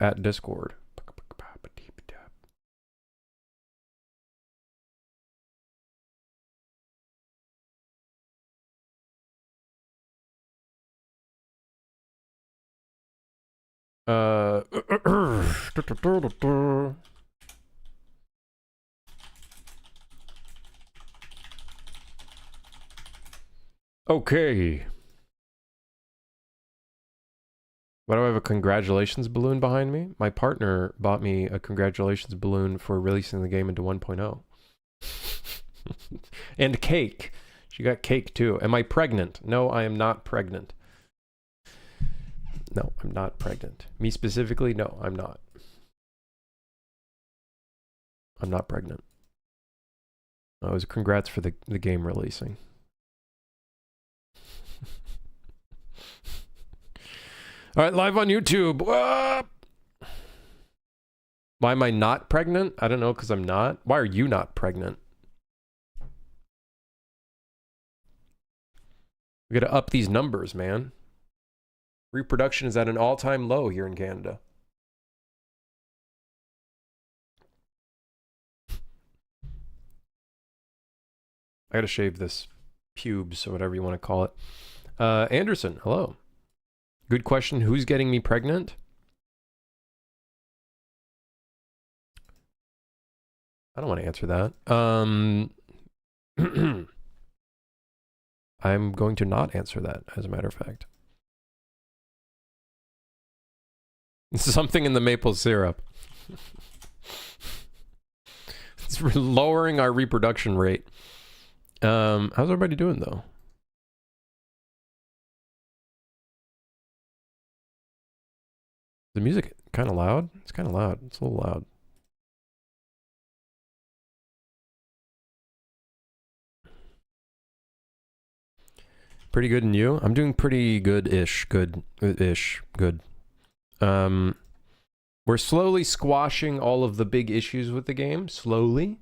at Discord. Okay. Why do I have a congratulations balloon behind me? My partner bought me a congratulations balloon for releasing the game into 1.0. And cake. She got cake too. Am I pregnant? No, I am not pregnant. No, I'm not pregnant. Me specifically? No, I'm not. I'm not pregnant. Oh, it was congrats for the game releasing. All right, live on YouTube. Why am I not pregnant? I don't know, because I'm not. Why are you not pregnant? We gotta up these numbers, man. Reproduction is at an all-time low here in Canada. I gotta shave this pubes or whatever you want to call it. Anderson, hello. Good question. Who's getting me pregnant? I don't want to answer that. I'm going to not answer that, as a matter of fact. Something in the maple syrup. It's lowering our reproduction rate. How's everybody doing, though? The music kind of loud? It's kind of loud. It's a little loud. Pretty good, and you? I'm doing pretty good-ish. Good-ish. Good. We're slowly squashing all of the big issues with the game. Slowly.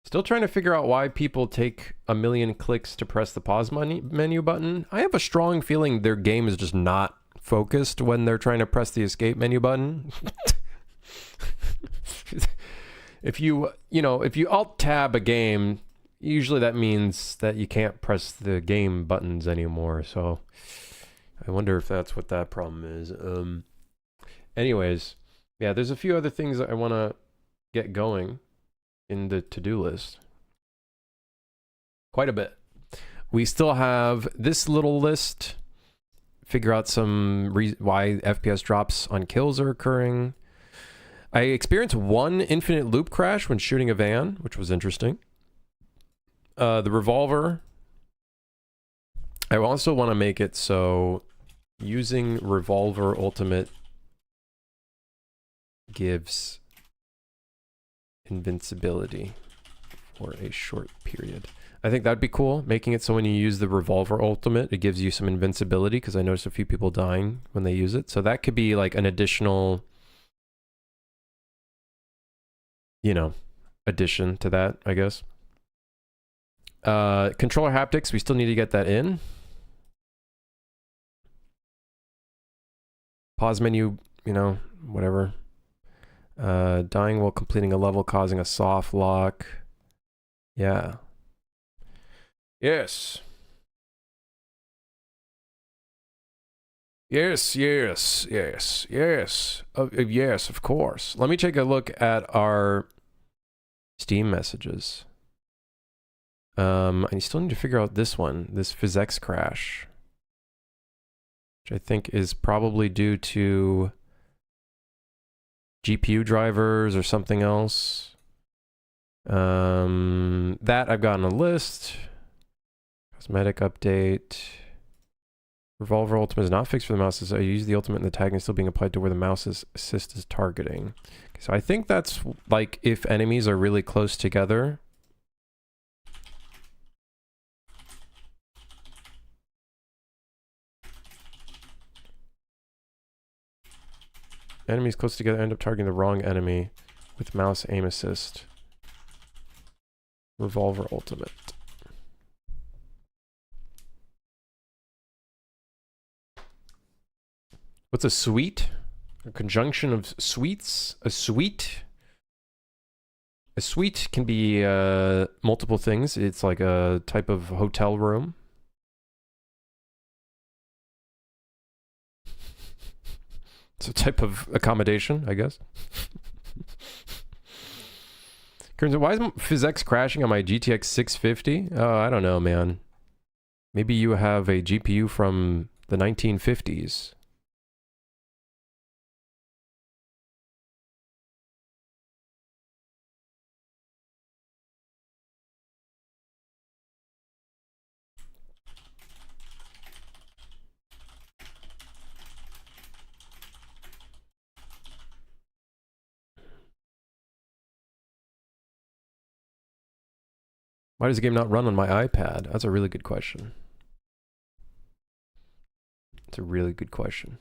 Still trying to figure out why people take a million clicks to press the pause menu button. I have a strong feeling their game is just not focused when they're trying to press the escape menu button. If you alt tab a game, usually that means that you can't press the game buttons anymore. So I wonder if that's what that problem is. Anyways, yeah, there's a few other things that I want to get going in the to-do list. Quite a bit. We still have this little list. Figure out some why FPS drops on kills are occurring. I experienced one infinite loop crash when shooting a van, which was interesting. The revolver. I also want to make it so using revolver ultimate gives invincibility for a short period. I think that'd be cool, making it so when you use the revolver ultimate, it gives you some invincibility, because I noticed a few people dying when they use it. So that could be like an additional, addition to that, I guess. Controller haptics, we still need to get that in. Pause menu, whatever. Dying while completing a level causing a soft lock. Yeah. Yes. Yes, of course. Let me take a look at our Steam messages. I still need to figure out this one, this PhysX crash, which I think is probably due to GPU drivers or something else. That I've got on a list. Cosmetic update. Revolver ultimate is not fixed for the mouse. So I use the ultimate and the tag is still being applied to where the mouse's assist is targeting. Okay, so I think that's like if enemies are really close together. Enemies close together end up targeting the wrong enemy with mouse aim assist. Revolver ultimate. What's a suite? A conjunction of suites? A suite? A suite can be multiple things. It's like a type of hotel room. It's a type of accommodation, I guess. Why is PhysX crashing on my GTX 650? Oh, I don't know, man. Maybe you have a GPU from the 1950s. Why does the game not run on my iPad? That's a really good question. It's a really good question.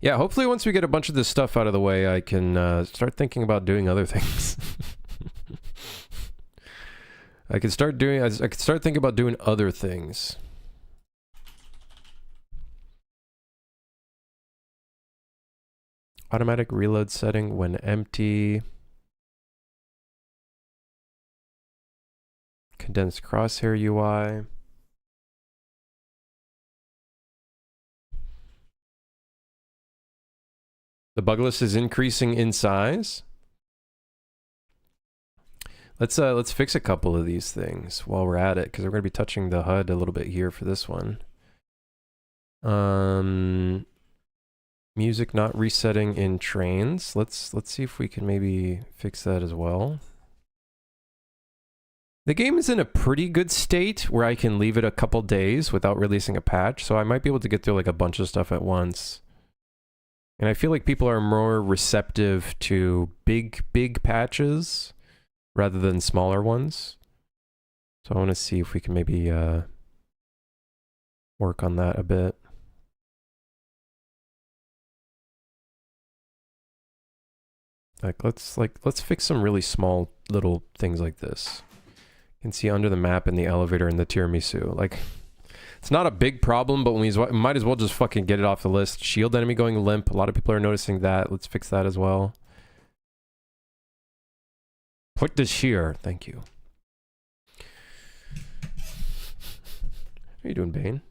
Yeah, hopefully once we get a bunch of this stuff out of the way, I can start thinking about doing other things. I could start thinking about doing other things. Automatic reload setting when empty. Condensed crosshair UI. The bug list is increasing in size. Let's fix a couple of these things while we're at it, because we're going to be touching the HUD a little bit here for this one. Music not resetting in trains. Let's see if we can maybe fix that as well. The game is in a pretty good state where I can leave it a couple days without releasing a patch, so I might be able to get through like a bunch of stuff at once. And I feel like people are more receptive to big patches rather than smaller ones. So I want to see if we can maybe work on that a bit. Let's fix some really small little things like this. You can see under the map in the elevator and the tiramisu. Like, it's not a big problem, but we might as well just fucking get it off the list. Shield enemy going limp. A lot of people are noticing that. Let's fix that as well. Put this here. Thank you. How are you doing, Bane?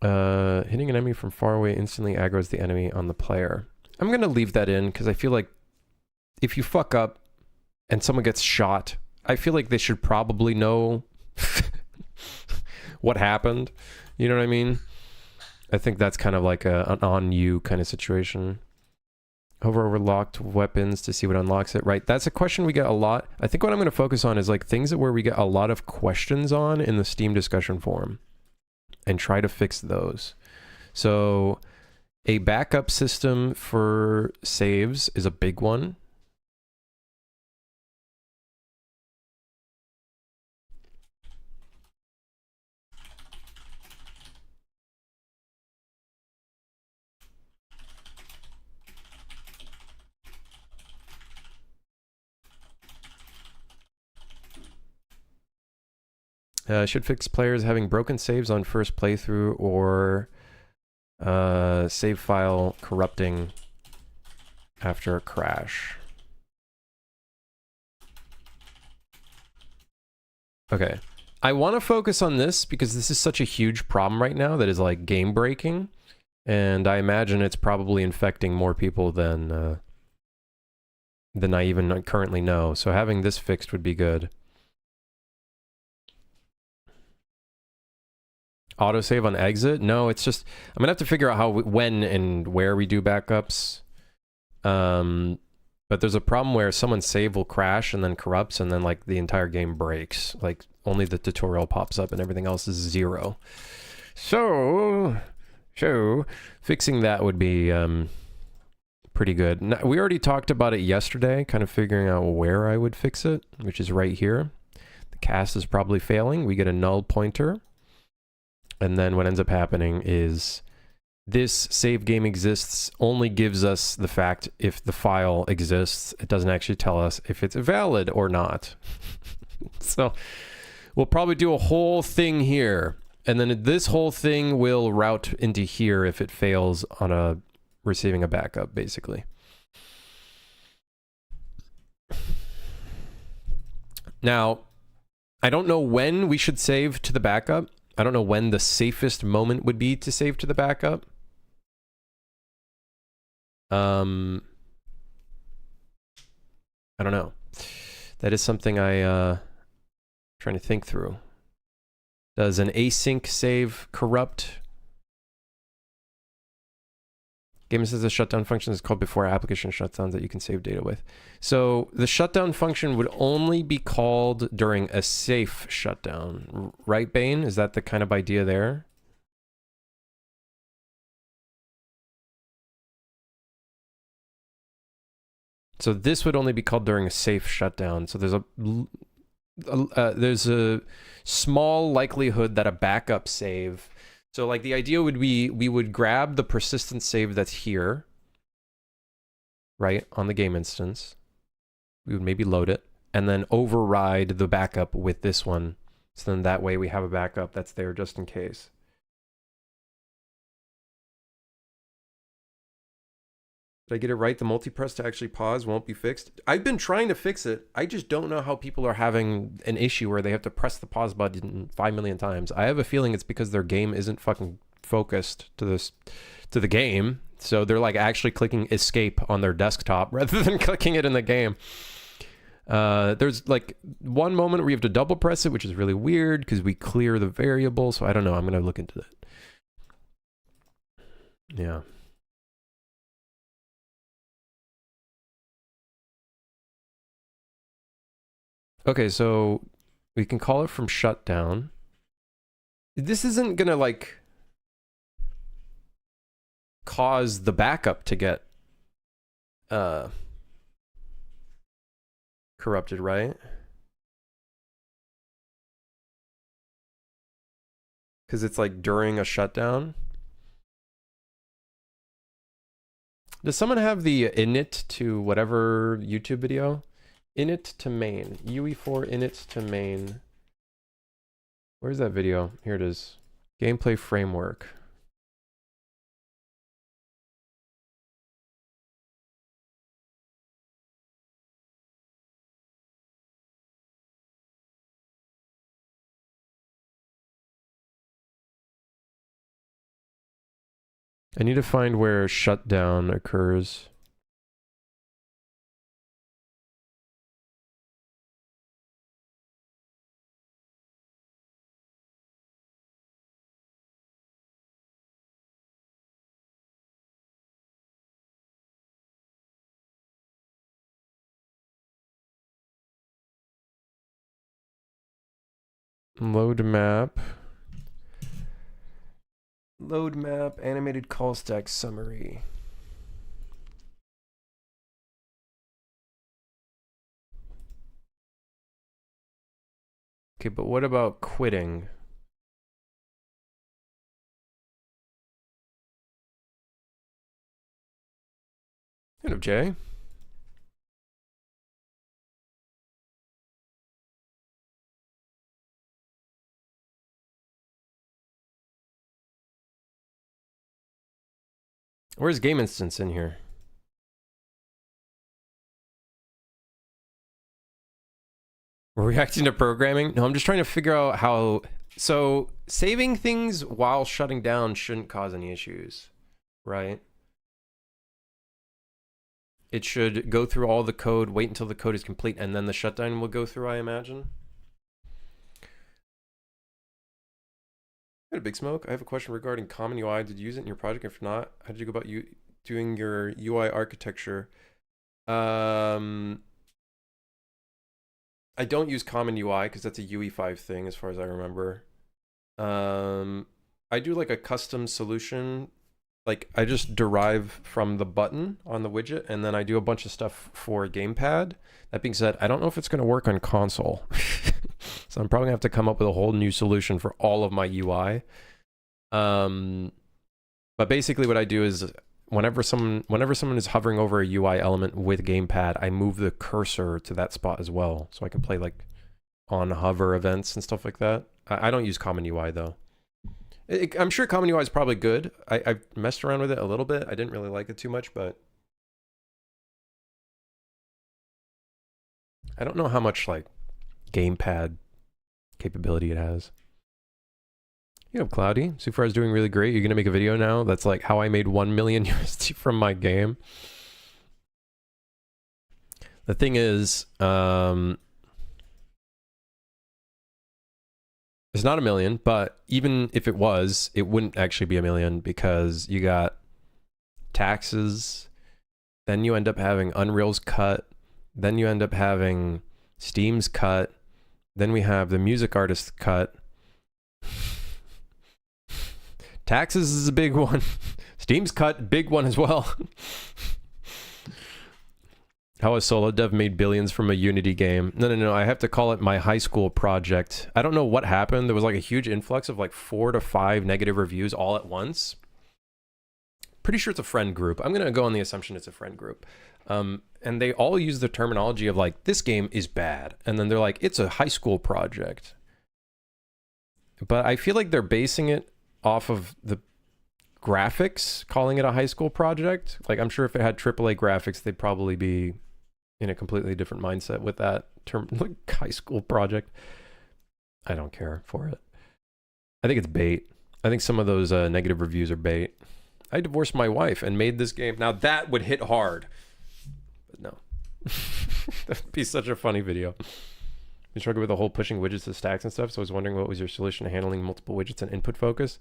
Hitting an enemy from far away instantly aggroes the enemy on the player. I'm going to leave that in because I feel like if you fuck up and someone gets shot, I feel like they should probably know what happened. You know what I mean? I think that's kind of like an on you kind of situation. Hover over locked weapons to see what unlocks it. Right. That's a question we get a lot. I think what I'm going to focus on is like things where we get a lot of questions on in the Steam discussion forum and try to fix those. So a backup system for saves is a big one. Should fix players having broken saves on first playthrough or save file corrupting after a crash. Okay. I want to focus on this because this is such a huge problem right now that is like game breaking. And I imagine it's probably infecting more people than I even currently know. So having this fixed would be good. Autosave on exit? No, it's just I'm gonna have to figure out how when and where we do backups. But there's a problem where someone's save will crash and then corrupts and then like the entire game breaks. Like only the tutorial pops up and everything else is 0. So fixing that would be pretty good. Now, we already talked about it yesterday, kind of figuring out where I would fix it, which is right here. The cast is probably failing. We get a null pointer. And then what ends up happening is this save game exists only gives us the fact if the file exists. It doesn't actually tell us if it's valid or not. So we'll probably do a whole thing here. And then this whole thing will route into here if it fails on a receiving a backup, basically. Now, I don't know when we should save to the backup. I don't know when the safest moment would be to save to the backup. I don't know. That is something I trying to think through. Does an async save corrupt? Game says the shutdown function is called before application shutdowns that you can save data with. So the shutdown function would only be called during a safe shutdown, right, Bane? Is that the kind of idea there? So this would only be called during a safe shutdown. So there's a small likelihood that a backup save. So like the idea would be we would grab the persistent save that's here, right, on the game instance. We would maybe load it and then override the backup with this one. So then that way we have a backup that's there just in case. Did I get it right? The multi-press to actually pause won't be fixed. I've been trying to fix it. I just don't know how people are having an issue where they have to press the pause button 5 million times. I have a feeling it's because their game isn't fucking focused to the game. So they're like actually clicking escape on their desktop rather than clicking it in the game. There's like one moment where we have to double press it, which is really weird because we clear the variable. So I don't know. I'm going to look into that. Yeah. Okay, so we can call it from shutdown. This isn't gonna like cause the backup to get corrupted, right? Because it's like during a shutdown. Does someone have the init to whatever YouTube video? Init to main. UE4 init to main. Where's that video? Here it is. Gameplay framework. I need to find where shutdown occurs. Load map. Load map, animated call stack summary. Okay, but what about quitting? Hello, Jay. Where's game instance in here? We're reacting to programming? No, I'm just trying to figure out how... So, saving things while shutting down shouldn't cause any issues, right? It should go through all the code, wait until the code is complete, and then the shutdown will go through, I imagine. Hey, Big Smoke, I have a question regarding Common UI. Did you use it in your project? If not, how did you go about doing your UI architecture? I don't use Common UI because that's a UE5 thing as far as I remember. I do like a custom solution. Like I just derive from the button on the widget and then I do a bunch of stuff for gamepad. That being said, I don't know if it's going to work on console. So I'm probably gonna have to come up with a whole new solution for all of my UI. But basically what I do is whenever someone is hovering over a UI element with gamepad, I move the cursor to that spot as well. So I can play like on hover events and stuff like that. I don't use Common UI though. I'm sure Common UI is probably good. I've messed around with it a little bit. I didn't really like it too much, but I don't know how much like gamepad capability it has. You know, Cloudy, so far is doing really great. You're gonna make a video now that's like how I made 1 million USD from my game. The thing is, it's not 1 million, but even if it was, it wouldn't actually be 1 million because you got taxes, then you end up having Unreal's cut, then you end up having Steam's cut, then we have the music artist's cut. Taxes is a big one. Steam's cut, big one as well. How a solo dev made billions from a Unity game. No. I have to call it my high school project. I don't know what happened. There was like a huge influx of like 4 to 5 negative reviews all at once. Pretty sure it's a friend group. I'm going to go on the assumption it's a friend group. And they all use the terminology of like, this game is bad. And then they're like, it's a high school project. But I feel like they're basing it off of the graphics, calling it a high school project. Like, I'm sure if it had AAA graphics, they'd probably be in a completely different mindset with that term, like high school project. I don't care for it. I think it's bait. I think some of those negative reviews are bait. I divorced my wife and made this game. Now that would hit hard. But no. That'd be such a funny video. You struggle with the whole pushing widgets to stacks and stuff, so I was wondering what was your solution to handling multiple widgets and input focus.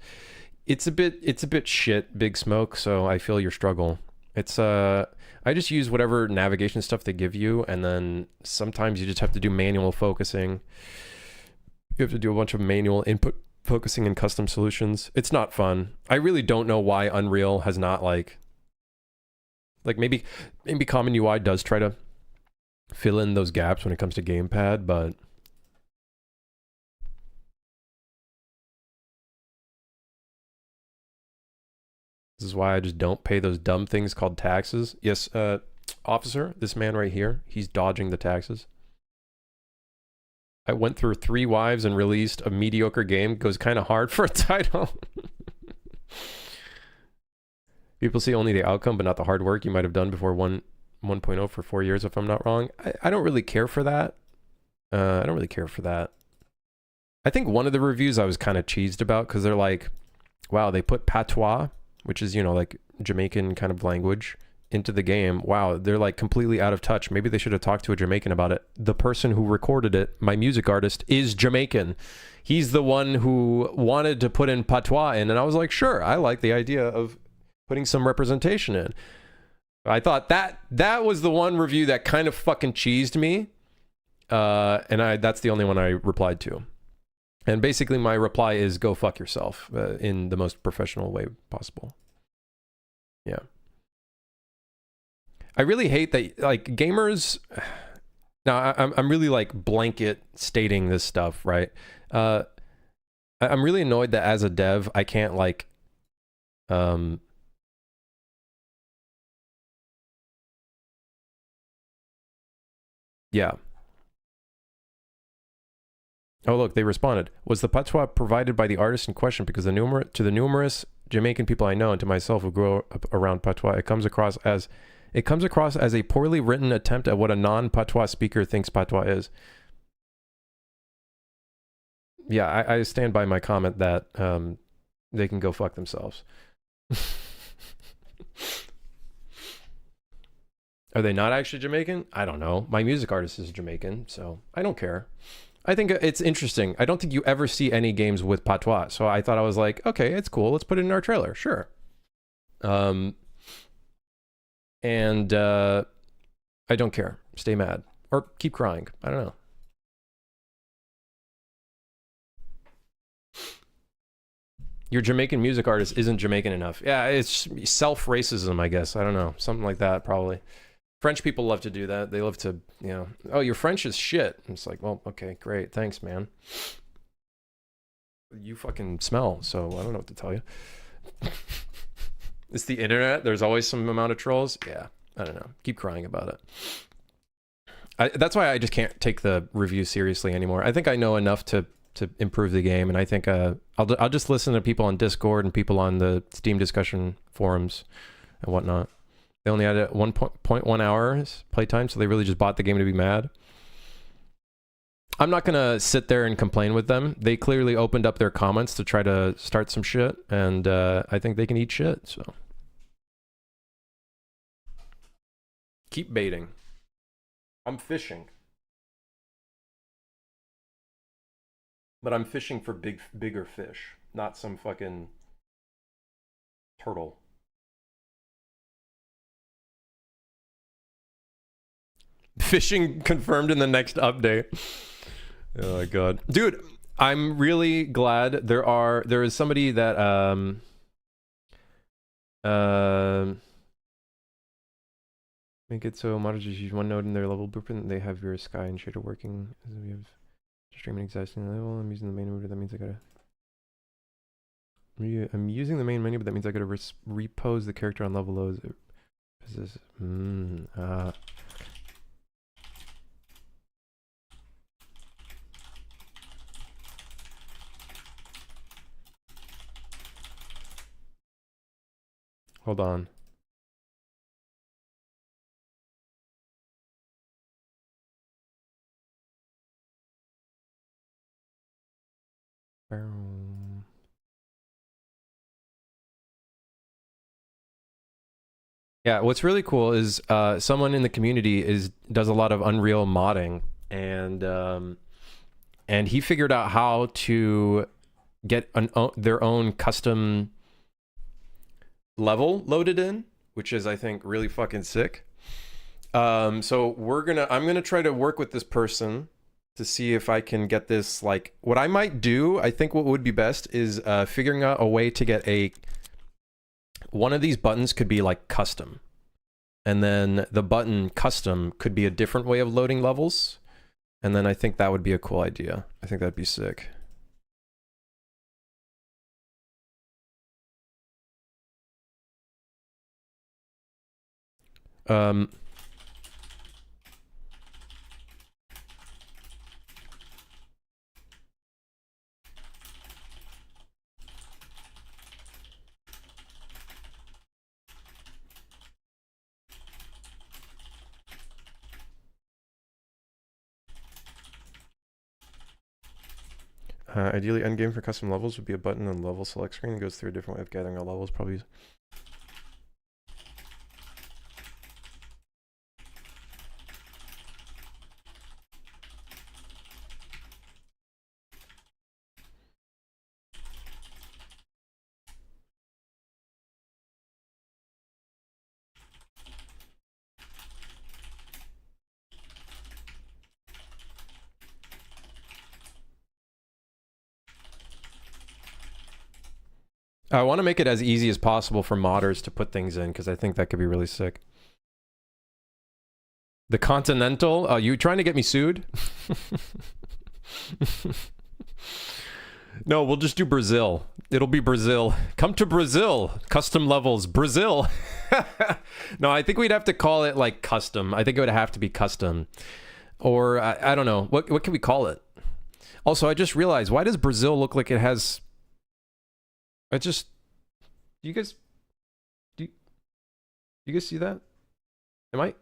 It's a bit shit, Big Smoke, so I feel your struggle. It's I just use whatever navigation stuff they give you, and then sometimes you just have to do manual focusing. You have to do a bunch of manual input focusing and custom solutions. It's not fun. I really don't know why Unreal has not like maybe Common UI does try to fill in those gaps when it comes to gamepad, but this is why I just don't pay those dumb things called taxes. Yes, officer, this man right here, he's dodging the taxes. I went through 3 wives and released a mediocre game. Goes kind of hard for a title. People see only the outcome, but not the hard work you might have done before 1.0 for 4 years, if I'm not wrong. I don't really care for that. I don't really care for that. I think one of the reviews I was kind of cheesed about because they're like, wow, they put patois, which is, you know, like Jamaican kind of language, into the game. Wow, they're like completely out of touch. Maybe they should have talked to a Jamaican about it. The person who recorded it, my music artist, is Jamaican. He's the one who wanted to put in patois in, and I was like, sure, I like the idea of putting some representation in. I thought that was the one review that kind of fucking cheesed me, and that's the only one I replied to. And basically my reply is go fuck yourself in the most professional way possible. Yeah. I really hate that, like, gamers. Now I'm really like blanket stating this stuff, right? I'm really annoyed that as a dev I can't like yeah. Oh, look, they responded. Was the patois provided by the artist in question? Because to the numerous Jamaican people I know and to myself who grew up around patois, it comes across as a poorly written attempt at what a non-patois speaker thinks patois is. Yeah, I stand by my comment that they can go fuck themselves. Are they not actually Jamaican? I don't know. My music artist is Jamaican, so I don't care. I think it's interesting. I don't think you ever see any games with patois, so I thought I was like, okay, it's cool. Let's put it in our trailer. Sure. And I don't care. Stay mad. Or keep crying. I don't know. Your Jamaican music artist isn't Jamaican enough. Yeah, it's self-racism, I guess. I don't know. Something like that, probably. French people love to do that. They love to, you know, oh, your French is shit. And it's like, well, okay, great. Thanks, man. You fucking smell, so I don't know what to tell you. It's the internet. There's always some amount of trolls. Yeah, I don't know. Keep crying about it. That's why I just can't take the review seriously anymore. I think I know enough to improve the game, and I think I'll just listen to people on Discord and people on the Steam discussion forums and whatnot. They only had 1.1 hours playtime, so they really just bought the game to be mad. I'm not gonna sit there and complain with them. They clearly opened up their comments to try to start some shit, and I think they can eat shit. So keep baiting. I'm fishing. But I'm fishing for bigger fish, not some fucking turtle. Fishing confirmed in the next update. Oh my god. Dude, I'm really glad there is somebody that make it so modders just use one node in their level blueprint and they have your sky and shader working. We have streaming existing level. I'm using the main menu, that means I gotta I'm using the main menu, but that means I gotta repose the character on level lows. Hold on. Yeah, what's really cool is someone in the community does a lot of Unreal modding, and he figured out how to get their own custom level loaded in, which is, I think, really fucking sick. So I'm gonna try to work with this person to see if I can get this, like, what I might do, I think what would be best is figuring out a way to get one of these buttons could be like custom, and then the button custom could be a different way of loading levels, and then I think that would be a cool idea. I think that'd be sick. Ideally, endgame for custom levels would be a button on the level select screen. It goes through a different way of gathering all levels, probably. I want to make it as easy as possible for modders to put things in, because I think that could be really sick. The Continental? You trying to get me sued? No, we'll just do Brazil. It'll be Brazil. Come to Brazil. Custom levels. Brazil. No, I think we'd have to call it like custom. I think it would have to be custom. Or, I don't know. What can we call it? Also, I just realized, why does Brazil look like it has... I just... Do you guys see that? Am I...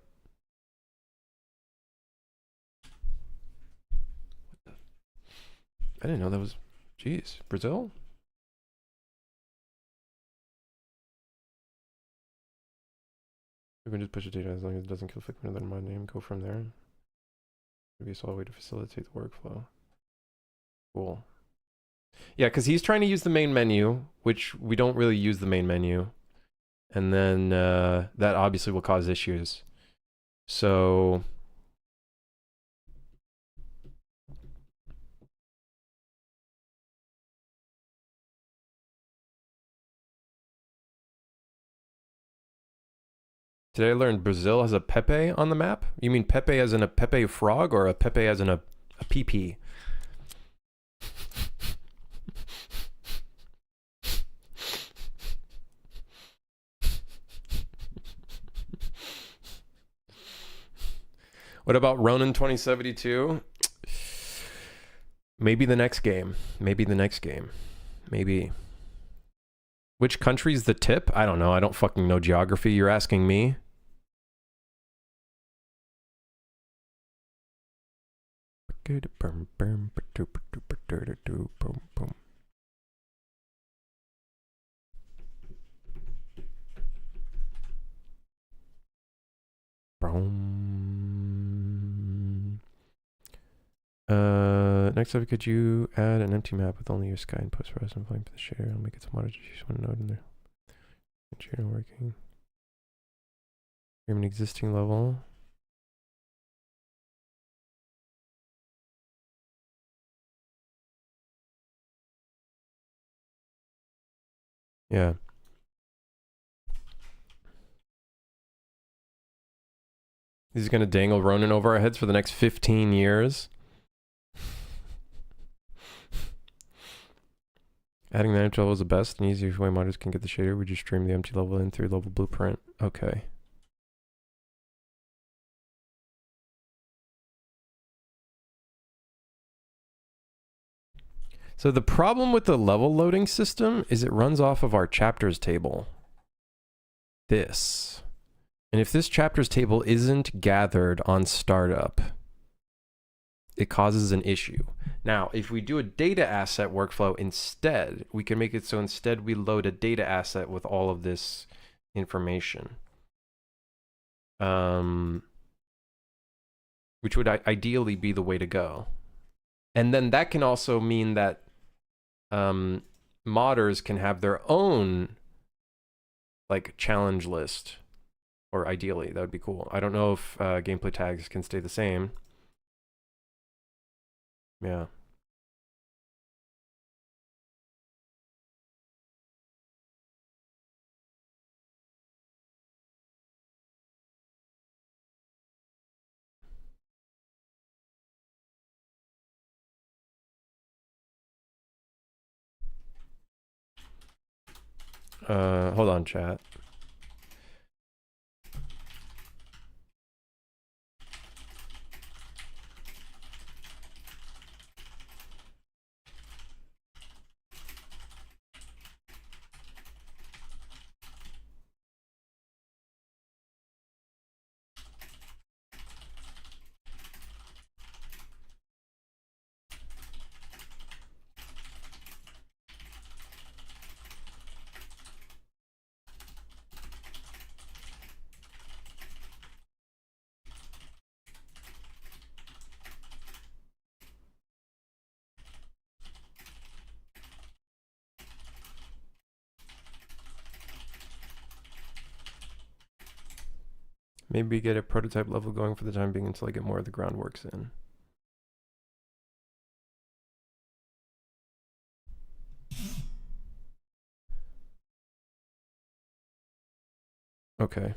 I didn't know that was... Jeez. Brazil? You can just push the data as long as it doesn't kill Figma, then my name, go from there. Maybe a solid way to facilitate the workflow. Cool. Yeah, because he's trying to use the main menu, which we don't really use the main menu. And then that obviously will cause issues. So... Today I learned Brazil has a Pepe on the map. You mean Pepe as in a Pepe frog, or a Pepe as in a PP? What about Ronin 2072? Maybe the next game. Maybe the next game. Maybe. Which country's the tip? I don't know. I don't fucking know geography. You're asking me? Next up, could you add an empty map with only your sky and post-processing volume for the shader? I'll make it some water. Just use one node in there. Shader working. An existing level. Yeah. He's gonna dangle Ronin over our heads for the next 15 years. Adding the empty level is the best and easiest way modders can get the shader. We just stream the empty level in through level blueprint. Okay. So the problem with the level loading system is it runs off of our chapters table. This. And if this chapters table isn't gathered on startup, it causes an issue. Now, if we do a data asset workflow instead, we can make it so instead we load a data asset with all of this information. Which would ideally be the way to go. And then that can also mean that modders can have their own like challenge list, or ideally that would be cool. I don't know if gameplay tags can stay the same. Yeah. Hold on, chat. Maybe get a prototype level going for the time being until I get more of the groundworks in. Okay.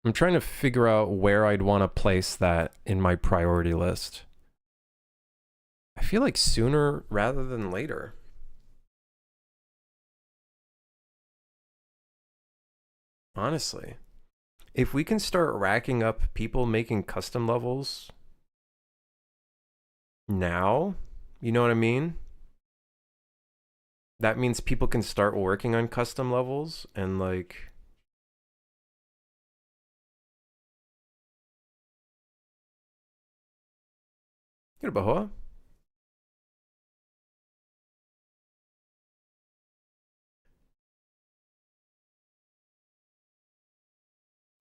I'm trying to figure out where I'd want to place that in my priority list. I feel like sooner rather than later. Honestly. If we can start racking up people making custom levels now, you know what I mean? That means people can start working on custom levels and like... Get a Bahoa?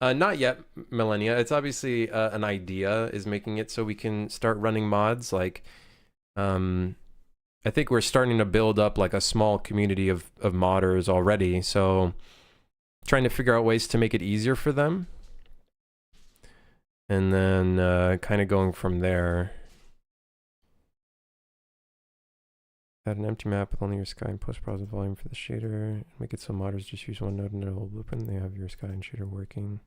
Not yet, Millennia. It's obviously an idea is making it so we can start running mods. Like, I think we're starting to build up like a small community of modders already. So trying to figure out ways to make it easier for them. And then kind of going from there. Add an empty map with only your sky and post-processing volume for the shader. Make it so modders just use one node in their whole blueprint. They have your sky and shader working.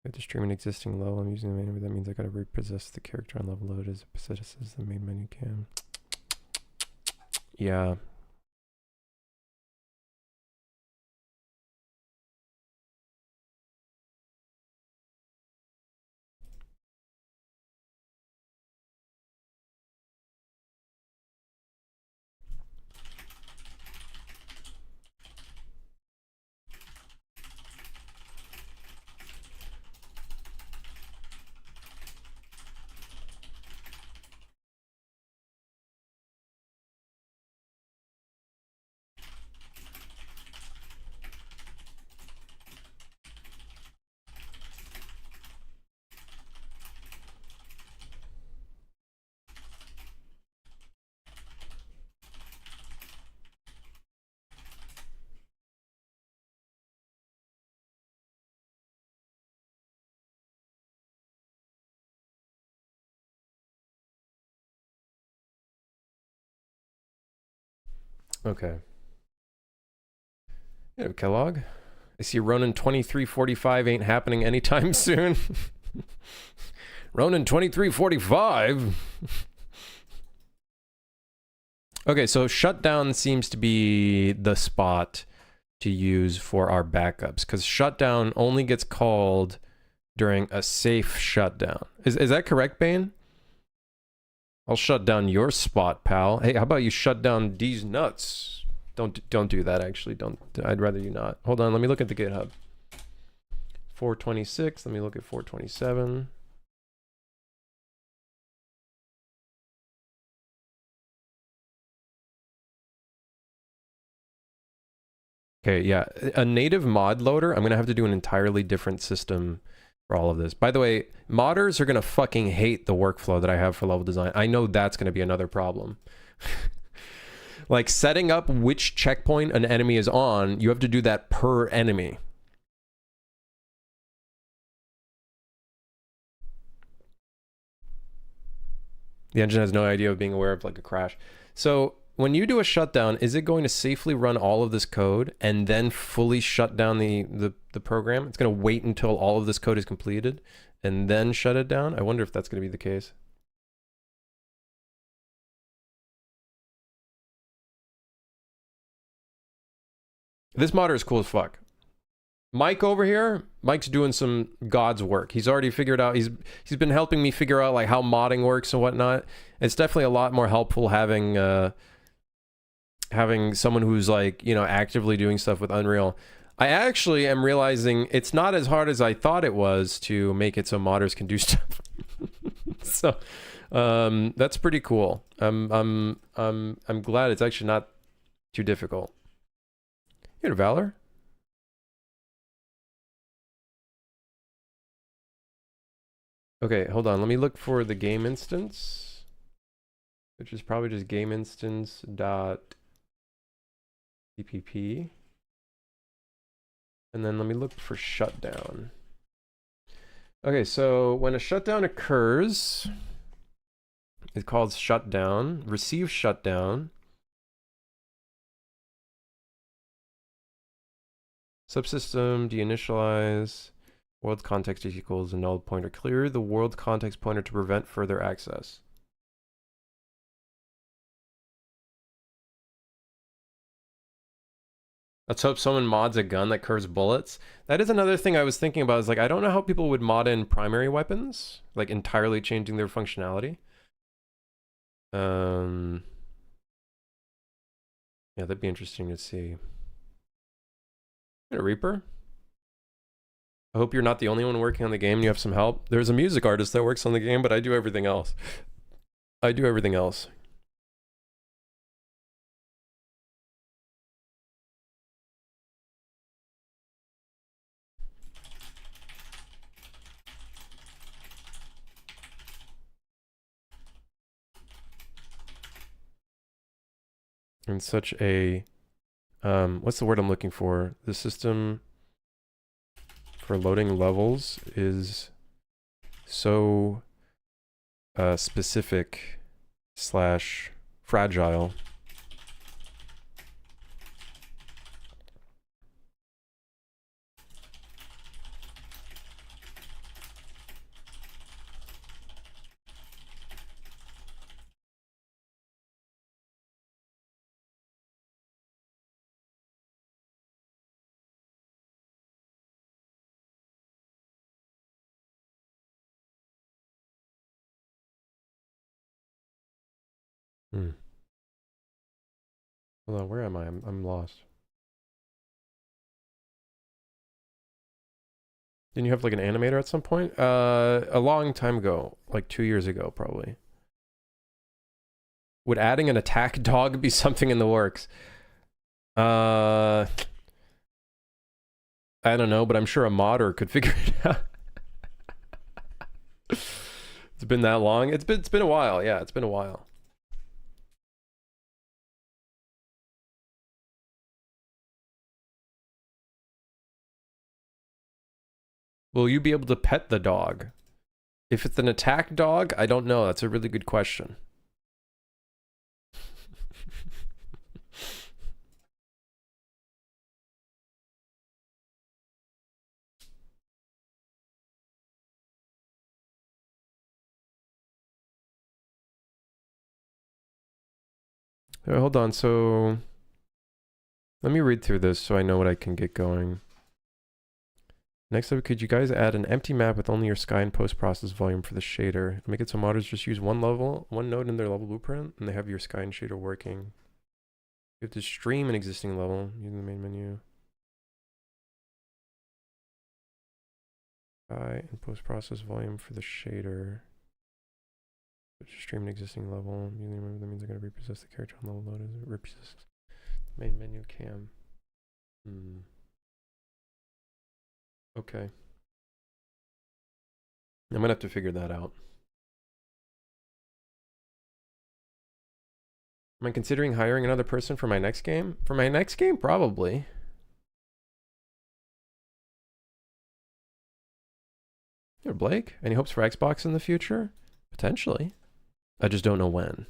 I have to stream an existing level. I'm using the main, but that means I gotta repossess the character on level load as it possesses the main menu cam. Yeah. Okay. Yeah, Kellogg. I see Ronin 2345 ain't happening anytime soon. Ronin 2345. Okay, so shutdown seems to be the spot to use for our backups, because shutdown only gets called during a safe shutdown. Is that correct, Bane? I'll shut down your spot, pal. Hey, how about you shut down these nuts? Don't do that, actually. Don't. I'd rather you not. Hold on, let me look at the GitHub. 426, let me look at 427. Okay, yeah, a native mod loader, I'm gonna have to do an entirely different system for all of this. By the way, modders are gonna fucking hate the workflow that I have for level design. I know that's gonna be another problem. Like setting up which checkpoint an enemy is on, you have to do that per enemy. The engine has no idea of being aware of like a crash. So when you do a shutdown, is it going to safely run all of this code and then fully shut down the program? It's going to wait until all of this code is completed and then shut it down? I wonder if that's going to be the case. This modder is cool as fuck. Mike over here, Mike's doing some God's work. He's already figured out, he's been helping me figure out like how modding works and whatnot. It's definitely a lot more helpful having having someone who's like, you know, actively doing stuff with Unreal. I actually am realizing it's not as hard as I thought it was to make it so modders can do stuff. So that's pretty cool. I'm glad it's actually not too difficult. You know, Valor? Okay, hold on. Let me look for the game instance, which is probably just game instance dot cpp. And then let me look for shutdown. Okay, so when a shutdown occurs, it's called shutdown, receive shutdown. Subsystem, deinitialize, world context equals a null pointer. Clear the world context pointer to prevent further access. Let's hope someone mods a gun that curves bullets. That is another thing I was thinking about, is like, I don't know how people would mod in primary weapons, like entirely changing their functionality. Yeah, that'd be interesting to see. Hey, Reaper. I hope you're not the only one working on the game and you have some help. There's a music artist that works on the game, but I do everything else. I do everything else. And such a what's the word I'm looking for? The system for loading levels is so specific slash fragile. Hold on, where am I? I'm lost. Didn't you have like an animator at some point? A long time ago, like 2 years ago, probably. Would adding an attack dog be something in the works? I don't know, but I'm sure a modder could figure it out. It's been that long. It's been a while. Yeah, it's been a while. Will you be able to pet the dog? If it's an attack dog, I don't know. That's a really good question. Hold on, so let me read through this so I know what I can get going. Next up, could you guys add an empty map with only your sky and post-process volume for the shader? Make it so modders just use one node in their level blueprint, and they have your sky and shader working. You have to stream an existing level using the main menu. Sky and post-process volume for the shader. Stream an existing level. That means I'm going to repossess the character on level load. Repossess main menu cam. Okay. I'm going to have to figure that out. Am I considering hiring another person for my next game? For my next game, probably. Here, Blake. Any hopes for Xbox in the future? Potentially. I just don't know when.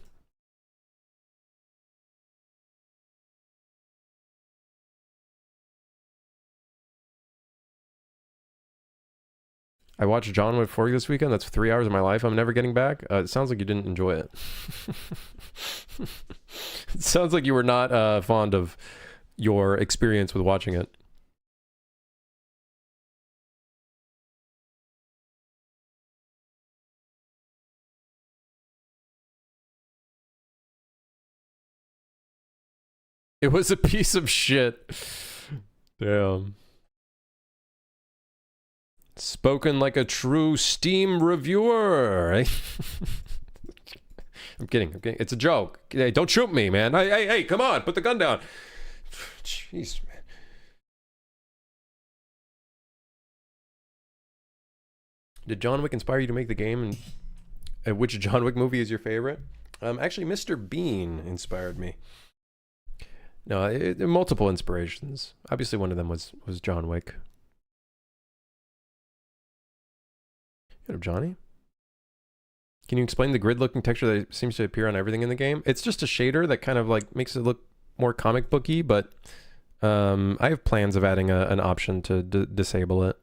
I watched John Wick 4 this weekend. That's 3 hours of my life I'm never getting back. It sounds like you didn't enjoy it. It sounds like you were not fond of your experience with watching it. It was a piece of shit. Damn. Spoken like a true Steam reviewer. I'm kidding. It's a joke. Hey, don't shoot me, man. Hey, come on. Put the gun down. Jeez, man. Did John Wick inspire you to make the game? And which John Wick movie is your favorite? Actually, Mr. Bean inspired me. No, multiple inspirations. Obviously, one of them was John Wick. Get up, Johnny. Can you explain the grid-looking texture that seems to appear on everything in the game? It's just a shader that kind of like makes it look more comic booky, but I have plans of adding an option to disable it.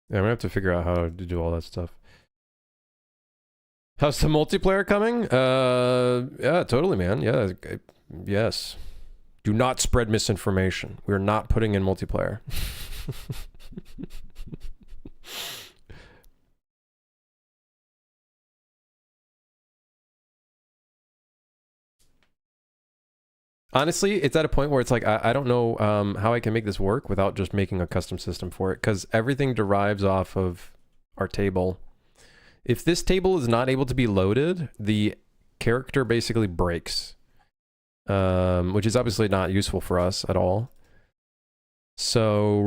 Yeah, I'm gonna have to figure out how to do all that stuff. How's the multiplayer coming? Yeah, totally, man. Yeah, yes. Do not spread misinformation. We're not putting in multiplayer. Honestly, it's at a point where it's like, I don't know how I can make this work without just making a custom system for it, because everything derives off of our table. If this table is not able to be loaded, the character basically breaks, which is obviously not useful for us at all. So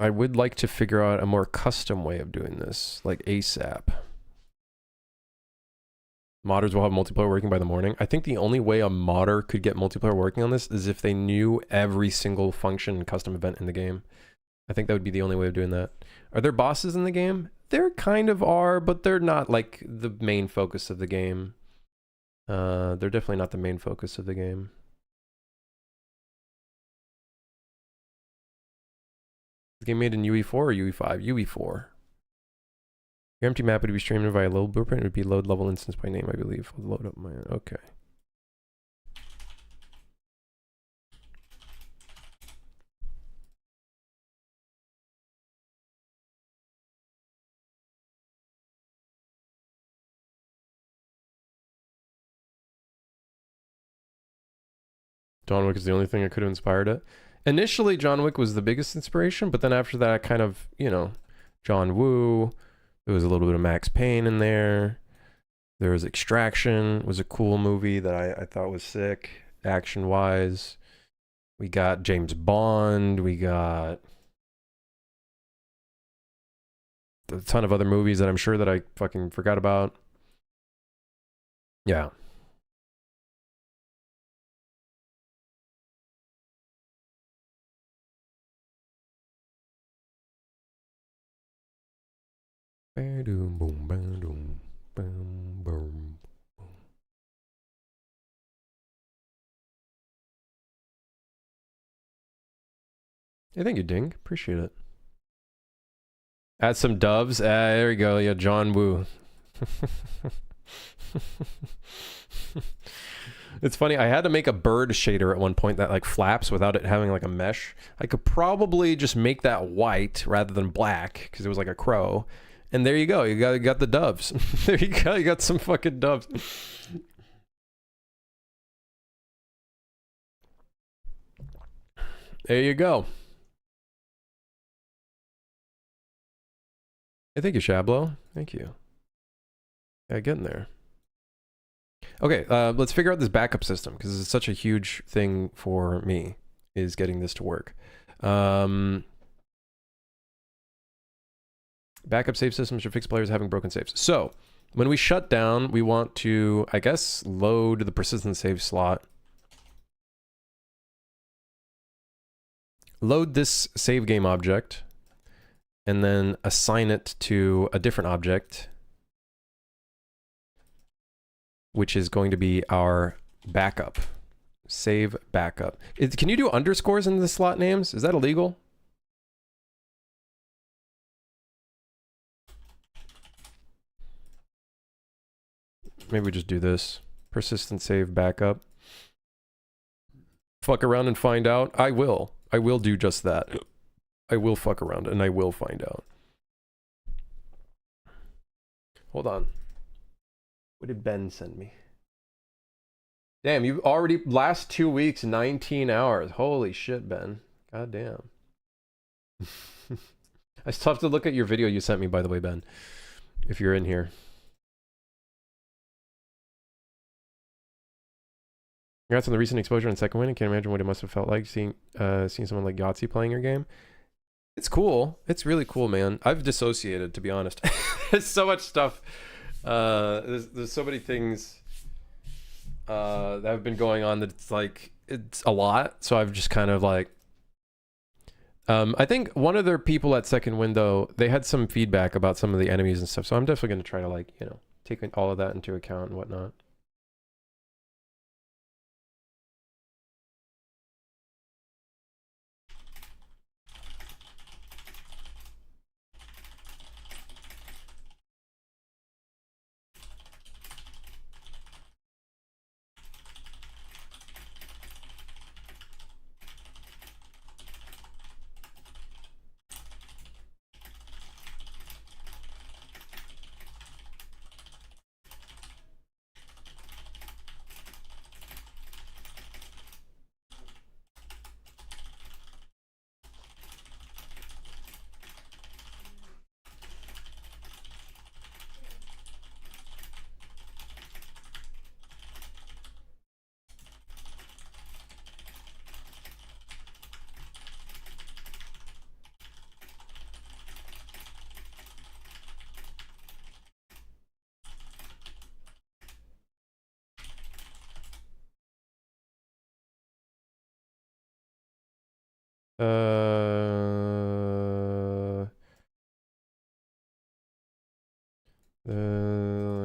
I would like to figure out a more custom way of doing this, like ASAP. Modders will have multiplayer working by the morning. I think the only way a modder could get multiplayer working on this is if they knew every single function and custom event in the game. I think that would be the only way of doing that. Are there bosses in the game? There kind of are, but they're not like the main focus of the game. They're definitely not the main focus of the game. The game made in UE4 or UE5? UE4. Your empty map would be streamed via load blueprint. It would be load level instance by name, I believe. I'll load up my... Okay. John Wick is the only thing that could have inspired it. Initially, John Wick was the biggest inspiration, but then after that, kind of, you know, John Woo. There was a little bit of Max Payne in there. There's Extraction, was a cool movie that I thought was sick, action-wise. We got James Bond. We got a ton of other movies that I'm sure that I fucking forgot about. Yeah. Boom, boom, boom, boom, boom. Hey, thank you, Ding. Appreciate it. Add some doves. There we go. Yeah, John Woo. It's funny. I had to make a bird shader at one point that like flaps without it having like a mesh. I could probably just make that white rather than black because it was like a crow. And there you go. You got the doves. There you go. You got some fucking doves. There you go. Hey, thank you, Shablo. Thank you. Yeah, getting there. Okay, let's figure out this backup system because it's such a huge thing for me, is getting this to work. Backup save systems should fix players having broken saves. So, when we shut down, we want to, I guess, load the persistent save slot. Load this save game object, and then assign it to a different object, which is going to be our backup. Save backup. Can you do underscores in the slot names? Is that illegal? Maybe we just do this. Persistent save backup. Fuck around and find out. I will. I will do just that. I will fuck around and I will find out. Hold on. What did Ben send me? Damn, you've already, last 2 weeks, 19 hours. Holy shit, Ben. God damn. I still have to look at your video you sent me, by the way, Ben. If you're in here. Congrats on the recent exposure and second win. I can't imagine what it must have felt like seeing someone like Yahtzee playing your game. It's cool. It's really cool, man. I've dissociated, to be honest. There's so much stuff. There's so many things that have been going on that it's like, it's a lot. So I've just kind of like, I think one of their people at Second Window, they had some feedback about some of the enemies and stuff. So I'm definitely going to try to like, you know, take all of that into account and whatnot.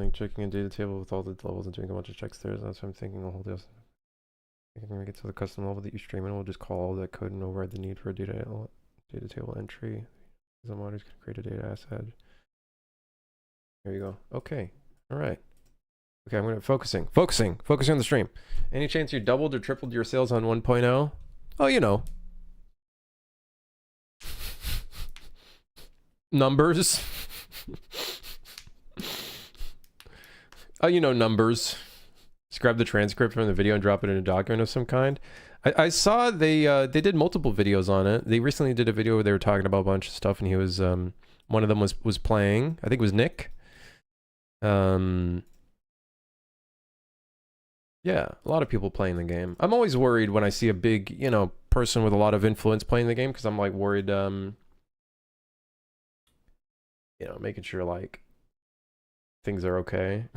Like checking a data table with all the levels and doing a bunch of checks there. That's what I'm thinking. The whole deal. When we get to the custom level that you stream in, we'll just call all that code and override the need for a data table entry. The modders can create a data asset. There you go. Okay. All right. Okay, I'm gonna focusing on the stream. Any chance you doubled or tripled your sales on 1.0? Oh, you know. Numbers. Oh, you know, numbers. Just grab the transcript from the video and drop it in a document of some kind. I saw they did multiple videos on it. They recently did a video where they were talking about a bunch of stuff, and he was one of them was playing. I think it was Nick. Yeah, a lot of people playing the game. I'm always worried when I see a big, you know, person with a lot of influence playing the game because I'm like worried, you know, making sure like things are okay.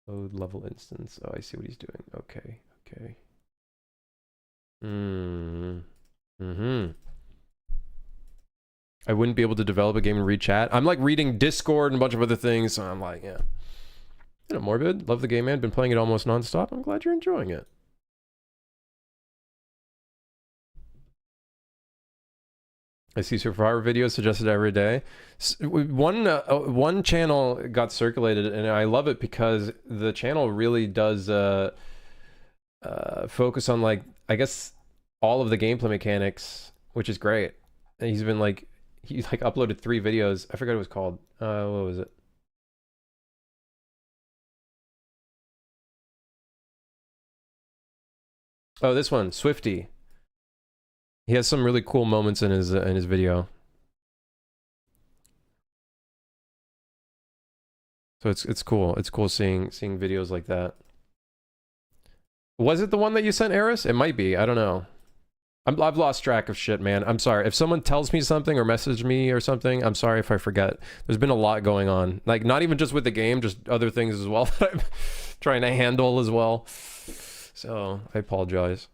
Load level instance. Oh, I see what he's doing. Okay, okay. Mm-hmm. I wouldn't be able to develop a game and read chat. I'm like reading Discord and a bunch of other things, so I'm like, yeah. You know, Morbid, love the game, man. Been playing it almost nonstop. I'm glad you're enjoying it. I see Survivor videos suggested every day. One channel got circulated, and I love it because the channel really does focus on like I guess all of the gameplay mechanics, which is great. And he's like uploaded 3 videos. I forgot what it was called. What was it? Oh, this one, Swifty. He has some really cool moments in his video. So it's cool. It's cool seeing videos like that. Was it the one that you sent, Eris? It might be. I don't know. I've lost track of shit, man. I'm sorry. If someone tells me something or message me or something, I'm sorry if I forget. There's been a lot going on. Like, not even just with the game, just other things as well that I'm trying to handle as well. So, I apologize.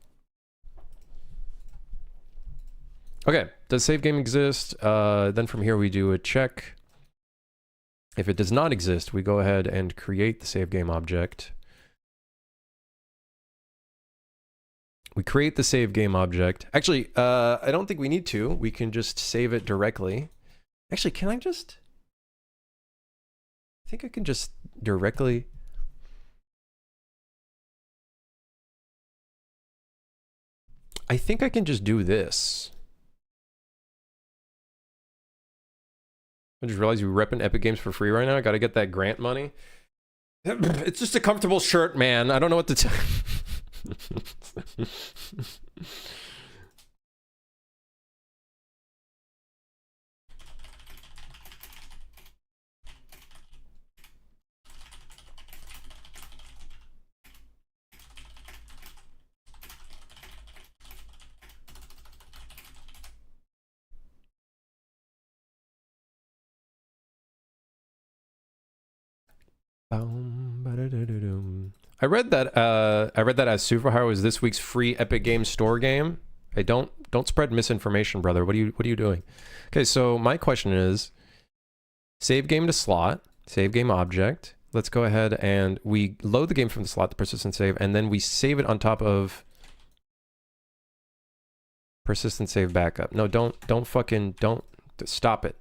Okay, does save game exist? Then from here we do a check. If it does not exist, we go ahead and create the save game object. We create the save game object. Actually, I don't think we need to. We can just save it directly. Actually, can I just... I think I can just directly... I think I can just do this. I just realized you're repping Epic Games for free right now. I gotta get that grant money. It's just a comfortable shirt, man. I don't know what to tell you. I read that as Superhero is this week's free Epic Games Store game. Hey, don't spread misinformation, brother. What are you doing? Okay, so my question is, save game to slot, save game object. Let's go ahead and we load the game from the slot, the persistent save, and then we save it on top of persistent save backup. No, don't stop it.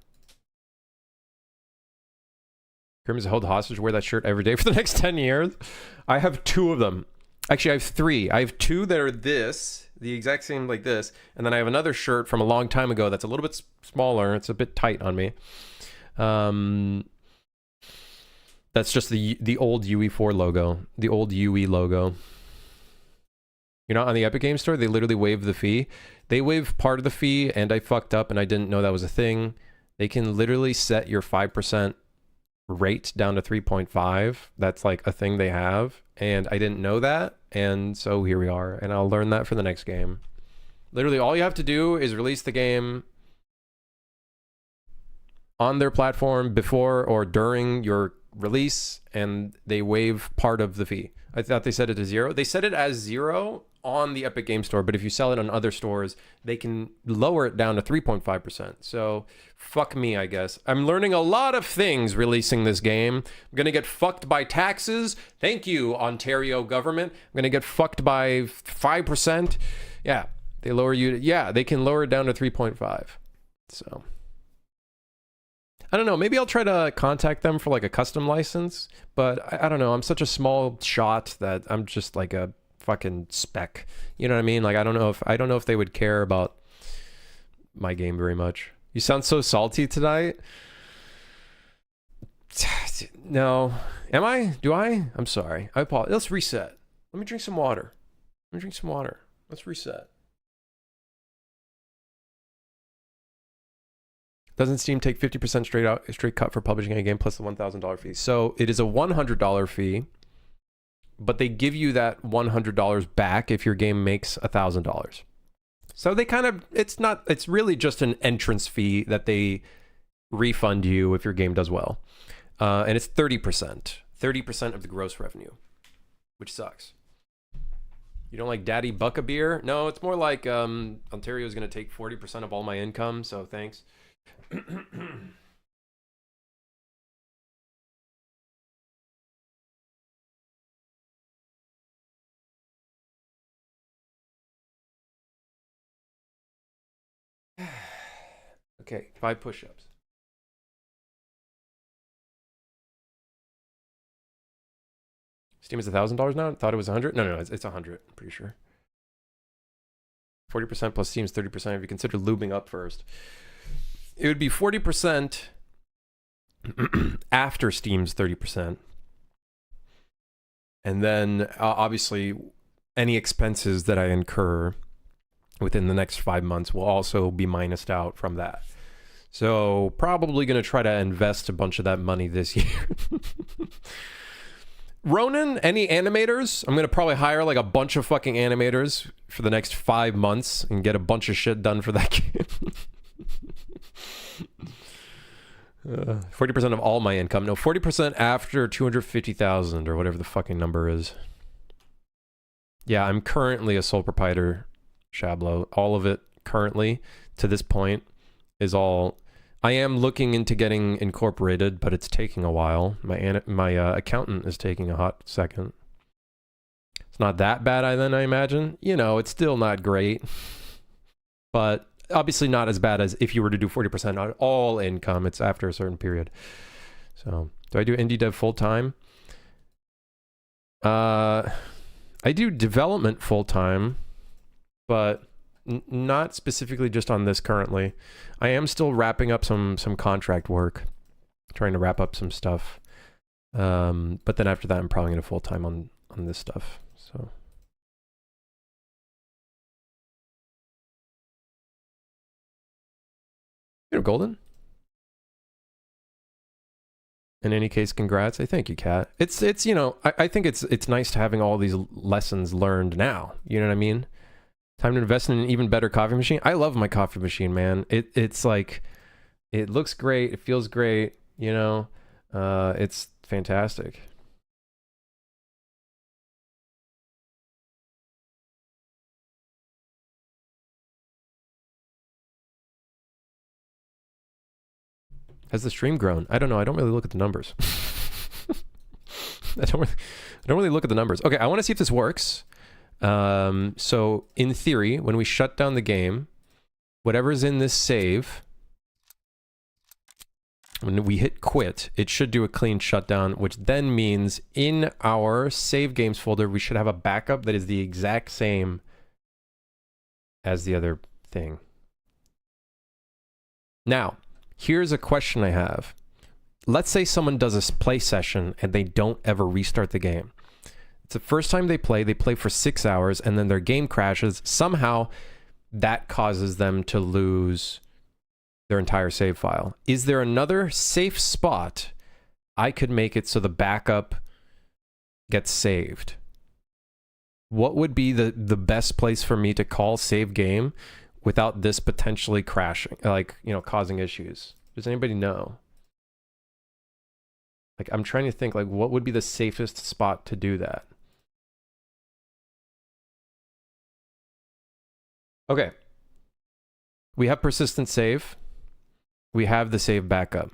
Grim is held hostage. Wear that shirt every day for the next 10 years. I have 2 of them. Actually, I have 3. I have 2 that are the exact same like this, and then I have another shirt from a long time ago that's a little bit smaller. It's a bit tight on me. That's just the old UE4 logo, the old UE logo. You're not on the Epic Games Store. They literally waived the fee. They waived part of the fee, and I fucked up, and I didn't know that was a thing. They can literally set your 5% rate down to 3.5. That's like a thing they have, and I didn't know that, and so here we are, and I'll learn that for the next game. Literally all you have to do is release the game on their platform before or during your release, and they waive part of the fee. I thought they set it to 0. They set it as 0 on the Epic Game Store, but if you sell it on other stores, they can lower it down to 3.5%. So fuck me, I guess. I'm learning a lot of things releasing this game. I'm gonna get fucked by taxes. Thank you, Ontario government. I'm gonna get fucked by 5%. Yeah, they lower you. Yeah, they can lower it down to 3.5. So I don't know. Maybe I'll try to contact them for like a custom license, but I don't know. I'm such a small shot that I'm just like a fucking speck. You know what I mean? Like I don't know if they would care about my game very much. You sound so salty tonight. No. Am I? Do I? I'm sorry. I apologize. Let's reset. Let me drink some water. Let's reset. Doesn't Steam take 50% straight cut for publishing a game plus the $1,000 fee? So it is a $100 fee, but they give you that $100 back if your game makes $1,000. So they kind of, it's really just an entrance fee that they refund you if your game does well. And it's 30% of the gross revenue, which sucks. You don't like Daddy Buck a beer? No, it's more like Ontario is going to take 40% of all my income, so thanks. Okay, 5 push-ups. Steam is $1,000 now? I thought it was 100. No, it's 100. I'm pretty sure. 40% plus Steam's 30%. If you consider lubing up first, it would be 40% after Steam's 30%, and then obviously any expenses that I incur within the next 5 months will also be minused out from that. So probably going to try to invest a bunch of that money this year. Ronan, any animators? I'm going to probably hire like a bunch of fucking animators for the next 5 months and get a bunch of shit done for that game. 40% of all my income. No, 40% after 250,000 or whatever the fucking number is. Yeah, I'm currently a sole proprietor, Shablo. All of it currently to this point is all. I am looking into getting incorporated, but it's taking a while. My accountant is taking a hot second. It's not that bad, I imagine. You know, it's still not great, but obviously not as bad as if you were to do 40% on all income. It's after a certain period. So, do I do indie dev full time? I do development full time, but not specifically just on this currently. I am still wrapping up some contract work, trying to wrap up some stuff. But then after that, I'm probably going to full time on this stuff. So. You're golden. In any case, congrats. I thank you, Kat. It's you know, I think it's nice to having all these lessons learned now. You know what I mean? Time to invest in an even better coffee machine. I love my coffee machine, man. It's like, it looks great. It feels great. You know, it's fantastic. Has the stream grown? I don't know. I don't really look at the numbers. I don't really look at the numbers. Okay, I want to see if this works. So in theory, when we shut down the game, whatever's in this save, when we hit quit, it should do a clean shutdown, which then means in our save games folder, we should have a backup that is the exact same as the other thing. Now, here's a question I have. Let's say someone does a play session and they don't ever restart the game. It's the first time they play for 6 hours, and then their game crashes. Somehow, that causes them to lose their entire save file. Is there another safe spot I could make it so the backup gets saved? What would be the best place for me to call save game without this potentially crashing, like, you know, causing issues? Does anybody know? Like, I'm trying to think, like, what would be the safest spot to do that? Okay. We have persistent save. We have the save backup.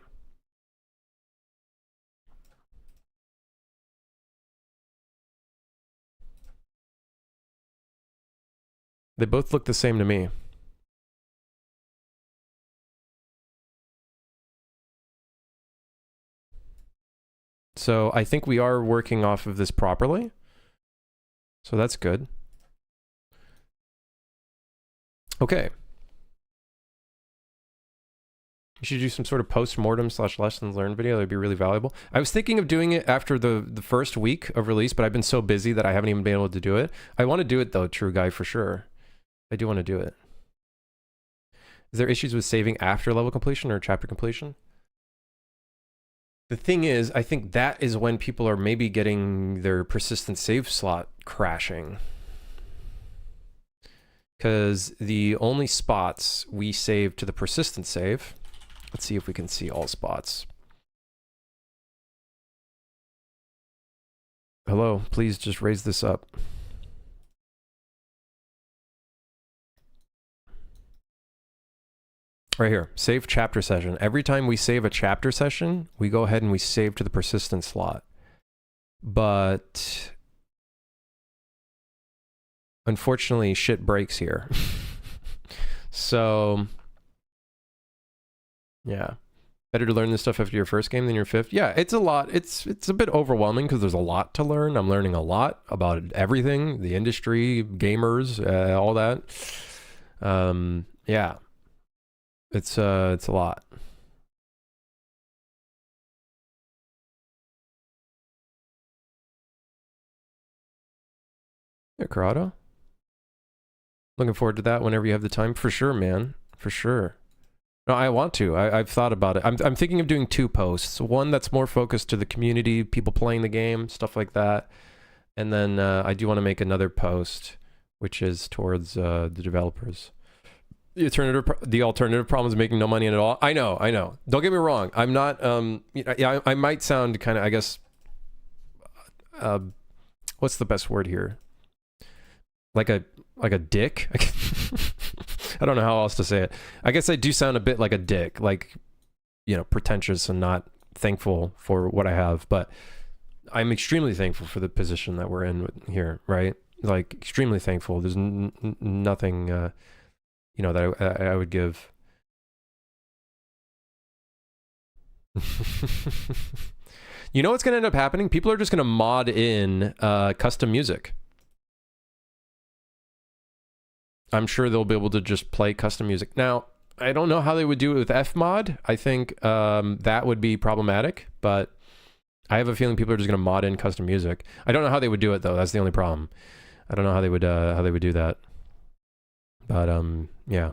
They both look the same to me. So I think we are working off of this properly. So that's good. Okay. You should do some sort of post-mortem / lessons learned video. That'd be really valuable. I was thinking of doing it after the first week of release, but I've been so busy that I haven't even been able to do it. I want to do it though, True Guy, for sure. I do want to do it. Is there issues with saving after level completion or chapter completion? The thing is, I think that is when people are maybe getting their persistent save slot crashing. Because the only spots we save to the persistent save, let's see if we can see all spots. Hello, please just raise this up. Right here, save chapter session. Every time we save a chapter session, we go ahead and we save to the persistent slot. But unfortunately, shit breaks here. So, yeah. Better to learn this stuff after your first game than your fifth. Yeah, it's a lot. It's a bit overwhelming because there's a lot to learn. I'm learning a lot about everything, the industry, gamers, all that. Yeah. It's a lot. Yeah, Corrado. Looking forward to that whenever you have the time. For sure, man. For sure. No, I want to. I've thought about it. I'm thinking of doing 2 posts. One that's more focused to the community, people playing the game, stuff like that. And then I do want to make another post, which is towards the developers. The alternative problem is making no money at all. I know. Don't get me wrong. I'm not. Yeah, I might sound kind of. I guess. What's the best word here? Like a dick. I don't know how else to say it. I guess I do sound a bit like a dick, like, you know, pretentious and not thankful for what I have. But I'm extremely thankful for the position that we're in here, right? Like, extremely thankful. There's nothing. You know, that I would give. You know what's going to end up happening? People are just going to mod in custom music. I'm sure they'll be able to just play custom music. Now, I don't know how they would do it with Fmod. I think that would be problematic, but I have a feeling people are just going to mod in custom music. I don't know how they would do it, though. That's the only problem. I don't know how they would do that. But yeah.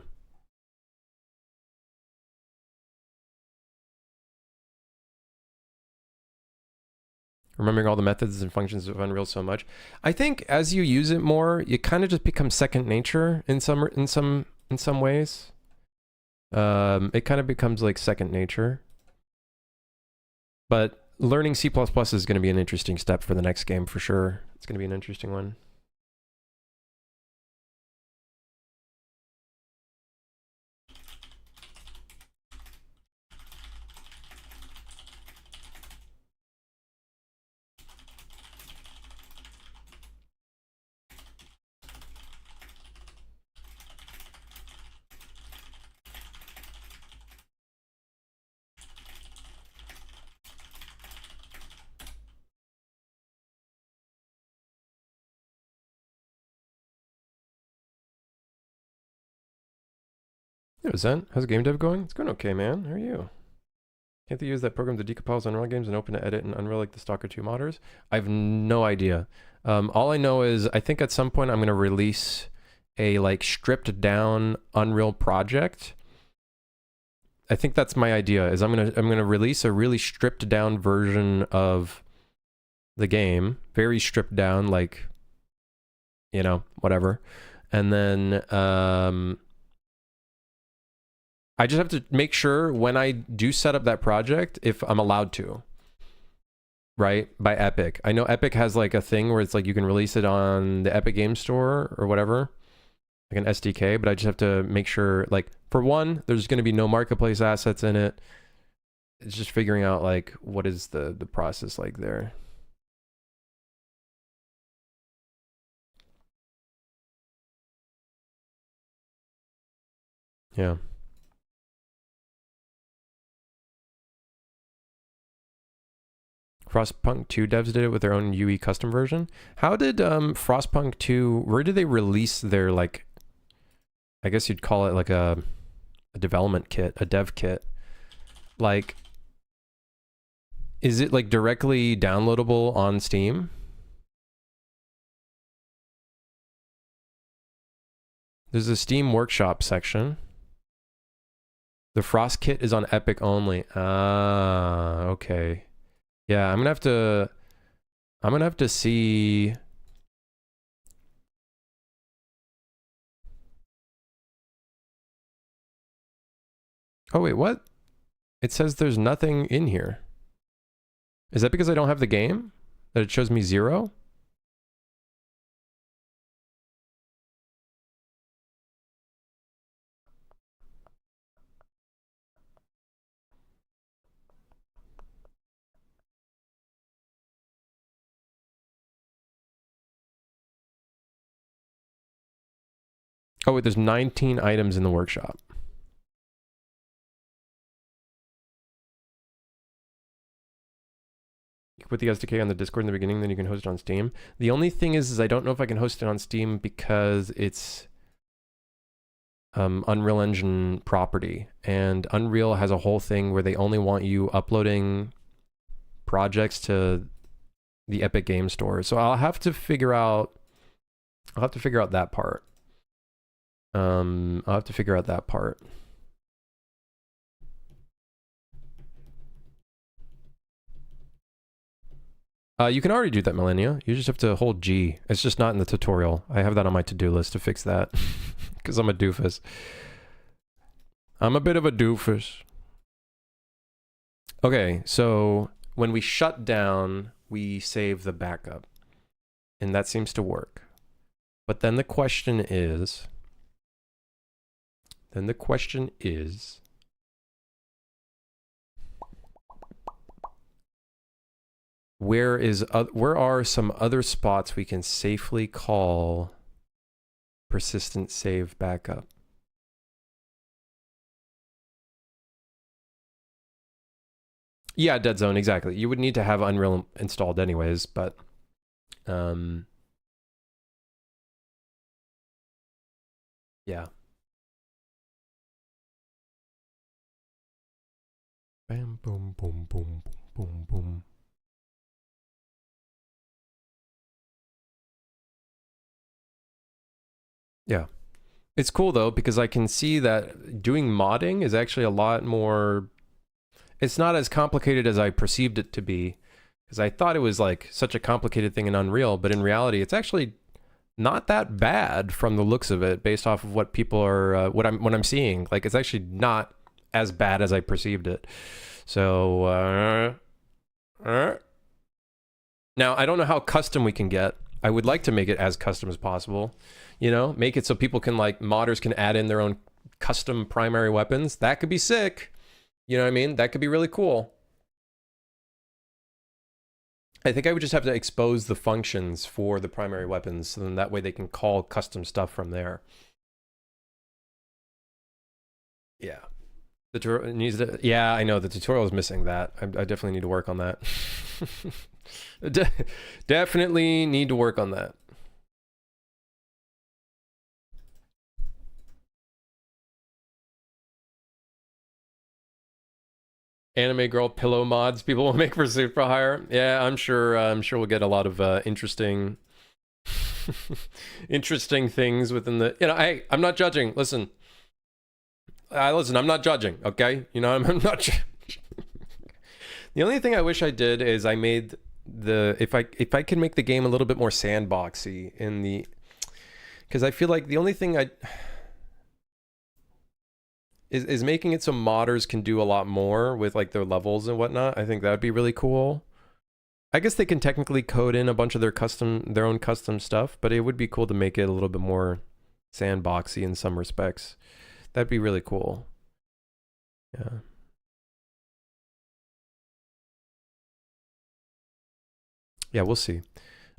Remembering all the methods and functions of Unreal so much. I think as you use it more, it kind of just becomes second nature in some ways. It kind of becomes like second nature. But learning C++ is going to be an interesting step for the next game for sure. It's going to be an interesting one. Hey, Zen, how's game dev going? It's going okay, man. How are you? Can't they use that program to decompose Unreal games and open to edit in Unreal like the Stalker 2 modders? I have no idea. All I know is I think at some point I'm going to release a like stripped down Unreal project. I think that's my idea. Is I'm gonna release a really stripped down version of the game, very stripped down, like, you know, whatever, and then I just have to make sure when I do set up that project, if I'm allowed to, right? By Epic. I know Epic has like a thing where it's like you can release it on the Epic Game Store or whatever, like an SDK, but I just have to make sure, like, for one, there's going to be no marketplace assets in it. It's just figuring out like what is the process like there. Yeah. Frostpunk 2 devs did it with their own UE custom version. How did Frostpunk 2, where did they release their, like, I guess you'd call it like a development kit, a dev kit? Like, is it like directly downloadable on Steam? There's a Steam workshop section. The Frost kit is on Epic only. Ah, okay. Yeah, I'm gonna have to see. Oh wait, what? It says there's nothing in here. Is that because I don't have the game? That it shows me 0? Oh wait, there's 19 items in the workshop. You can put the SDK on the Discord in the beginning, then you can host it on Steam. The only thing is I don't know if I can host it on Steam because it's Unreal Engine property, and Unreal has a whole thing where they only want you uploading projects to the Epic Game Store. So I'll have to figure out that part. I'll have to figure out that part. You can already do that, Millennia. You just have to hold G. It's just not in the tutorial. I have that on my to-do list to fix that. Because I'm a doofus. I'm a bit of a doofus. Okay, so when we shut down, we save the backup. And that seems to work. But then the question is... where are some other spots we can safely call persistent save backup? Yeah, Dead Zone, exactly. You would need to have Unreal installed anyways, but yeah. Bam, boom, boom, boom, boom, boom. Yeah. It's cool though, because I can see that doing modding is actually a lot more... It's not as complicated as I perceived it to be, because I thought it was like such a complicated thing in Unreal, but in reality, it's actually not that bad from the looks of it, based off of what people are, what I'm seeing. Like, it's actually not as bad as I perceived it. So, now I don't know how custom we can get. I would like to make it as custom as possible. You know, make it so people can, like, modders can add in their own custom primary weapons. That could be sick. You know what I mean? That could be really cool. I think I would just have to expose the functions for the primary weapons, so then that way they can call custom stuff from there. Yeah. Yeah, I know, the tutorial is missing that. I definitely need to work on that. Definitely need to work on that. Anime girl pillow mods people will make for super hire. Yeah, I'm sure we'll get a lot of interesting interesting things within the, you know, I'm not judging. Listen, I'm not judging, okay? You know, I'm not The only thing I wish I did is I made the, if I can make the game a little bit more sandboxy in the, because I feel like the only thing is making it so modders can do a lot more with, like, their levels and whatnot. I think that'd be really cool. I guess they can technically code in a bunch of their own custom stuff, but it would be cool to make it a little bit more sandboxy in some respects. That'd be really cool. Yeah. Yeah, we'll see.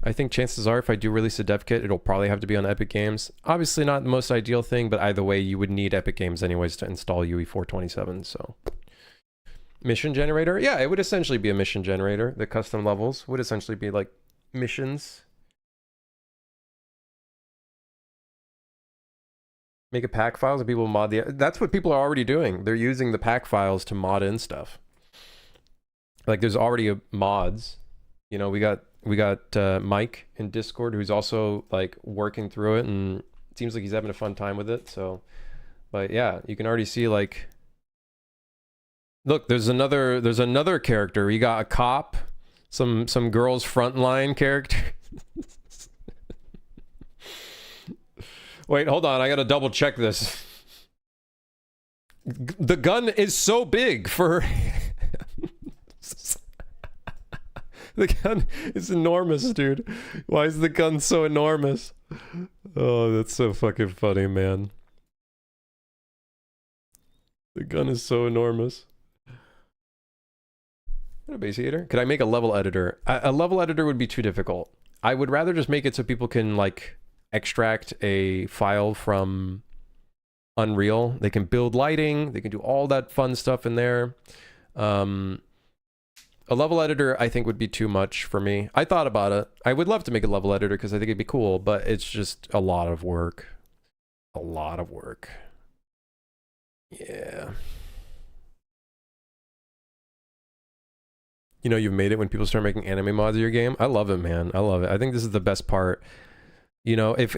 I think chances are if I do release a dev kit, it'll probably have to be on Epic Games. Obviously not the most ideal thing, but either way, you would need Epic Games anyways to install UE427, so. Mission generator? Yeah, it would essentially be a mission generator. The custom levels would essentially be like missions. Make a pack files and people mod the... That's what people are already doing. They're using the pack files to mod in stuff. Like, there's already mods. You know, we got Mike in Discord, who's also, like, working through it, and it seems like he's having a fun time with it. So, but yeah, you can already see, like, Look, there's another character. You got a cop, some girl's frontline character. Wait, hold on. I gotta double check this. The gun is so big for... The gun is enormous, dude. Why is the gun so enormous? Oh, that's so fucking funny, man. The gun is so enormous. A base eater? Could I make a level editor? A level editor would be too difficult. I would rather just make it so people can, like, extract a file from Unreal. They can build lighting. They can do all that fun stuff in there. A level editor, I think, would be too much for me. I thought about it. I would love to make a level editor because I think it'd be cool, but it's just a lot of work. A lot of work. Yeah. You know, you've made it when people start making anime mods of your game. I love it, man. I love it. I think this is the best part. You know, if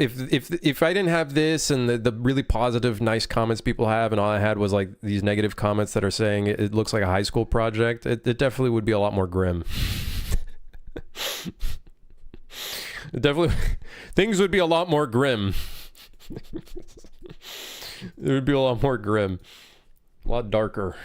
I didn't have this and the really positive, nice comments people have, and all I had was like these negative comments that are saying it looks like a high school project, it definitely would be a lot more grim. It definitely, things would be a lot more grim. It would be a lot more grim, a lot darker.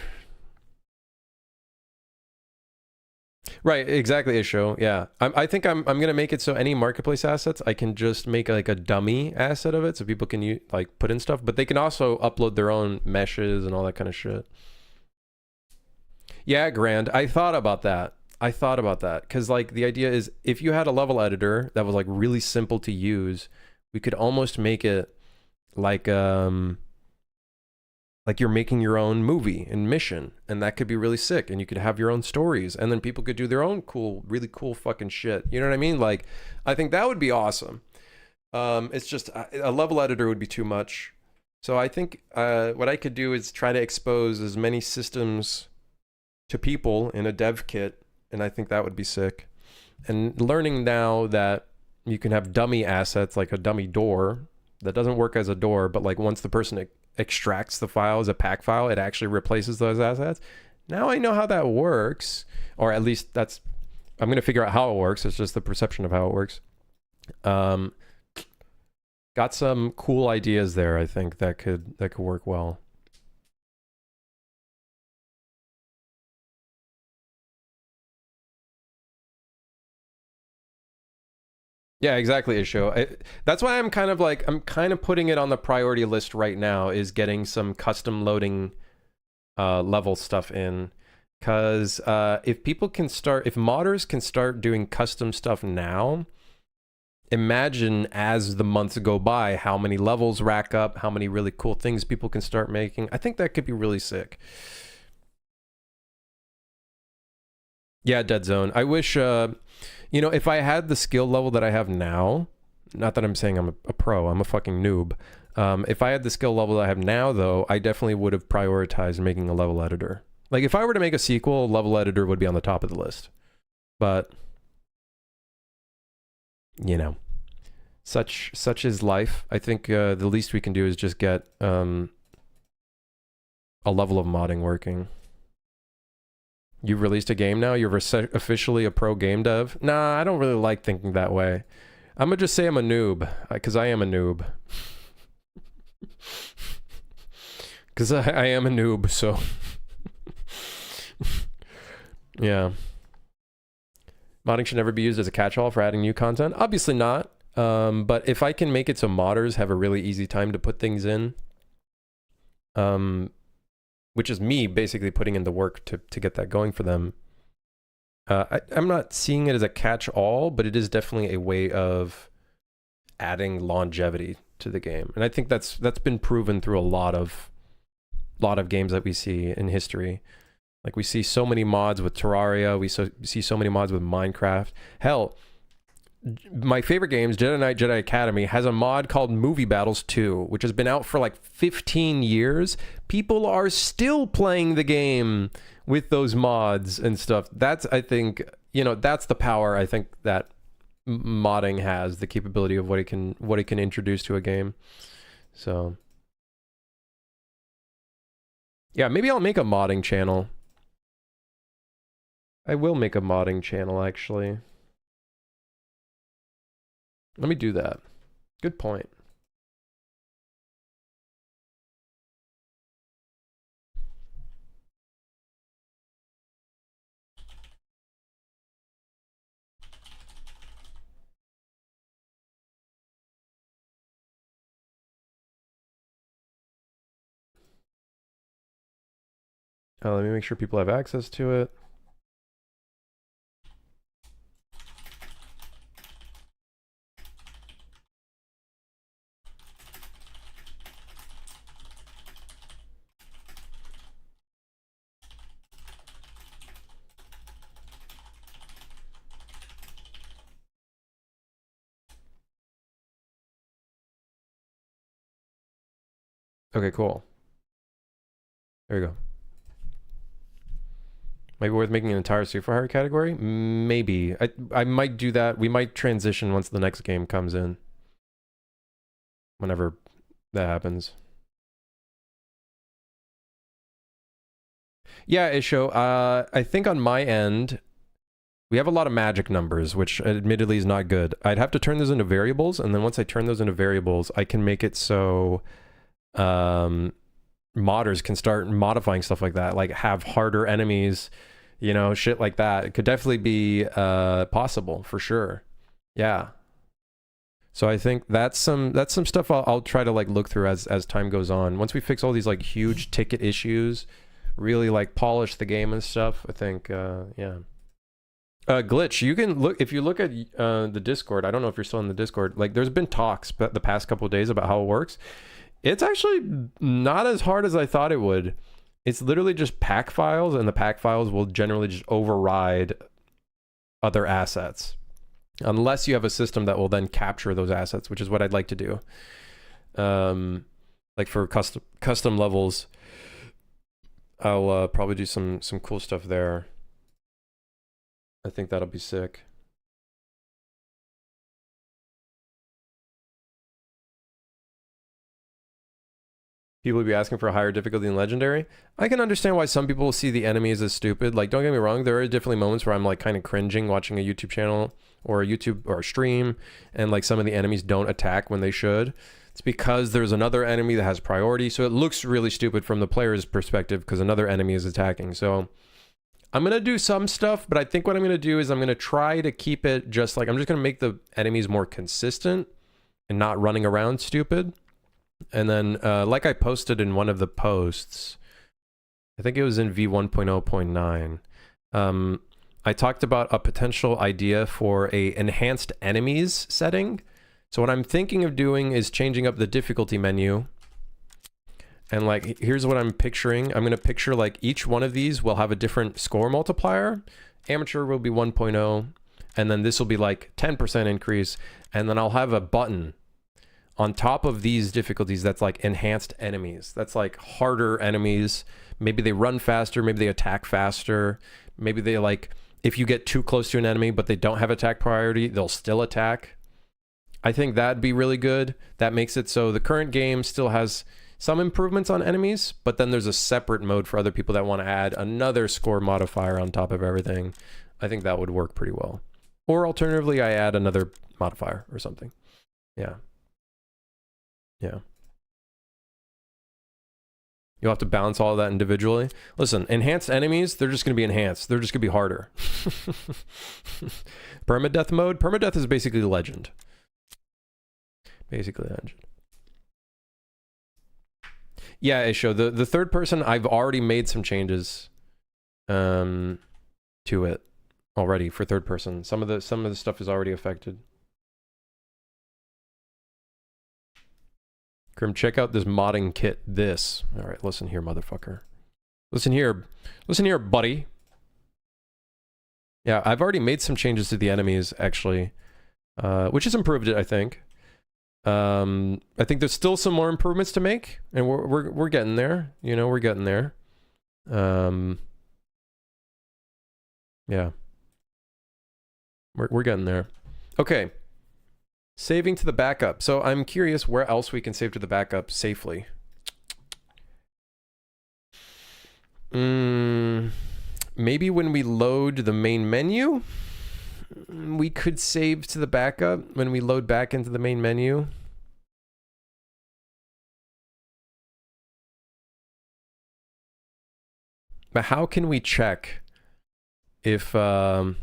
Right, exactly, Isho. Yeah, I think I'm gonna make it so any marketplace assets I can just make like a dummy asset of it, so people can like put in stuff, but they can also upload their own meshes and all that kind of shit. Yeah, Grand. I thought about that. Because like the idea is if you had a level editor that was like really simple to use, we could almost make it like you're making your own movie and mission, and that could be really sick, and you could have your own stories, and then people could do their own cool, really cool fucking shit. You know what I mean? Like, I think that would be awesome. It's just a level editor would be too much. So I think what I could do is try to expose as many systems to people in a dev kit, and I think that would be sick. And learning now that you can have dummy assets, like a dummy door that doesn't work as a door, but like once the person extracts the file as a pack file, it actually replaces those assets. Now I know how that works, or at least I'm going to figure out how it works. It's just the perception of how it works. Got some cool ideas there, I think, that could work well. Yeah, exactly, Isho. That's why I'm kind of putting it on the priority list right now, is getting some custom loading level stuff in. Because if modders can start doing custom stuff now, imagine as the months go by, how many levels rack up, how many really cool things people can start making. I think that could be really sick. Yeah, Dead Zone. I wish... you know, if I had the skill level that I have now, not that I'm saying I'm a pro, I'm a fucking noob. If I had the skill level that I have now, though, I definitely would have prioritized making a level editor. Like, if I were to make a sequel, level editor would be on the top of the list. But, you know, such is life. I think the least we can do is just get a level of modding working. You've released a game now? You're officially a pro game dev? Nah, I don't really like thinking that way. I'm gonna just say I'm a noob, because I am a noob. Because I am a noob, so... Yeah. Modding should never be used as a catch-all for adding new content? Obviously not. But if I can make it so modders have a really easy time to put things in, which is me basically putting in the work to get that going for them. I'm not seeing it as a catch-all, but it is definitely a way of adding longevity to the game. And I think that's been proven through a lot of games that we see in history. Like, we see so many mods with Terraria, we see so many mods with Minecraft. Hell, my favorite games, Jedi Knight, Jedi Academy, has a mod called Movie Battles 2, which has been out for like 15 years. People are still playing the game with those mods and stuff. That's, I think, you know, that's the power I think that modding has, the capability of what it can introduce to a game. So yeah, maybe I'll make a modding channel. I will make a modding channel, actually. Let me do that. Good point. Let me make sure people have access to it. Okay, cool. There you go. Maybe worth making an entire super hard category? Maybe. I might do that. We might transition once the next game comes in. Whenever that happens. Yeah, Isho. I think on my end, we have a lot of magic numbers, which admittedly is not good. I'd have to turn those into variables, and then once I turn those into variables, I can make it so modders can start modifying stuff like that, like have harder enemies, you know, shit like that. It could definitely be possible for sure. Yeah. So I think that's some stuff I'll try to like look through as time goes on. Once we fix all these like huge ticket issues, really like polish the game and stuff, I think yeah. Glitch, you can look, if you look at the Discord, I don't know if you're still in the Discord, like there's been talks the past couple of days about how it works. It's actually not as hard as I thought it would. It's literally just pack files, and the pack files will generally just override other assets. Unless you have a system that will then capture those assets, which is what I'd like to do. Like for custom levels, I'll probably do some cool stuff there. I think that'll be sick. People would be asking for a higher difficulty in Legendary. I can understand why some people see the enemies as stupid. Like, don't get me wrong, there are definitely moments where I'm like kind of cringing watching a YouTube channel or a YouTube or a stream, and like some of the enemies don't attack when they should. It's because there's another enemy that has priority, so it looks really stupid from the player's perspective because another enemy is attacking. So I'm gonna do some stuff, but I think what I'm gonna do is I'm gonna try to keep it just like, I'm just gonna make the enemies more consistent and not running around stupid. And then, like I posted in one of the posts, I think it was in V1.0.9, I talked about a potential idea for a enhanced enemies setting. So what I'm thinking of doing is changing up the difficulty menu. And like, here's what I'm picturing. I'm going to picture like each one of these will have a different score multiplier. Amateur will be 1.0, and then this will be like 10% increase. And then I'll have a button on top of these difficulties that's like enhanced enemies. That's like harder enemies. Maybe they run faster, maybe they attack faster. Maybe they like, if you get too close to an enemy but they don't have attack priority, they'll still attack. I think that'd be really good. That makes it so the current game still has some improvements on enemies, but then there's a separate mode for other people that want to add another score modifier on top of everything. I think that would work pretty well. Or alternatively, I add another modifier or something. Yeah. Yeah. You'll have to balance all of that individually. Listen, enhanced enemies, they're just going to be enhanced. They're just going to be harder. Permadeath mode? Permadeath is basically legend. Basically legend. Yeah, Isho, the third person, I've already made some changes to it already for third person. Some of the stuff is already affected. Grim, check out this modding kit. This. All right, listen here, motherfucker. Listen here. Listen here, buddy. Yeah, I've already made some changes to the enemies, actually, which has improved it, I think. I think there's still some more improvements to make, and we're getting there. You know, we're getting there. Yeah. We're getting there. Okay. Saving to the backup. So I'm curious where else we can save to the backup safely. Maybe when we load the main menu, we could save to the backup when we load back into the main menu. But how can we check if let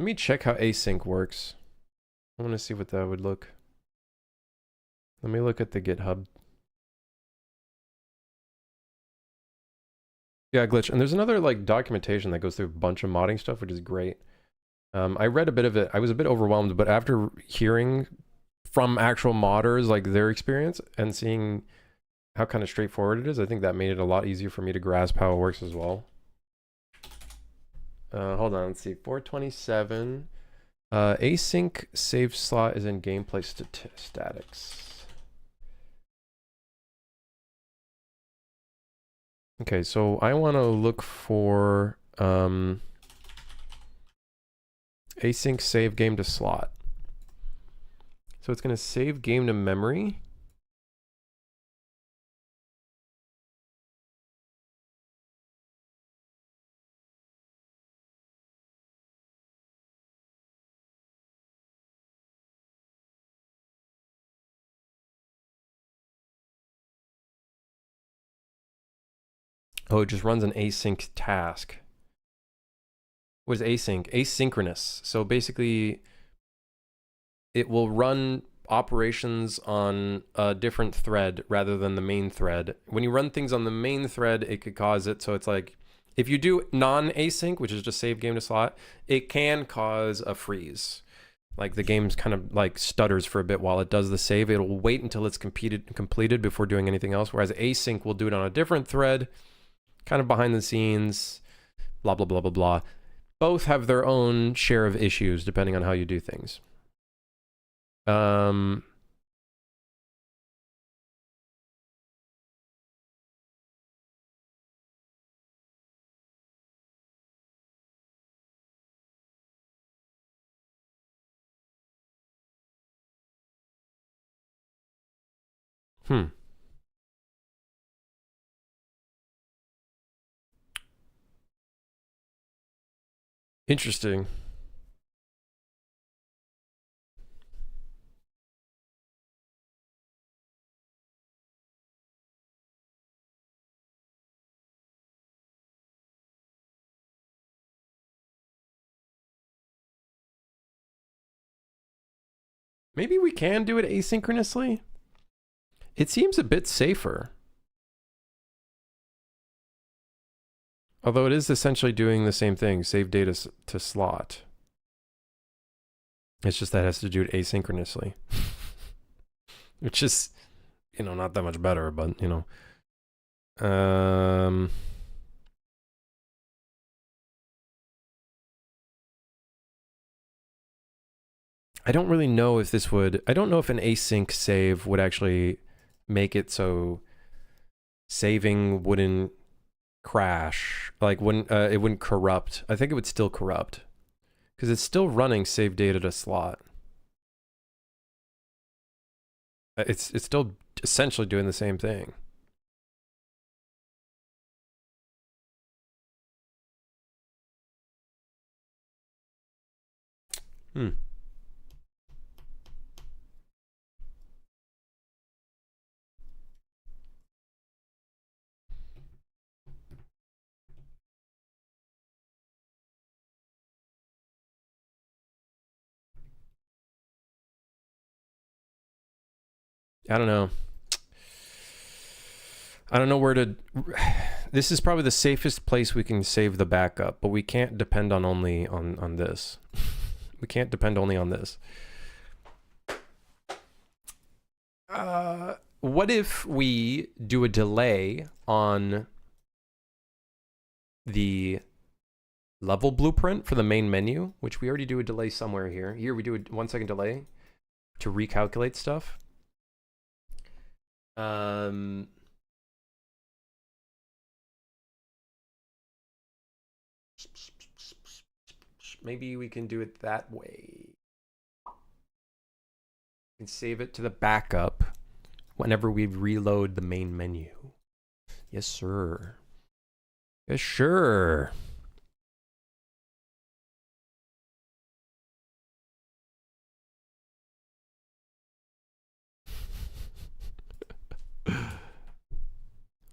me check how async works. I want to see what that would look. Let me look at the GitHub. Yeah, glitch. And there's another like documentation that goes through a bunch of modding stuff, which is great. I read a bit of it. I was a bit overwhelmed, but after hearing from actual modders, like their experience and seeing how kind of straightforward it is, I think that made it a lot easier for me to grasp how it works as well. Hold on, let's see. 427. Async save slot is in gameplay statics. Okay, so I want to look for async save game to slot. So it's going to save game to memory. Oh, it just runs an async task. What is async? Asynchronous. So basically, it will run operations on a different thread rather than the main thread. When you run things on the main thread, it could cause it. So it's like, if you do non-async, which is just save game to slot, it can cause a freeze. Like the game's kind of like stutters for a bit while it does the save. It'll wait until it's completed before doing anything else. Whereas async will do it on a different thread, kind of behind the scenes, blah, blah, blah, blah, blah. Both have their own share of issues depending on how you do things. Interesting. Maybe we can do it asynchronously. It seems a bit safer. Although it is essentially doing the same thing, save data to slot. It's just that it has to do it asynchronously. Which is, you know, not that much better, but, you know. I don't really know if this would, I don't know if an async save would actually make it so saving wouldn't crash, like wouldn't it wouldn't corrupt. I think it would still corrupt because it's still running save data to slot. It's still essentially doing the same thing. I don't know. I don't know where to... This is probably the safest place we can save the backup, but we can't depend on only on this. We can't depend only on this. What if we do a delay on the level blueprint for the main menu, which we already do a delay somewhere here. Here we do a 1 second delay to recalculate stuff. Maybe we can do it that way. We can save it to the backup whenever we reload the main menu. Yes, sir. Yes, sure.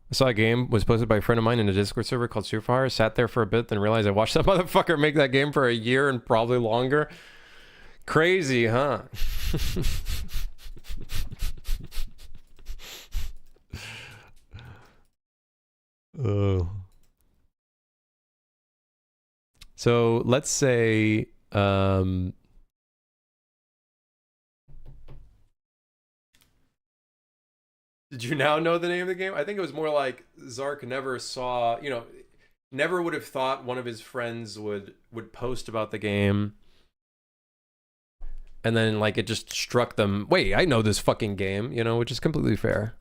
I saw a game was posted by a friend of mine in a Discord server called Superfire. Sat there for a bit, then realized I watched that motherfucker make that game for a year and probably longer. Crazy, huh? Oh. So let's say did you now know the name of the game? I think it was more like Zark never saw, you know, never would have thought one of his friends would post about the game. And then like it just struck them, wait, I know this fucking game, you know, which is completely fair.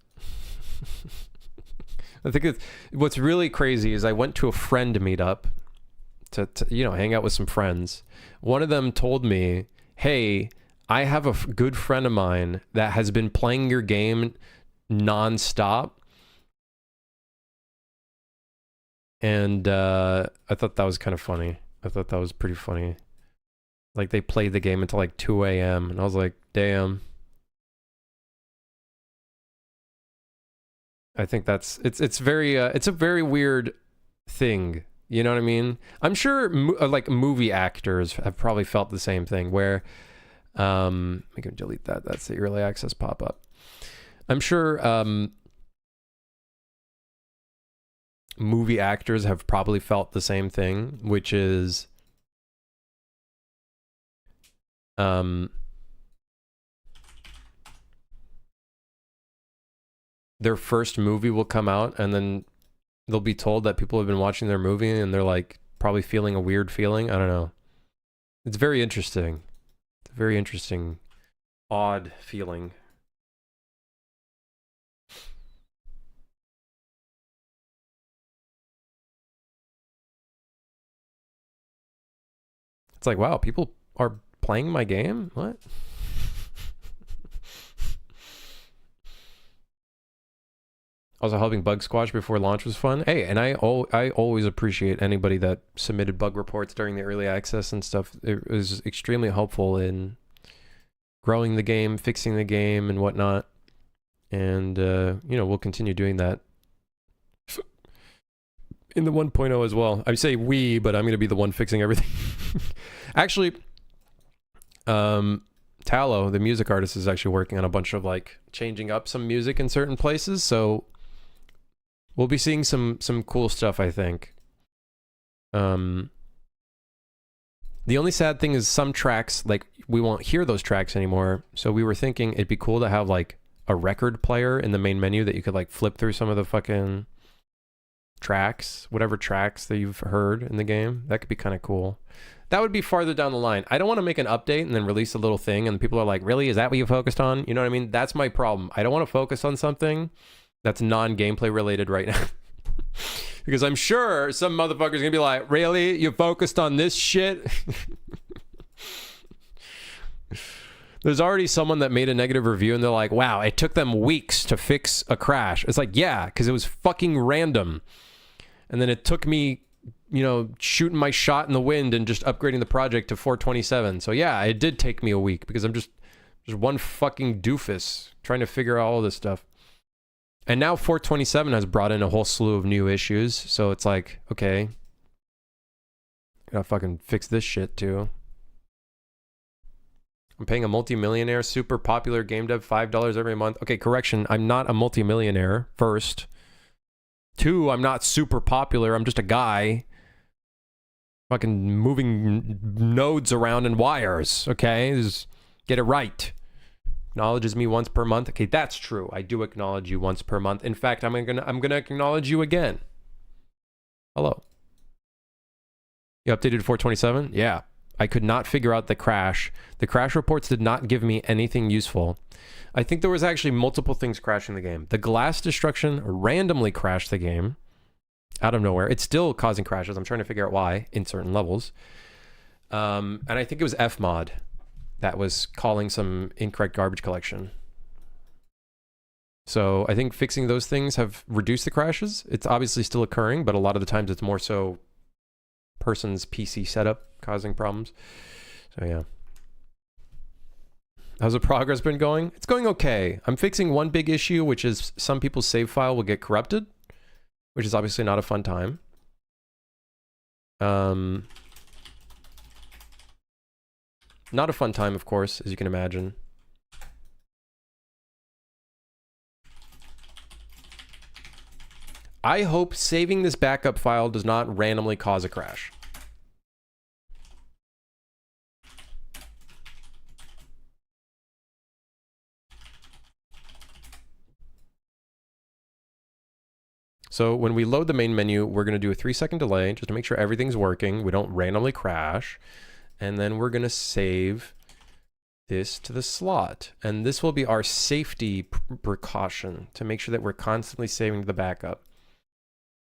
I think what's really crazy is I went to a friend meetup to you know, hang out with some friends. One of them told me, hey, I have a good friend of mine that has been playing your game non-stop, and I thought that was kind of funny. I thought that was pretty funny. Like they played the game until like 2 a.m. and I was like, damn. I think that's it's very it's a very weird thing, you know what I mean? I'm sure like movie actors have probably felt the same thing where we can delete that. That's the early access pop-up. I'm sure movie actors have probably felt the same thing, which is their first movie will come out and then they'll be told that people have been watching their movie and they're like probably feeling a weird feeling. I don't know. It's very interesting. It's a very interesting, odd feeling. It's like, wow, people are playing my game? What? Also, helping bug squash before launch was fun. Hey, and I always appreciate anybody that submitted bug reports during the early access and stuff. It was extremely helpful in growing the game, fixing the game, and whatnot. And, you know, we'll continue doing that in the 1.0 as well. I say we, but I'm going to be the one fixing everything. Actually, Tallow, the music artist, is actually working on a bunch of like changing up some music in certain places. So we'll be seeing some cool stuff, I think. The only sad thing is some tracks, like we won't hear those tracks anymore. So we were thinking it'd be cool to have like a record player in the main menu that you could like flip through some of the fucking tracks, whatever tracks that you've heard in the game. That could be kind of cool. That would be farther down the line. I don't want to make an update and then release a little thing and people are like, really? Is that what you focused on? You know what I mean? That's my problem. I don't want to focus on something that's non-gameplay related right now. Because I'm sure some motherfucker's going to be like, really? You focused on this shit? There's already someone that made a negative review and they're like, wow, it took them weeks to fix a crash. It's like, yeah, because it was fucking random. And then it took me, you know, shooting my shot in the wind and just upgrading the project to 427. So yeah, it did take me a week because I'm just one fucking doofus trying to figure out all this stuff. And now 427 has brought in a whole slew of new issues. So it's like, okay, gotta fucking fix this shit too. I'm paying a multimillionaire, super popular game dev $5 every month. Okay, correction, I'm not a multimillionaire first. 2, I'm not super popular. I'm just a guy fucking moving nodes around in wires, okay? Just get it right. Acknowledges me once per month. Okay, that's true. I do acknowledge you once per month. In fact, I'm gonna acknowledge you again. Hello. You updated 427? Yeah. I could not figure out the crash. The crash reports did not give me anything useful. I think there was actually multiple things crashing the game. The glass destruction randomly crashed the game out of nowhere. It's still causing crashes. I'm trying to figure out why in certain levels. And I think it was Fmod that was calling some incorrect garbage collection. So I think fixing those things have reduced the crashes. It's obviously still occurring, but a lot of the times it's more so person's PC setup causing problems. So yeah. How's the progress been going? It's going okay. I'm fixing one big issue, which is some people's save file will get corrupted, which is obviously not a fun time. Not a fun time, of course, as you can imagine. I hope saving this backup file does not randomly cause a crash. So when we load the main menu, we're going to do a 3-second delay just to make sure everything's working. We don't randomly crash. And then we're going to save this to the slot. And this will be our safety precaution to make sure that we're constantly saving to the backup.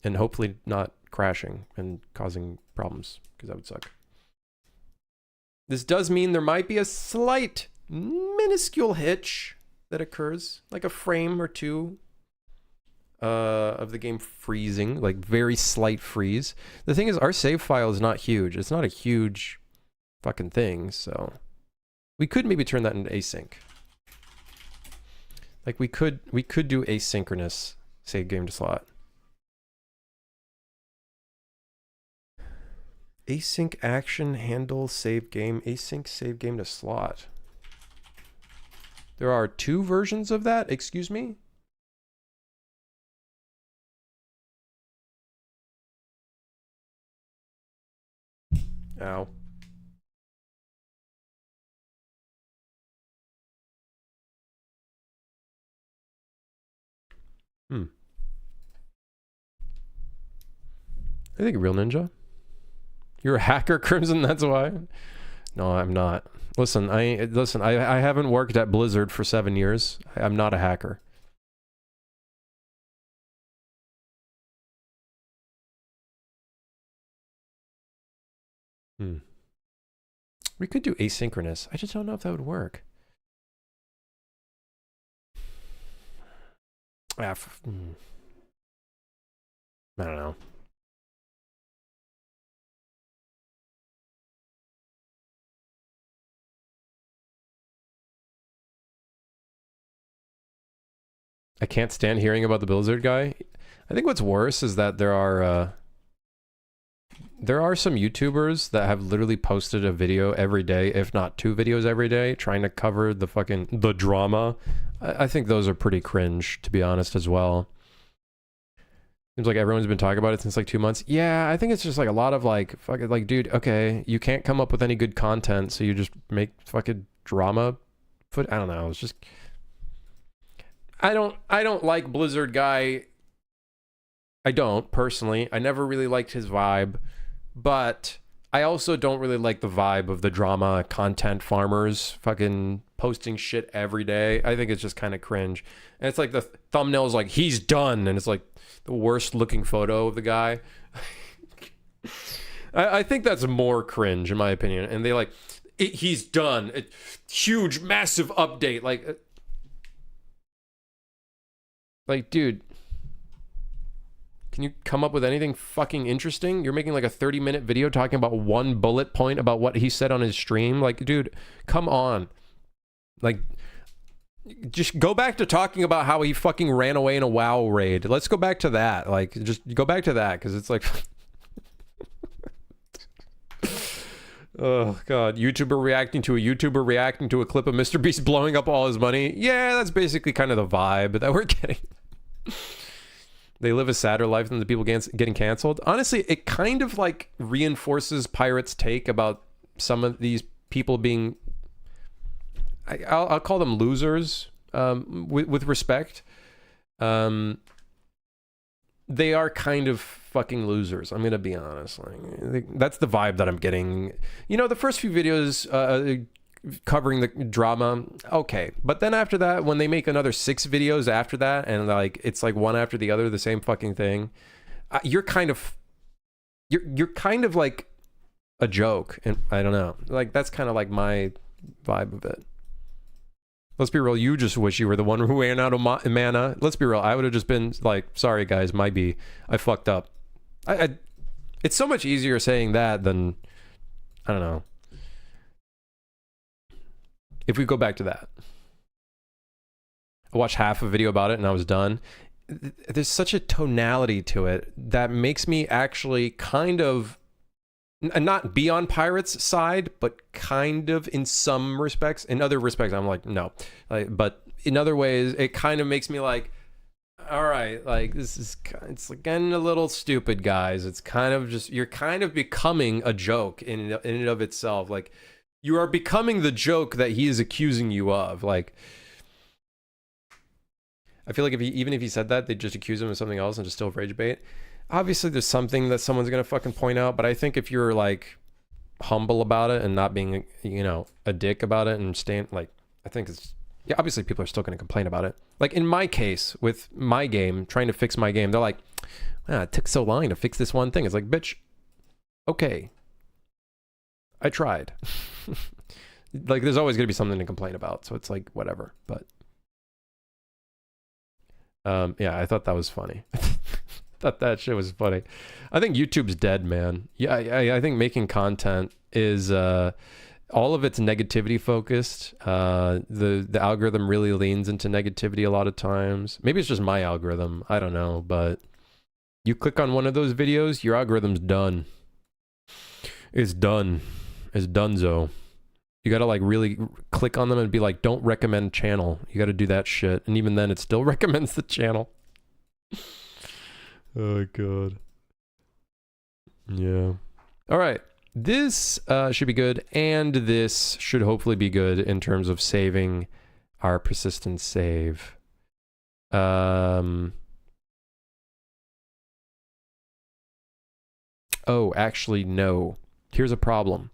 And hopefully not crashing and causing problems, because that would suck. This does mean there might be a slight, minuscule hitch that occurs, like a frame or two of the game freezing, like very slight freeze. The thing is, our save file is not huge. It's not a huge fucking thing, so we could maybe turn that into async. Like we could do asynchronous save game to slot. Async action handle save game, async save game to slot. There are 2 versions of that, excuse me? Ow. I think Real Ninja. You're a hacker, Crimson, that's why? No, I'm not. Listen, I haven't worked at Blizzard for 7 years. I'm not a hacker. We could do asynchronous. I just don't know if that would work. I don't know. I can't stand hearing about the Blizzard guy. I think what's worse is that there are some YouTubers that have literally posted a video every day, if not 2 videos every day, trying to cover the drama. I think those are pretty cringe, to be honest, as well. Seems like everyone's been talking about it since like 2 months. Yeah, I think it's just like a lot of like, fucking like, dude, okay, you can't come up with any good content, so you just make fucking drama. I don't know. It's just, I don't like Blizzard guy. I don't, personally. I never really liked his vibe, but I also don't really like the vibe of the drama content farmers fucking posting shit every day. I think it's just kind of cringe. And it's like the thumbnail is like, he's done, and it's like the worst looking photo of the guy. I think that's more cringe, in my opinion. And they like, he's done. Huge, massive update. Like, dude, can you come up with anything fucking interesting? You're making like a 30-minute video talking about one bullet point about what he said on his stream. Like, dude, come on. Like, just go back to talking about how he fucking ran away in a WoW raid. Let's go back to that. Like, just go back to that, because it's like... Oh, God. YouTuber reacting to a YouTuber reacting to a clip of Mr. Beast blowing up all his money. Yeah, that's basically kind of the vibe that we're getting. they live a sadder life than the people getting canceled. Honestly, it kind of like reinforces Pirate's take about some of these people being, I'll call them losers, with respect. They are kind of fucking losers. I'm gonna be honest. Like, that's the vibe that I'm getting. You know, the first few videos covering the drama, okay, but then after that, when they make another 6 videos after that, and like it's like one after the other, the same fucking thing, you're kind of like a joke, and I don't know. Like that's kind of like my vibe of it. Let's be real, you just wish you were the one who ran out of mana. Let's be real, I would have just been like, sorry guys, I fucked up. It's so much easier saying that than, I don't know. If we go back to that. I watched half a video about it and I was done. There's such a tonality to it that makes me actually kind of, not be on Pirate's side, but kind of in some respects. In other respects, I'm like, no. But in other ways, it kind of makes me like, all right, like it's getting a little stupid, guys. It's kind of just, you're kind of becoming a joke in and of itself. Like, you are becoming the joke that he is accusing you of. Like, I feel like even if he said that, they'd just accuse him of something else and just still rage bait. Obviously, there's something that someone's gonna fucking point out, but I think if you're like humble about it and not being, you know, a dick about it and staying like, I think it's, yeah, obviously people are still gonna complain about it. Like in my case with my game, trying to fix my game, they're like, it took so long to fix this one thing. It's like, bitch, okay, I tried. Like, there's always gonna be something to complain about, so it's like whatever. But yeah, I thought that was funny. Thought that shit was funny. I think YouTube's dead, man. Yeah, I think making content is all of it's negativity focused. The algorithm really leans into negativity a lot of times. Maybe it's just my algorithm. I don't know, but you click on one of those videos, your algorithm's done. It's done. It's donezo. You gotta like really click on them and be like, don't recommend channel. You gotta do that shit. And even then it still recommends the channel. Oh god. Yeah. All right. This should be good, and this should hopefully be good in terms of saving our persistent save. Oh, actually, no. Here's a problem.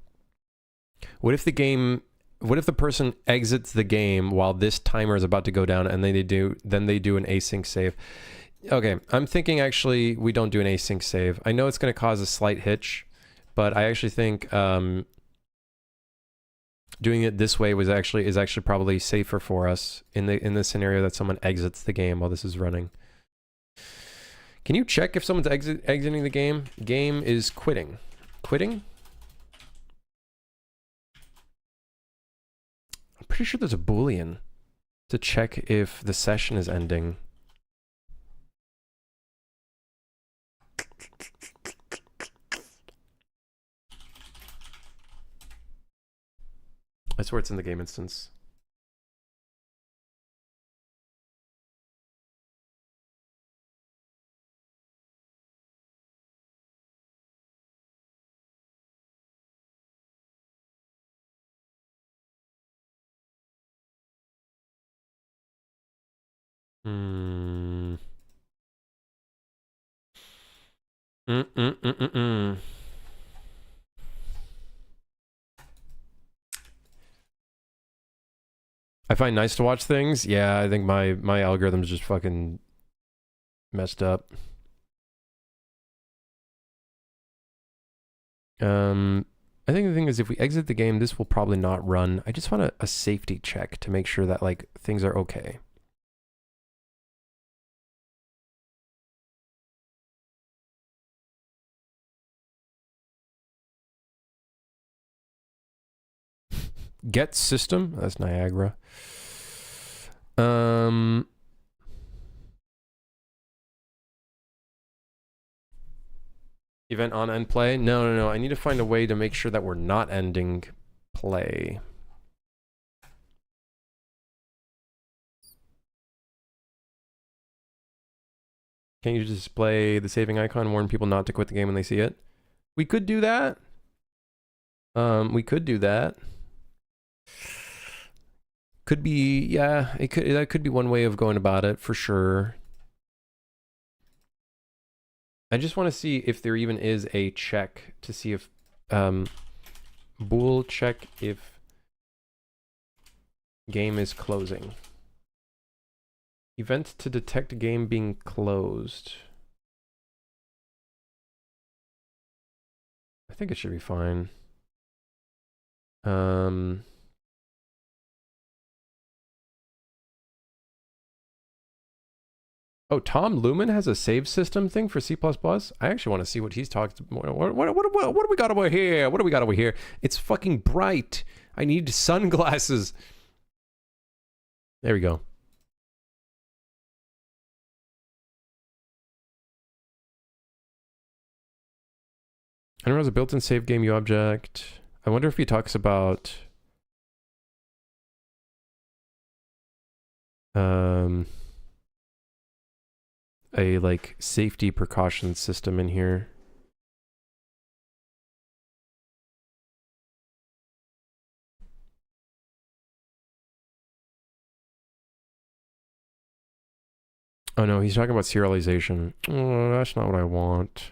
What if the person exits the game while this timer is about to go down, and then they do an async save? Okay, I'm thinking actually we don't do an async save. I know it's going to cause a slight hitch, but I actually think doing it this way is actually probably safer for us in the scenario that someone exits the game while this is running. Can you check if someone's exiting the game? Game is quitting. Quitting? I'm pretty sure there's a Boolean to check if the session is ending. I swear it's in the game instance. Hmm. I find nice to watch things. Yeah, I think my algorithm's just fucking messed up. I think the thing is, if we exit the game, this will probably not run. I just want a safety check to make sure that like things are okay. Get system. That's Niagara. Event on end play? No. I need to find a way to make sure that we're not ending play. Can't you display the saving icon, warn people not to quit the game when they see it? We could do that. We could do that. Could be, yeah, that could be one way of going about it for sure. I just want to see if there even is a check to see if bool check if game is closing. Event to detect game being closed. I think it should be fine. Oh, Tom Lumen has a save system thing for C++. I actually want to see what he's talking about. What do we got over here? What do we got over here? It's fucking bright. I need sunglasses. There we go. I don't know, it's a built-in save game object. I wonder if he talks about a like safety precaution system in here. Oh no, he's talking about serialization. Oh, that's not what I want.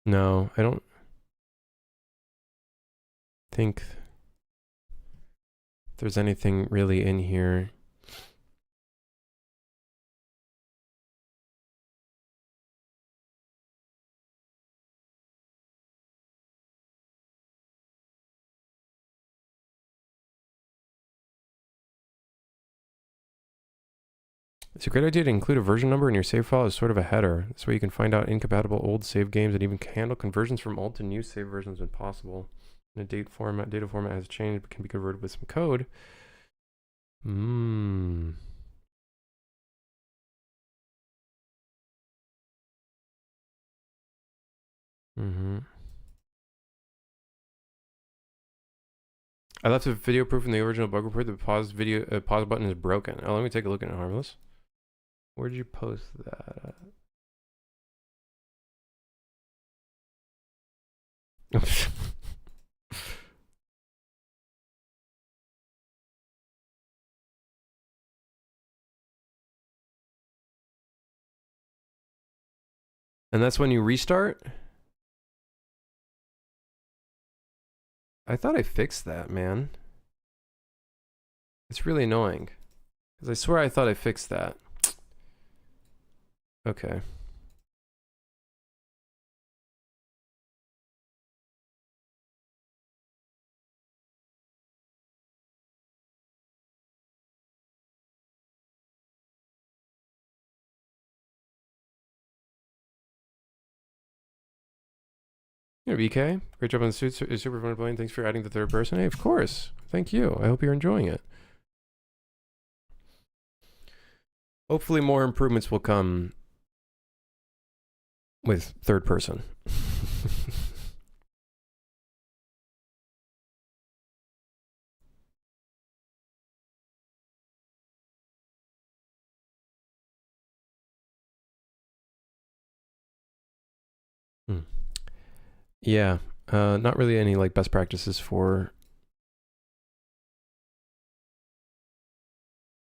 No, I don't think there's anything really in here. It's a great idea to include a version number in your save file as sort of a header. This way you can find out incompatible old save games and even handle conversions from old to new save versions when possible. The data format has changed but can be converted with some code. Mm-hmm. I left a video proof in the original bug report. The pause button is broken. Oh, let me take a look at it, Harmless. Where'd you post that at? And that's when you restart? I thought I fixed that, man. It's really annoying. Because I swear I thought I fixed that. Okay. Yeah, VK. Great job on the suit. Super fun playing. Thanks for adding the third person. Hey, of course. Thank you. I hope you're enjoying it. Hopefully more improvements will come with third person. Yeah, not really any like best practices for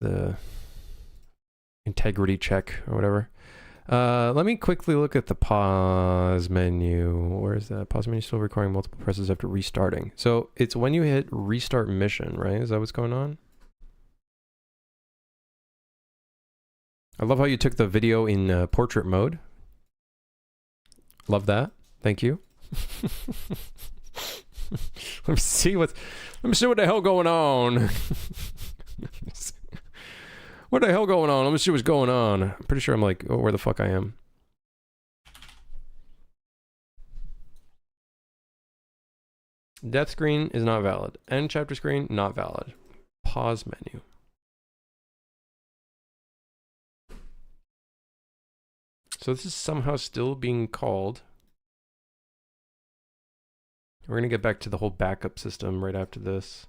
the integrity check or whatever. Let me quickly look at the pause menu. Where is that? Pause menu still requiring multiple presses after restarting. So it's when you hit restart mission, right? Is that what's going on? I love how you took the video in portrait mode. Love that. Thank you. Let me see what the hell going on. What the hell going on? Let me see what's going on. I'm pretty sure I'm like, oh, where the fuck I am. Death screen is not valid. End chapter screen, not valid. Pause menu. So this is somehow still being called. We're going to get back to the whole backup system right after this.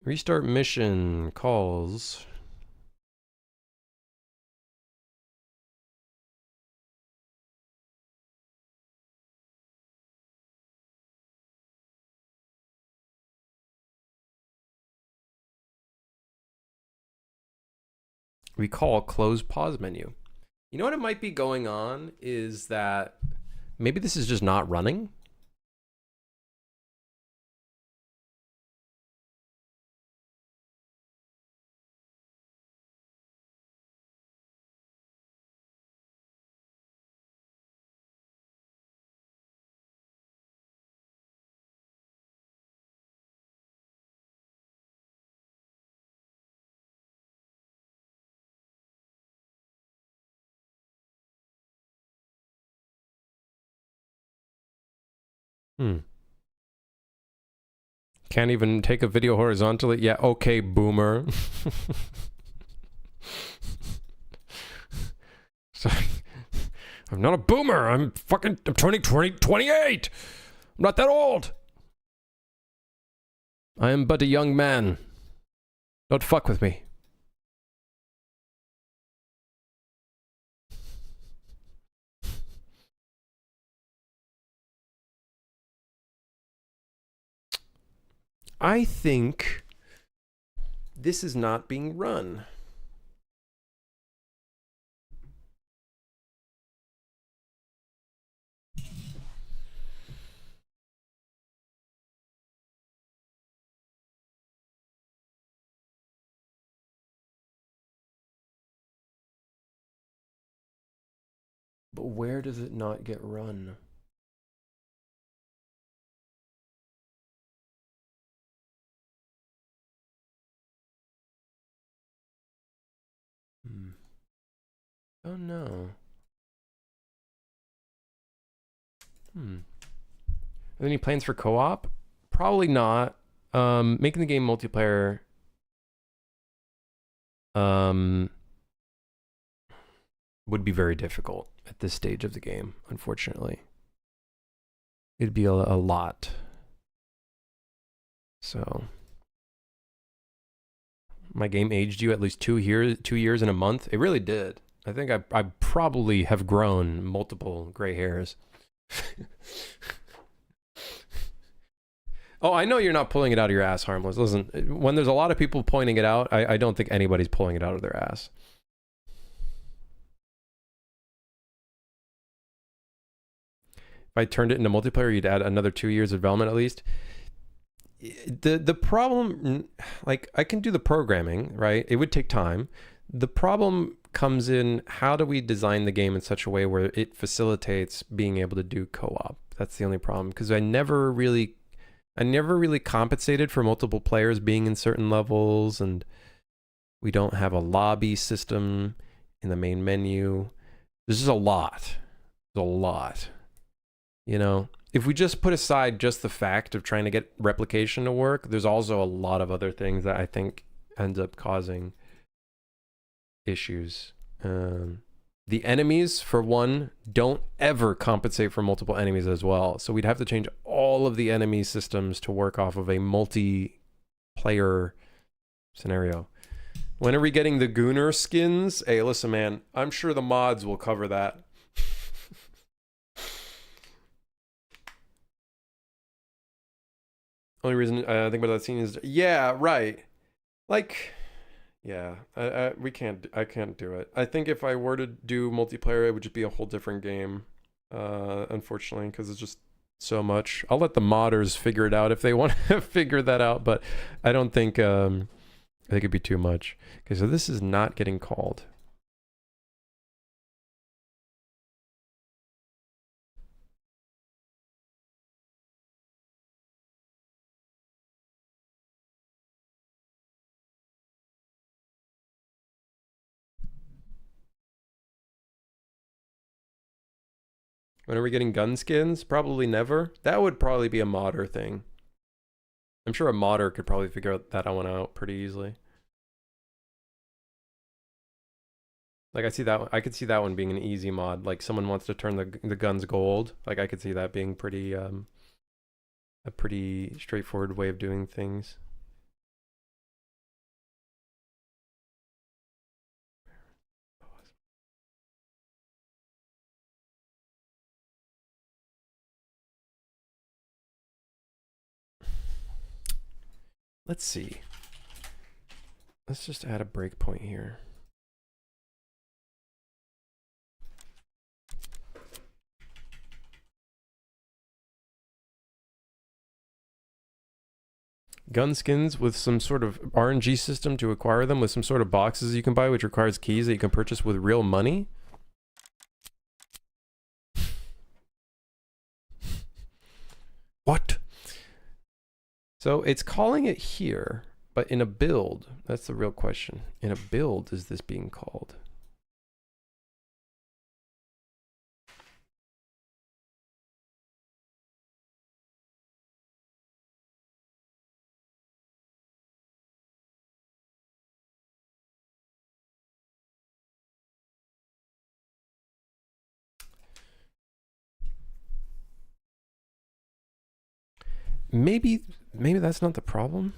Restart mission calls. We call close pause menu. You know what it might be going on is that maybe this is just not running. Can't even take a video horizontally. Yeah, okay, boomer. Sorry. I'm not a boomer. I'm turning 28. I'm not that old. I am but a young man. Don't fuck with me. I think this is not being run. But where does it not get run? Oh no. Are there any plans for co-op? Probably not. Making the game multiplayer would be very difficult at this stage of the game, unfortunately. It'd be a lot. So my game aged you at least 2 years in a month. It really did. I think I probably have grown multiple gray hairs. Oh, I know you're not pulling it out of your ass, Harmless. Listen, when there's a lot of people pointing it out, I don't think anybody's pulling it out of their ass. If I turned it into multiplayer, you'd add another 2 years of development at least. The problem, like, I can do the programming, right? It would take time. The problem comes in, how do we design the game in such a way where it facilitates being able to do co-op? That's the only problem, because I never really compensated for multiple players being in certain levels, and we don't have a lobby system in the main menu. There's just a lot. There's a lot. You know, if we just put aside just the fact of trying to get replication to work, there's also a lot of other things that I think ends up causing issues. The enemies, for one, don't ever compensate for multiple enemies as well. So we'd have to change all of the enemy systems to work off of a multiplayer scenario. When are we getting the Gooner skins? Hey, listen, man, I'm sure the mods will cover that. Only reason I think about that scene is, yeah, right. Like, yeah, I can't do it. I think if I were to do multiplayer, it would just be a whole different game. Unfortunately, because it's just so much. I'll let the modders figure it out if they want to figure that out, but I don't think I think it'd be too much. Okay, so this is not getting called. When are we getting gun skins? Probably never. That would probably be a modder thing. I'm sure a modder could probably figure that one out pretty easily. Like I could see that one being an easy mod. Like someone wants to turn the guns gold. Like I could see that being pretty a pretty straightforward way of doing things. Let's see. Let's just add a breakpoint here. Gun skins with some sort of RNG system to acquire them, with some sort of boxes you can buy, which requires keys that you can purchase with real money. What? So it's calling it here, but in a build, that's the real question. In a build, is this being called? Maybe that's not the problem.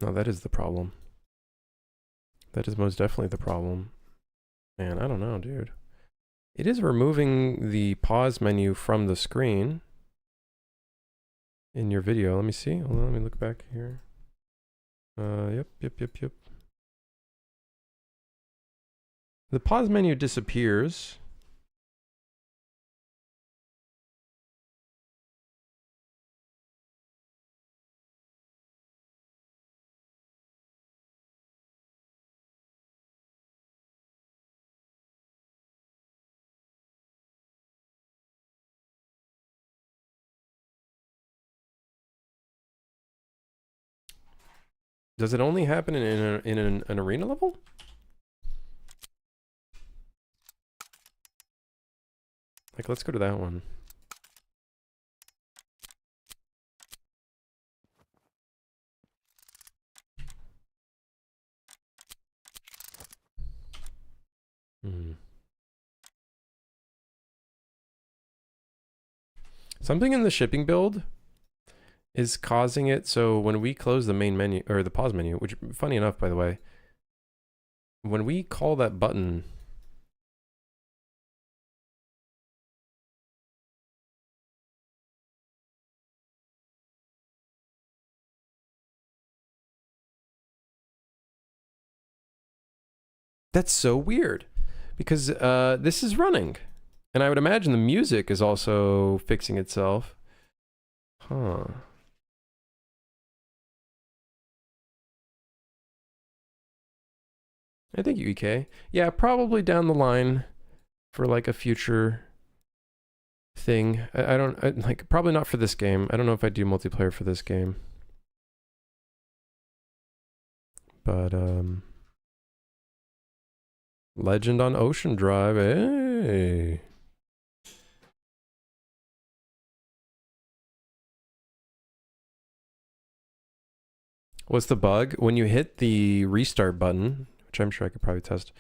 No, that is the problem. That is most definitely the problem. Man, I don't know, dude. It is removing the pause menu from the screen in your video. Let me see. Hold on, let me look back here. Yep. The pause menu disappears. Does it only happen in an arena level? Like, let's go to that one. Something in the shipping build is causing it so when we close the main menu, or the pause menu, which, funny enough, by the way, when we call that button, that's so weird, because this is running, and I would imagine the music is also fixing itself. Huh. I think EK. Yeah, probably down the line for like a future thing. I don't like, probably not for this game. I don't know if I do multiplayer for this game. But Legend on Ocean Drive. Hey. What's the bug? When you hit the restart button, which I'm sure I could probably test,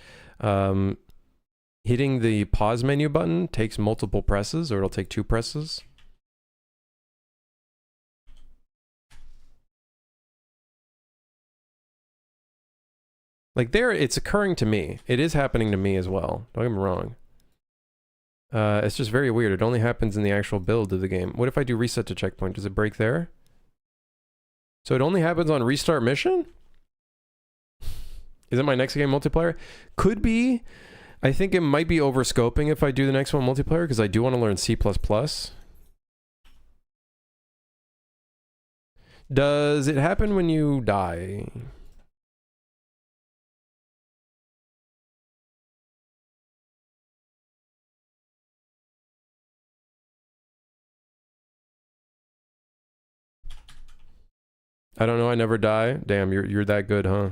hitting the pause menu button takes multiple presses, or it'll take 2 presses. Like there, it's occurring to me. It is happening to me as well. Don't get me wrong. It's just very weird. It only happens in the actual build of the game. What if I do reset to checkpoint? Does it break there? So it only happens on restart mission? Is it my next game multiplayer? Could be. I think it might be overscoping if I do the next one multiplayer, because I do want to learn C++. Does it happen when you die? I don't know. I never die. Damn, you're that good, huh?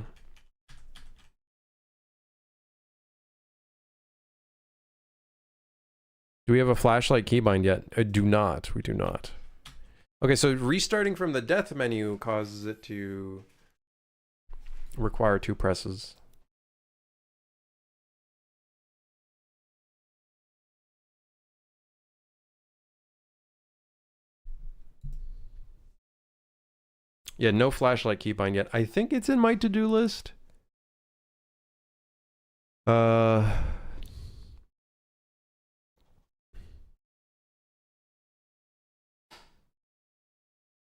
Do we have a flashlight keybind yet? I do not. We do not. Okay, so restarting from the death menu causes it to require 2 presses. Yeah, no flashlight keybind yet. I think it's in my to-do list.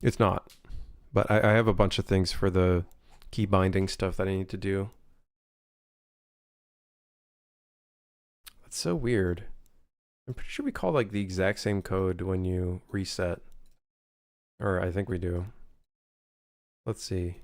It's not. But I have a bunch of things for the key binding stuff that I need to do. That's so weird. I'm pretty sure we call like the exact same code when you reset. Or I think we do. Let's see.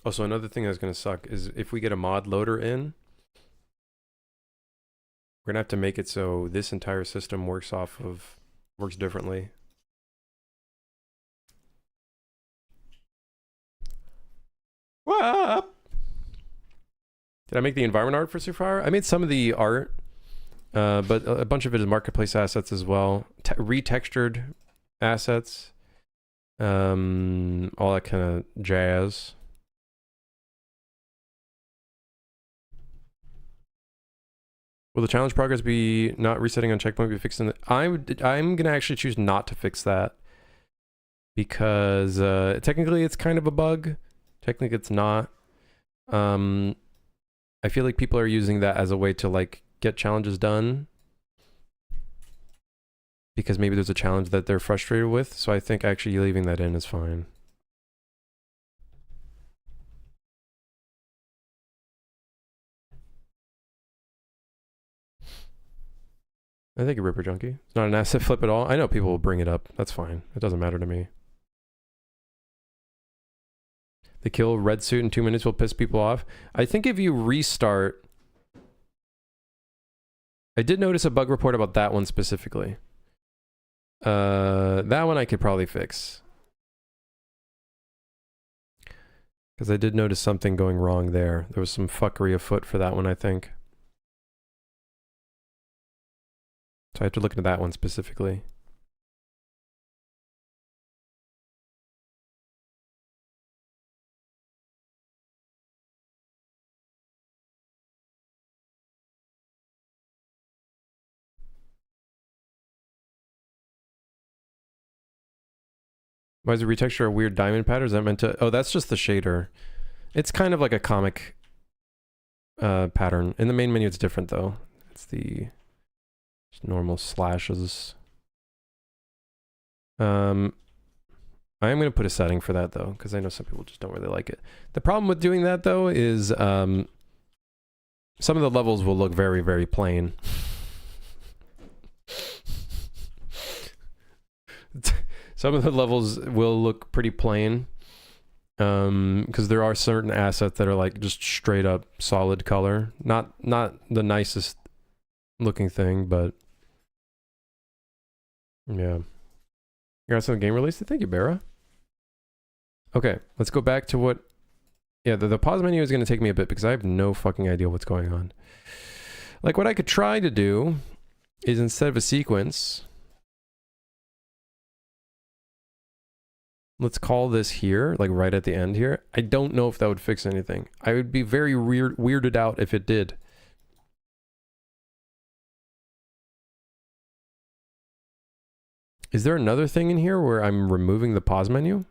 Also, another thing that's going to suck is if we get a mod loader in, we're going to have to make it so this entire system works differently. What? Did I make the environment art for Superfire? I made some of the art, but a bunch of it is marketplace assets as well. Retextured assets. All that kind of jazz. Will the challenge progress be not resetting on checkpoint be fixed in the... I'm going to actually choose not to fix that. Because technically it's kind of a bug. Technically it's not. I feel like people are using that as a way to like get challenges done. Because maybe there's a challenge that they're frustrated with. So I think actually leaving that in is fine. I think a Ripper Junkie. It's not an asset flip at all. I know people will bring it up. That's fine. It doesn't matter to me. The kill red suit in 2 minutes will piss people off. I think if you restart... I did notice a bug report about that one specifically. That one I could probably fix. Because I did notice something going wrong there. There was some fuckery afoot for that one, I think. So I have to look into that one specifically. Why is the retexture a weird diamond pattern? Is that meant to... Oh, that's just the shader. It's kind of like a comic pattern. In the main menu, it's different, though. It's the just normal slashes. I am going to put a setting for that, though, because I know some people just don't really like it. The problem with doing that, though, is some of the levels will look very, very plain. Some of the levels will look pretty plain. Because there are certain assets that are like just straight up solid color. Not the nicest looking thing, but yeah. You got some game release? Thank you, Bera. Okay, let's go back to what... Yeah, the pause menu is going to take me a bit because I have no fucking idea what's going on. Like, what I could try to do is instead of a sequence... Let's call this here, like right at the end here. I don't know if that would fix anything. I would be very weirded out if it did. Is there another thing in here where I'm removing the pause menu?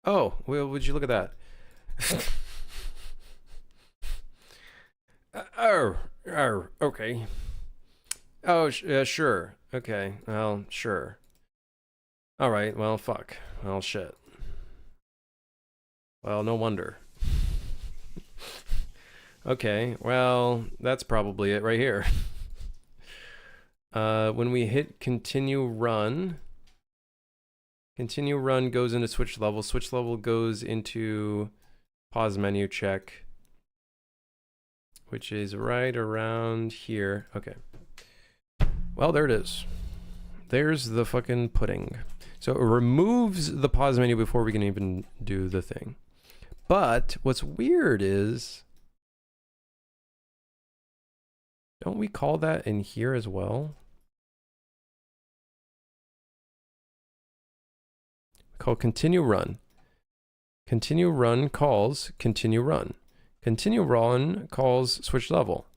Oh, well, would you look at that? Okay. Oh, sure. Okay. Well, sure. All right. Well, fuck. Well, shit. Well, no wonder. Okay. Well, that's probably it right here. When we hit continue run goes into switch level. Switch level goes into pause menu check, which is right around here. Okay. Well, there it is. There's the fucking pudding. So it removes the pause menu before we can even do the thing. But what's weird is, don't we call that in here as well? We call continue run. Continue run calls continue run. Continue run calls switch level.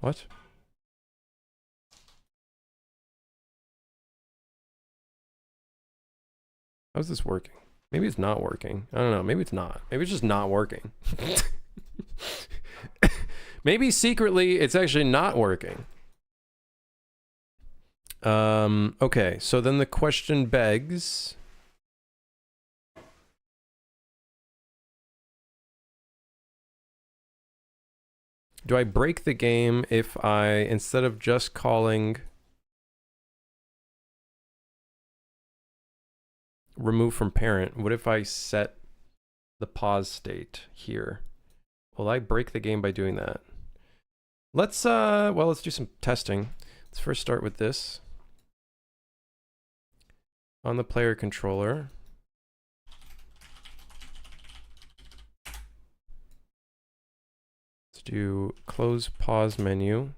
What? How's this working? Maybe it's not working. I don't know. Maybe it's not. Maybe it's just not working. Maybe secretly it's actually not working. Okay, so then the question begs, do I break the game if I, instead of just calling remove from parent, what if I set the pause state here? Will I break the game by doing that? Let's do some testing. Let's first start with this. On the player controller, let's do close pause menu.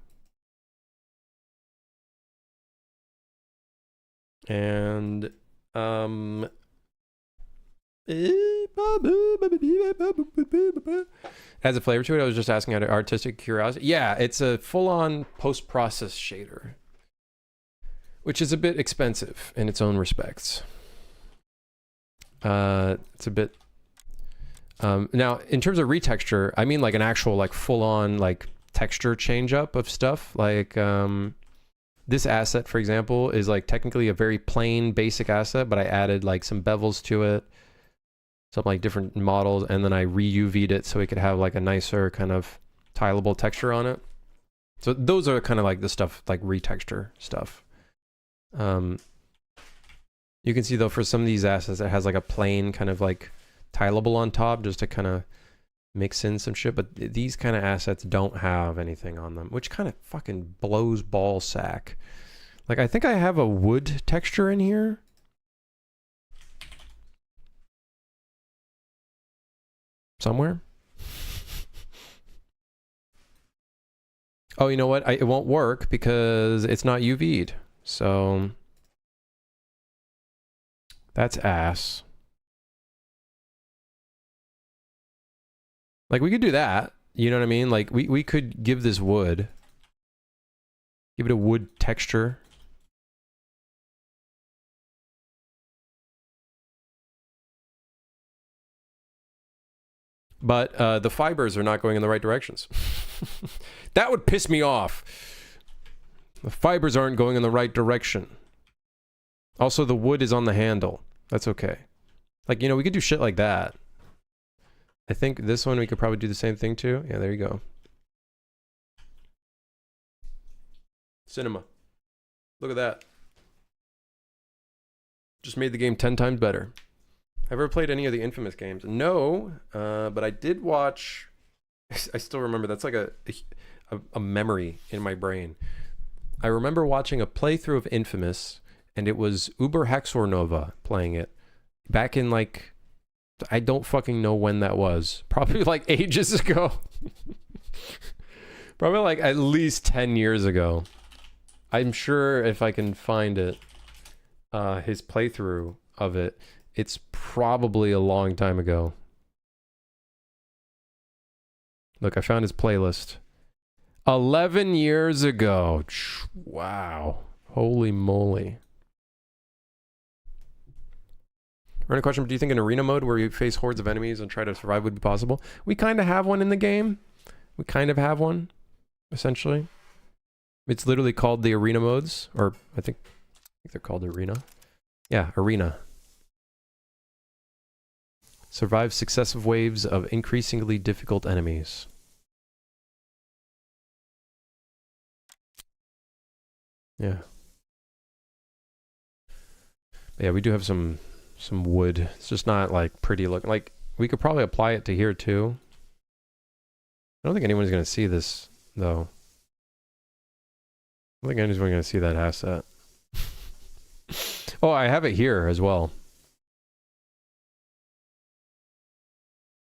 And adds a flavor to it. I was just asking out of artistic curiosity. Yeah, it's a full-on post-process shader, which is a bit expensive in its own respects. It's a bit now in terms of retexture, I mean like an actual like full-on like texture change up of stuff. Like this asset, for example, is like technically a very plain basic asset, but I added like some bevels to it, some like different models, and then I re-UV'd it so it could have like a nicer kind of tileable texture on it. So those are kind of like the stuff, like retexture stuff. You can see though for some of these assets it has like a plain kind of like tileable on top just to kind of mix in some shit, but these kind of assets don't have anything on them, which kind of fucking blows ball sack. Like I think I have a wood texture in here. Somewhere. Oh, you know what? It won't work because it's not UV'd. So that's ass. Like we could do that. You know what I mean? Like we could give this wood. Give it a wood texture. But the fibers are not going in the right directions. That would piss me off. The fibers aren't going in the right direction. Also, the wood is on the handle. That's okay. Like, you know, we could do shit like that. I think this one we could probably do the same thing too. Yeah, there you go. Cinema. Look at that. Just made the game 10 times better. Have you ever played any of the Infamous games? No, but I did watch. I still remember. That's like a memory in my brain. I remember watching a playthrough of Infamous, and it was Uber Hexor Nova playing it back in like, I don't fucking know when that was. Probably like ages ago. Probably like at least 10 years ago. I'm sure if I can find it, his playthrough of it, it's probably a long time ago. Look, I found his playlist. 11 years ago. Wow. Holy moly. Run a question, do you think an arena mode where you face hordes of enemies and try to survive would be possible? We kind of have one in the game. We kind of have one, essentially. It's literally called the arena modes, or I think they're called arena. Yeah, arena. Survive successive waves of increasingly difficult enemies. Yeah. But yeah, we do have some wood. It's just not like pretty look. Like we could probably apply it to here too. I don't think anyone's gonna see this though. I don't think anyone's gonna see that asset. Oh, I have it here as well.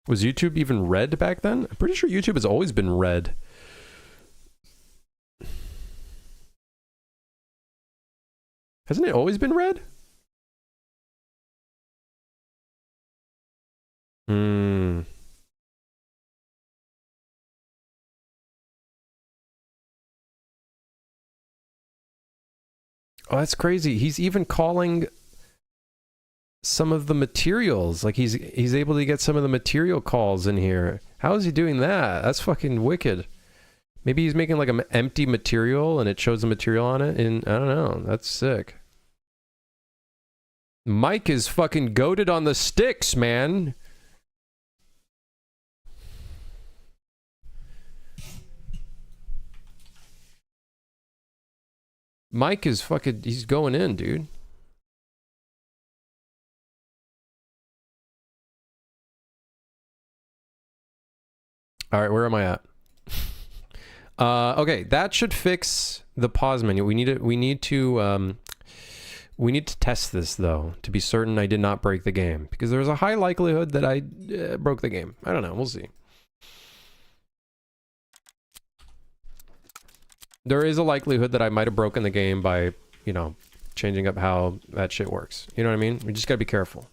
Was YouTube even red back then? I'm pretty sure YouTube has always been red. Hasn't it always been red? Hmm. Oh, that's crazy. He's even calling some of the materials. Like he's able to get some of the material calls in here. How is he doing that? That's fucking wicked. Maybe he's making like an empty material and it shows the material on it. And I don't know. That's sick. Mike is fucking goated on the sticks, man. Mike is fucking, he's going in, dude. All right, where am I at? Okay, that should fix the pause menu. We need to test this though to be certain I did not break the game, because there's a high likelihood that I broke the game. I don't know. We'll see. There is a likelihood that I might have broken the game by, you know, changing up how that shit works. You know what I mean? We just gotta be careful.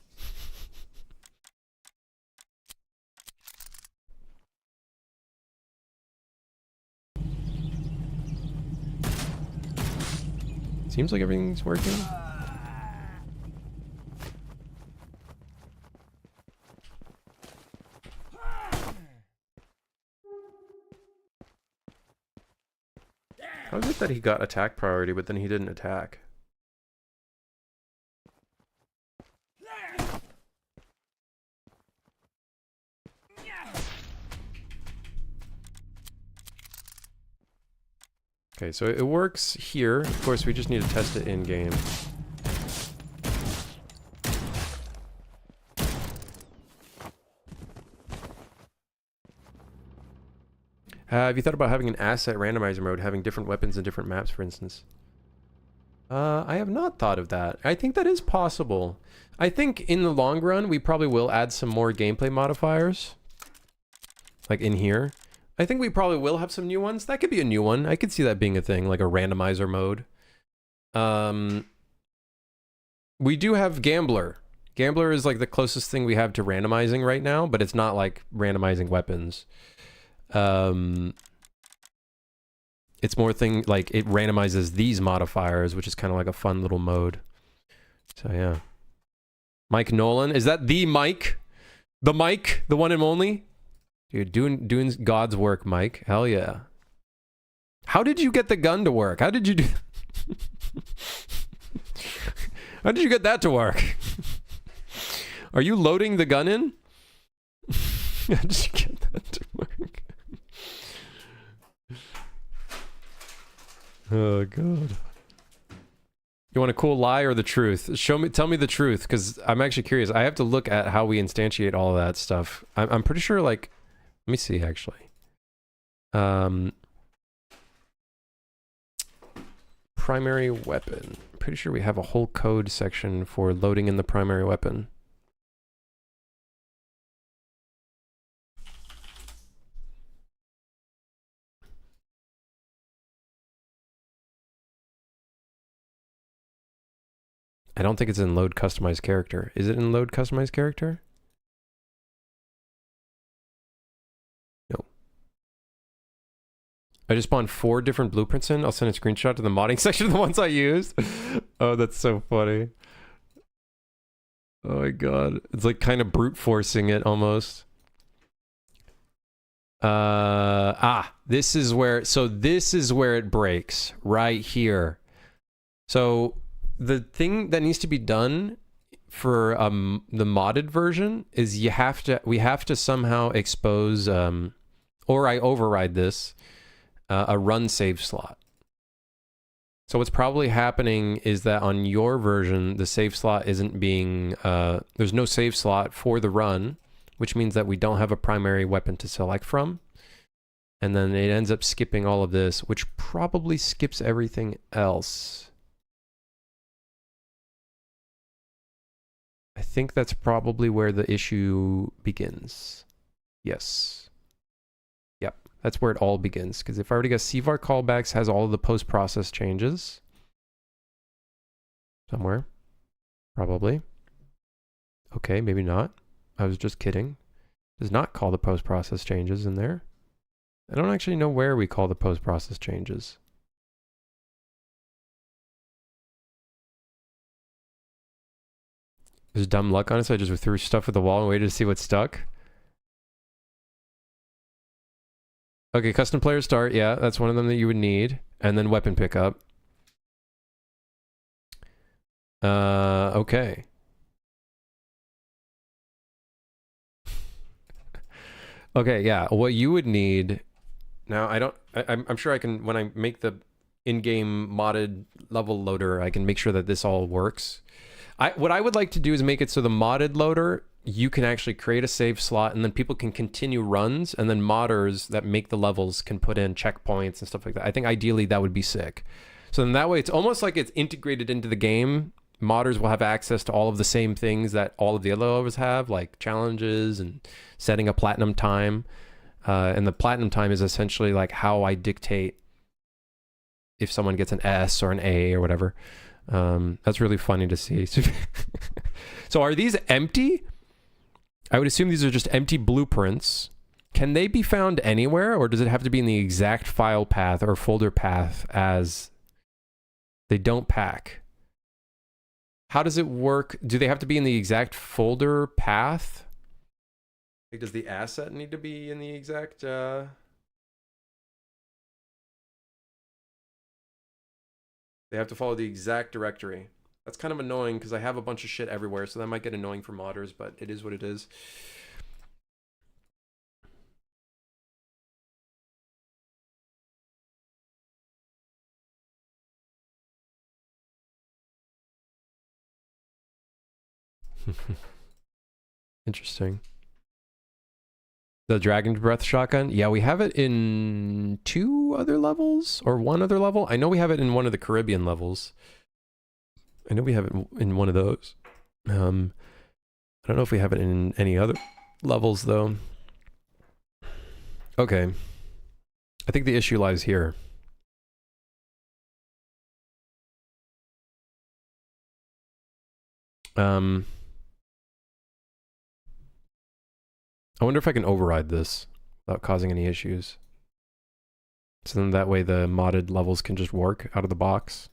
Seems like everything's working. How is it that he got attack priority, but then he didn't attack? Okay, so it works here. Of course, we just need to test it in-game. Have you thought about having an asset randomizer mode, having different weapons and different maps, for instance? I have not thought of that. I think that is possible. I think in the long run, we probably will add some more gameplay modifiers. Like in here. I think we probably will have some new ones. That could be a new one. I could see that being a thing, like a randomizer mode. We do have Gambler. Gambler is like the closest thing we have to randomizing right now, but it's not like randomizing weapons. It's more thing like it randomizes these modifiers, which is kind of like a fun little mode. So yeah. Mike Nolan, is that the Mike? The Mike, the one and only? Dude, doing God's work, Mike. Hell yeah. How did you get the gun to work? How did you do How did you get that to work? Are you loading the gun in? How did you get that to work? Oh god. You want a cool lie or the truth? Tell me the truth, because I'm actually curious. I have to look at how we instantiate all of that stuff. I'm pretty sure, like, let me see actually. Primary weapon. I'm pretty sure we have a whole code section for loading in the primary weapon. I don't think it's in load customized character. Is it in load customized character? No. I just spawned 4 different blueprints in. I'll send a screenshot to the modding section of the ones I used. Oh, that's so funny. Oh my god. It's like kind of brute forcing it almost. This is where it breaks right here. So the thing that needs to be done for the modded version is we have to somehow expose or I override this a run save slot. So what's probably happening is that on your version the save slot isn't being there's no save slot for the run, which means that we don't have a primary weapon to select from. And then it ends up skipping all of this, which probably skips everything else. I think that's probably where the issue begins. Yes. Yep, that's where it all begins. Because if I already got CVAR callbacks, has all of the post-process changes. Somewhere. Probably. Okay, maybe not. I was just kidding. Does not call the post-process changes in there. I don't actually know where we call the post-process changes. There's dumb luck on it, so I just threw stuff at the wall and waited to see what stuck. Okay, custom player start, yeah, that's one of them that you would need. And then weapon pickup. Okay. Okay, yeah, what you would need... Now, I'm sure I can, when I make the in-game modded level loader, I can make sure that this all works. What I would like to do is make it so the modded loader, you can actually create a save slot and then people can continue runs, and then modders that make the levels can put in checkpoints and stuff like that. I think ideally that would be sick. So then that way it's almost like it's integrated into the game. Modders will have access to all of the same things that all of the other levels have, like challenges and setting a platinum time. And the platinum time is essentially like how I dictate if someone gets an S or an A or whatever. That's really funny to see. So are these empty? I would assume these are just empty blueprints. Can they be found anywhere, or does it have to be in the exact file path or folder path as they don't pack? How does it work? Do they have to be in the exact folder path? Like, does the asset need to be in the exact... They have to follow the exact directory. That's kind of annoying because I have a bunch of shit everywhere, so that might get annoying for modders, but it is what it is. Interesting. The Dragon's Breath shotgun? Yeah, we have it in 2 other levels or 1 other level. I know we have it in one of the Caribbean levels. I know we have it in one of those. I don't know if we have it in any other levels though. Okay. I think the issue lies here. I wonder if I can override this without causing any issues. So then that way the modded levels can just work out of the box.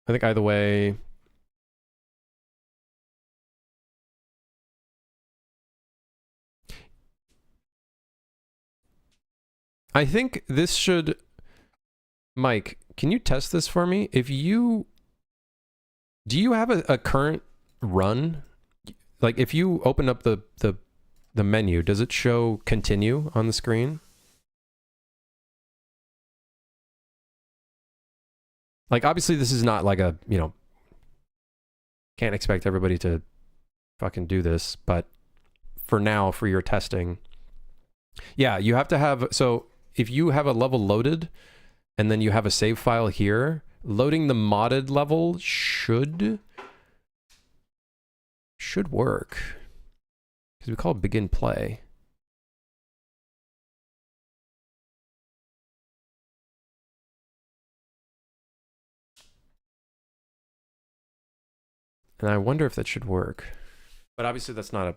I think either way... I think this should... Mike, can you test this for me? If you... Do you have a current run? Like if you open up the menu, does it show continue on the screen? Like obviously this is not like a, you know, can't expect everybody to fucking do this, but for now, for your testing, yeah, you have to have, so if you have a level loaded and then you have a save file here, loading the modded level should work. Because we call it begin play. And I wonder if that should work. But obviously that's not a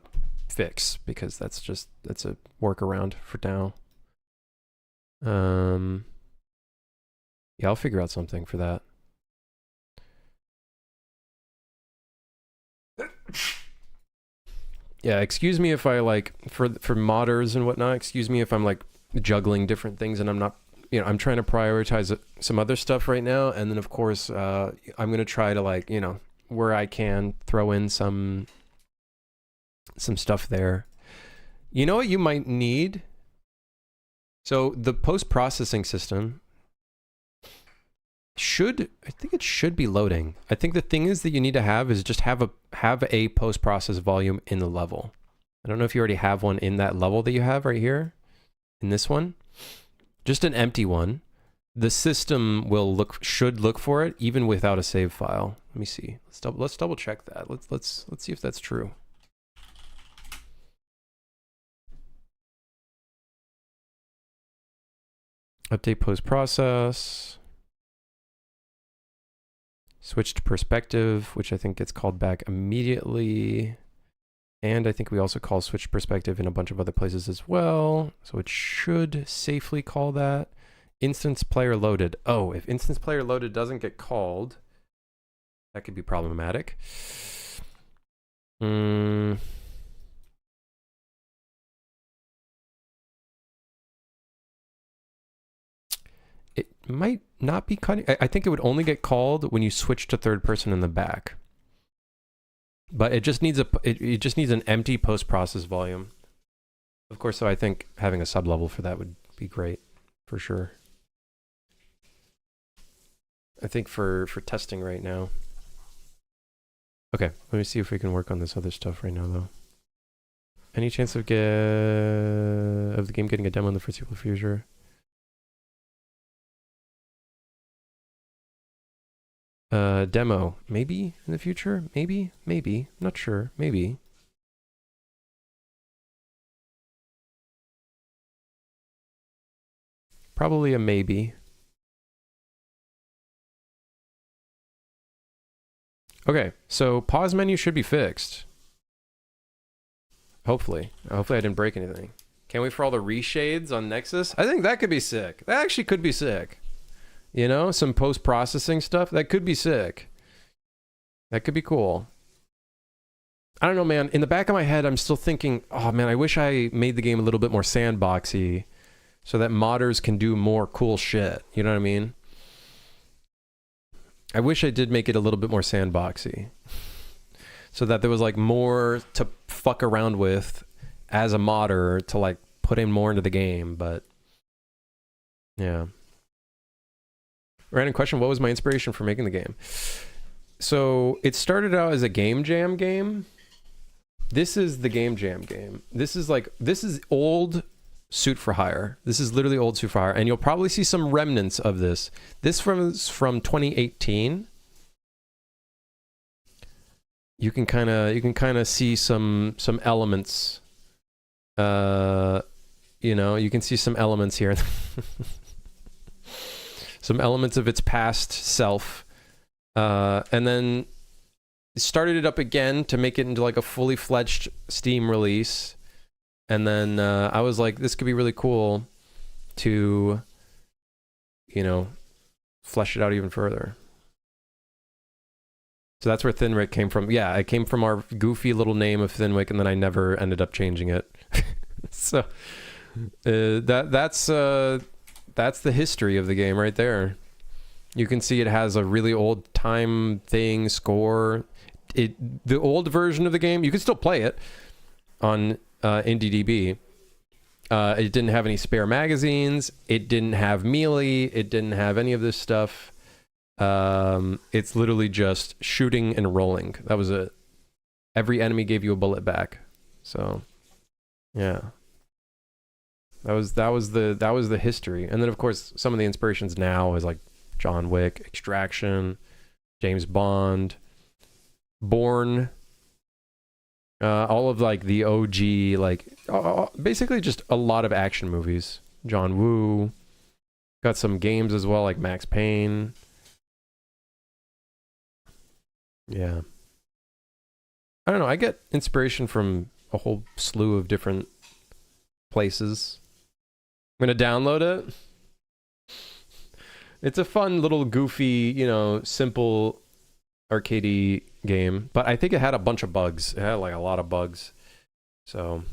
fix because that's a workaround for now. Yeah, I'll figure out something for that. Yeah, excuse me if I like for modders and whatnot. Excuse me if I'm like juggling different things and I'm not, you know, I'm trying to prioritize some other stuff right now, and then of course I'm gonna try to, like, you know, where I can throw in some stuff there. You know what you might need? So the post-processing system I think it should be loading. I think the thing is that you need to have is just have a post-process volume in the level. I don't know if you already have one in that level that you have right here in this one. Just an empty one. The system should look for it even without a save file. Let me see. Let's double check that. Let's see if that's true. Update post-process. Switch to perspective, which I think gets called back immediately. And I think we also call switch perspective in a bunch of other places as well. So it should safely call that. Instance player loaded. Oh, if instance player loaded doesn't get called, that could be problematic. It might not be cutting. I think it would only get called when you switch to third person in the back. But it just needs it just needs an empty post-process volume. Of course, so I think having a sub-level for that would be great, for sure. I think for testing right now. Okay, let me see if we can work on this other stuff right now, though. Any chance of the game getting a demo in the foreseeable future? Demo, maybe in the future, maybe, not sure, maybe. Probably a maybe. Okay, so pause menu should be fixed. Hopefully I didn't break anything. Can't wait for all the reshades on Nexus. I think that could be sick. That actually could be sick. You know, some post-processing stuff. That could be sick. That could be cool. I don't know, man. In the back of my head, I'm still thinking, oh, man, I wish I made the game a little bit more sandboxy so that modders can do more cool shit. You know what I mean? I wish I did make it a little bit more sandboxy so that there was, like, more to fuck around with as a modder to, like, put in more into the game, but yeah. Random question, what was my inspiration for making the game? So it started out as a game jam game. This is the game jam game. This is old Suit for Hire. This is literally old Suit for Hire, and you'll probably see some remnants of this. This from 2018. You can kind of see some elements. You know, you can see some elements here. Some elements of its past self, and then started it up again to make it into like a fully fledged Steam release. And then I was like, this could be really cool to, you know, flesh it out even further. So that's where Thinwick came from. Yeah, it came from our goofy little name of Thinwick, and then I never ended up changing it. So that's the history of the game right there. You can see it has a really old time thing, score. The old version of the game, you can still play it on IndieDB. It didn't have any spare magazines. It didn't have melee. It didn't have any of this stuff. It's literally just shooting and rolling. That was it. Every enemy gave you a bullet back. So, yeah. That was the history. And then of course some of the inspirations now is like John Wick, Extraction, James Bond, Bourne, all of like the OG, like basically just a lot of action movies. John Woo, got some games as well like Max Payne. Yeah. I don't know, I get inspiration from a whole slew of different places. I'm gonna download it. It's a fun little goofy, you know, simple arcadey game, but I think it had a bunch of bugs. It had like a lot of bugs. So,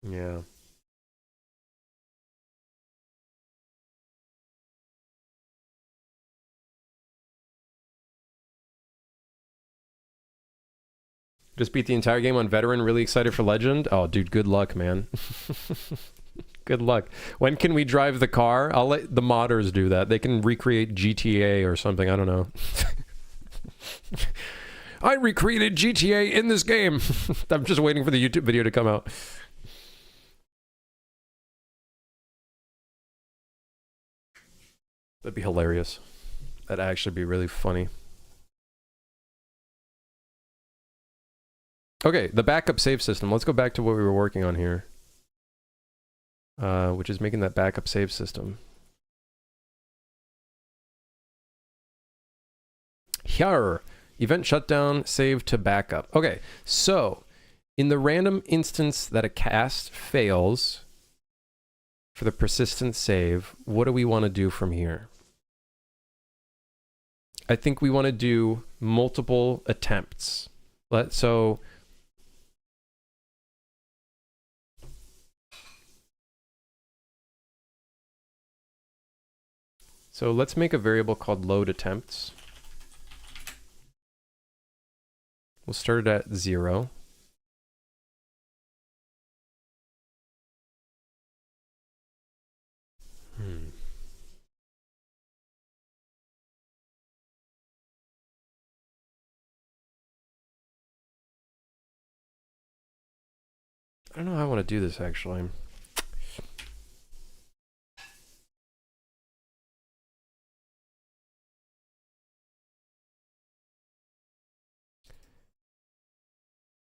yeah. Just beat the entire game on veteran, really excited for legend. Oh, dude, good luck, man. Good luck. When can we drive the car? I'll let the modders do that. They can recreate GTA or something. I don't know. I recreated GTA in this game. I'm just waiting for the YouTube video to come out. That'd be hilarious. That'd actually be really funny. Okay, the backup save system. Let's go back to what we were working on here. Which is making that backup save system. Here. Event shutdown, save to backup. Okay, so in the random instance that a cast fails for the persistent save, what do we want to do from here? I think we want to do multiple attempts. So let's make a variable called load attempts. We'll start it at 0. I don't know how I want to do this actually.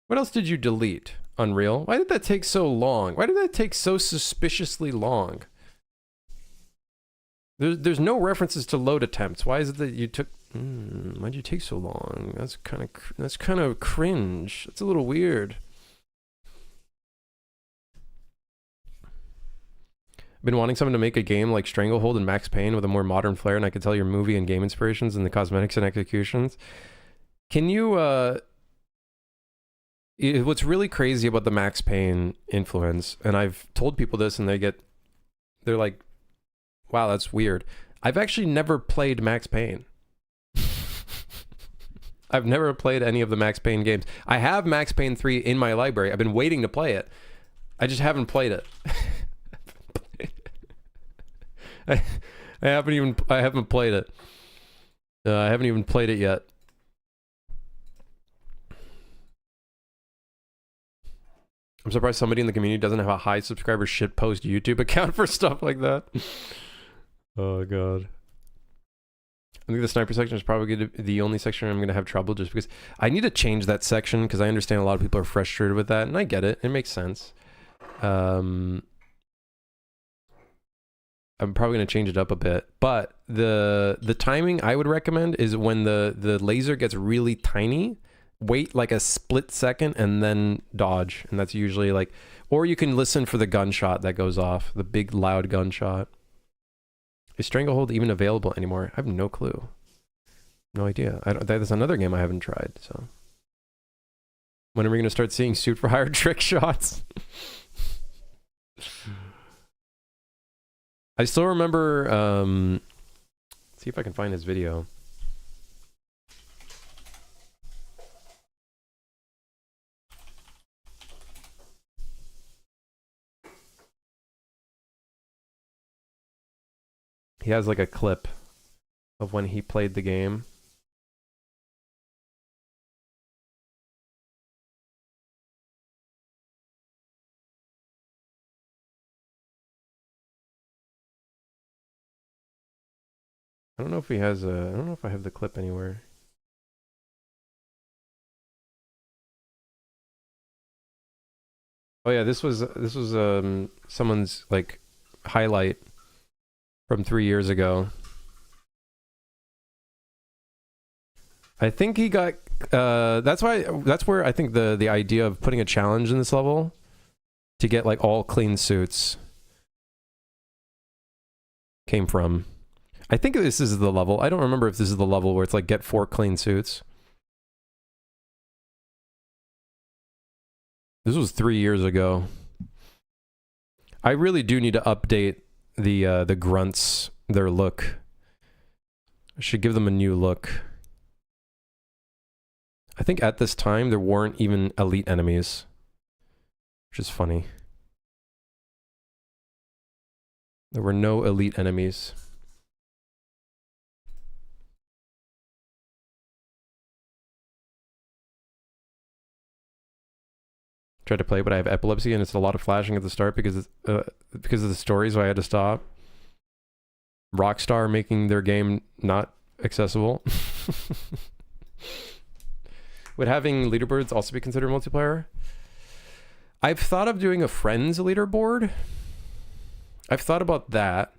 What else did you delete? Unreal? Why did that take so long? Why did that take so suspiciously long? There's no references to load attempts. Why is it that you took... why'd you take so long? That's kind of cringe. It's a little weird. I've been wanting someone to make a game like Stranglehold and Max Payne with a more modern flair, and I could tell your movie and game inspirations and the cosmetics and executions. Can you... what's really crazy about the Max Payne influence, and I've told people this and they're like, wow, that's weird. I've actually never played Max Payne. I've never played any of the Max Payne games. I have Max Payne 3 in my library. I've been waiting to play it. I just haven't played it. I haven't played it. I haven't even played it yet. I'm surprised somebody in the community doesn't have a high subscriber shitpost YouTube account for stuff like that. Oh god. I think the sniper section is probably going to be the only section I'm going to have trouble, just because I need to change that section, because I understand a lot of people are frustrated with that, and I get it. It makes sense. I'm probably going to change it up a bit, but the timing I would recommend is when the laser gets really tiny, wait like a split second and then dodge, and that's usually like, or you can listen for the gunshot that goes off, the big loud gunshot. Is Stranglehold even available anymore? I have no clue. No idea. That's another game I haven't tried. So when are we going to start seeing suit for hire trick shots? I still remember, let's see if I can find his video. He has like a clip of when he played the game. I don't know if he has a, I don't know if I have the clip anywhere. Oh yeah, this was someone's like highlight from 3 years ago. I think he got that's where I think the idea of putting a challenge in this level to get like all clean suits came from. I think this is the level. I don't remember if this is the level where it's like get 4 clean suits. This was 3 years ago. I really do need to update the grunts, their look. I should give them a new look. I think at this time there weren't even elite enemies, which is funny. There were no elite enemies. Tried to play, but I have epilepsy and it's a lot of flashing at the start because of the story, so I had to stop. Rockstar making their game not accessible. Would having leaderboards also be considered multiplayer? I've thought of doing a friends leaderboard. I've thought about that.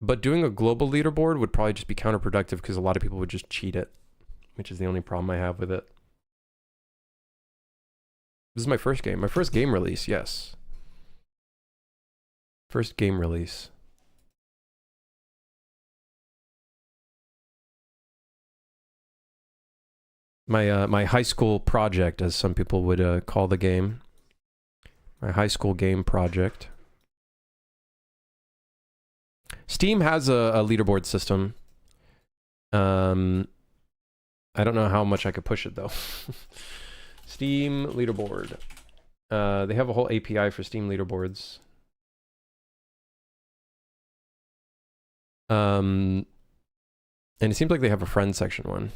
But doing a global leaderboard would probably just be counterproductive because a lot of people would just cheat it, which is the only problem I have with it. This is my first game. My first game release, yes. First game release. My high school project, as some people would call the game. My high school game project. Steam has a leaderboard system. I don't know how much I could push it though. Steam leaderboard. They have a whole API for Steam leaderboards. And it seems like they have a friends section one.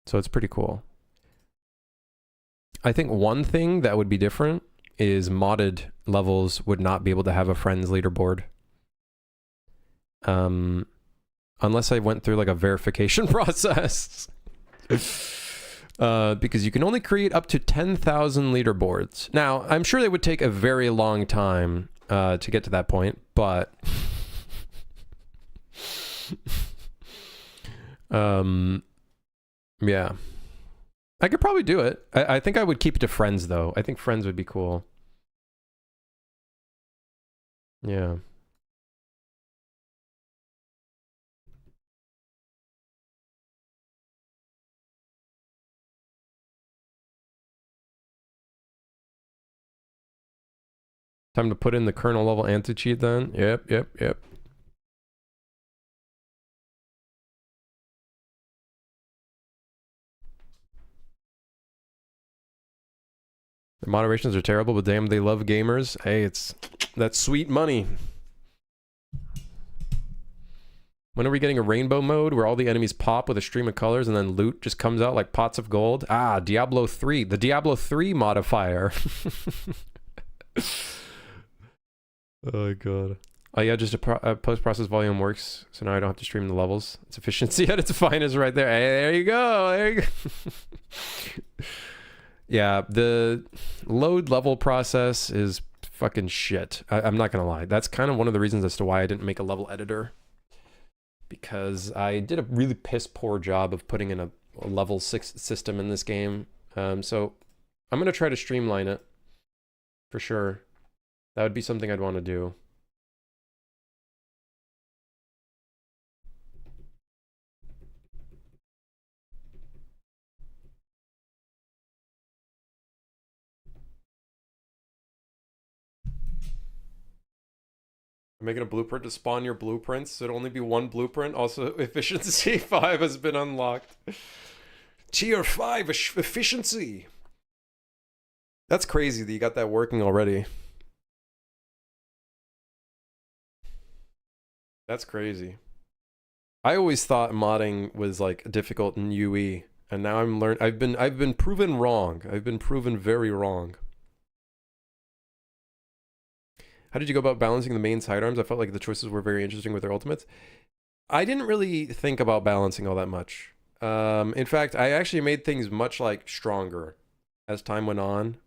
So it's pretty cool. I think one thing that would be different is modded levels would not be able to have a friends leaderboard. Unless I went through like a verification process. Because you can only create up to 10,000 leaderboards. Now, I'm sure they would take a very long time to get to that point, but... yeah. I could probably do it. I think I would keep it to friends, though. I think friends would be cool. Yeah. Time to put in the kernel level anti-cheat then. Yep. The moderations are terrible, but damn, they love gamers. Hey, that's sweet money. When are we getting a rainbow mode where all the enemies pop with a stream of colors and then loot just comes out like pots of gold? Ah, Diablo 3. The Diablo 3 modifier. Oh, God. Oh, yeah, just a post-process volume works, so now I don't have to stream the levels. It's efficiency at its finest right there. Hey, there you go. There you go. Yeah, the load level process is fucking shit. I'm not gonna lie. That's kind of one of the reasons as to why I didn't make a level editor. Because I did a really piss poor job of putting in a level 6 system in this game. So I'm gonna try to streamline it. For sure. That would be something I'd want to do. Making a blueprint to spawn your blueprints. So it'll only be one blueprint. Also, efficiency 5 has been unlocked. Tier 5 efficiency. That's crazy that you got that working already. That's crazy. I always thought modding was like difficult in UE, and now I've been proven wrong. I've been proven very wrong. How did you go about balancing the main sidearms? I felt like the choices were very interesting with their ultimates. I didn't really think about balancing all that much. In fact, I actually made things much like stronger as time went on.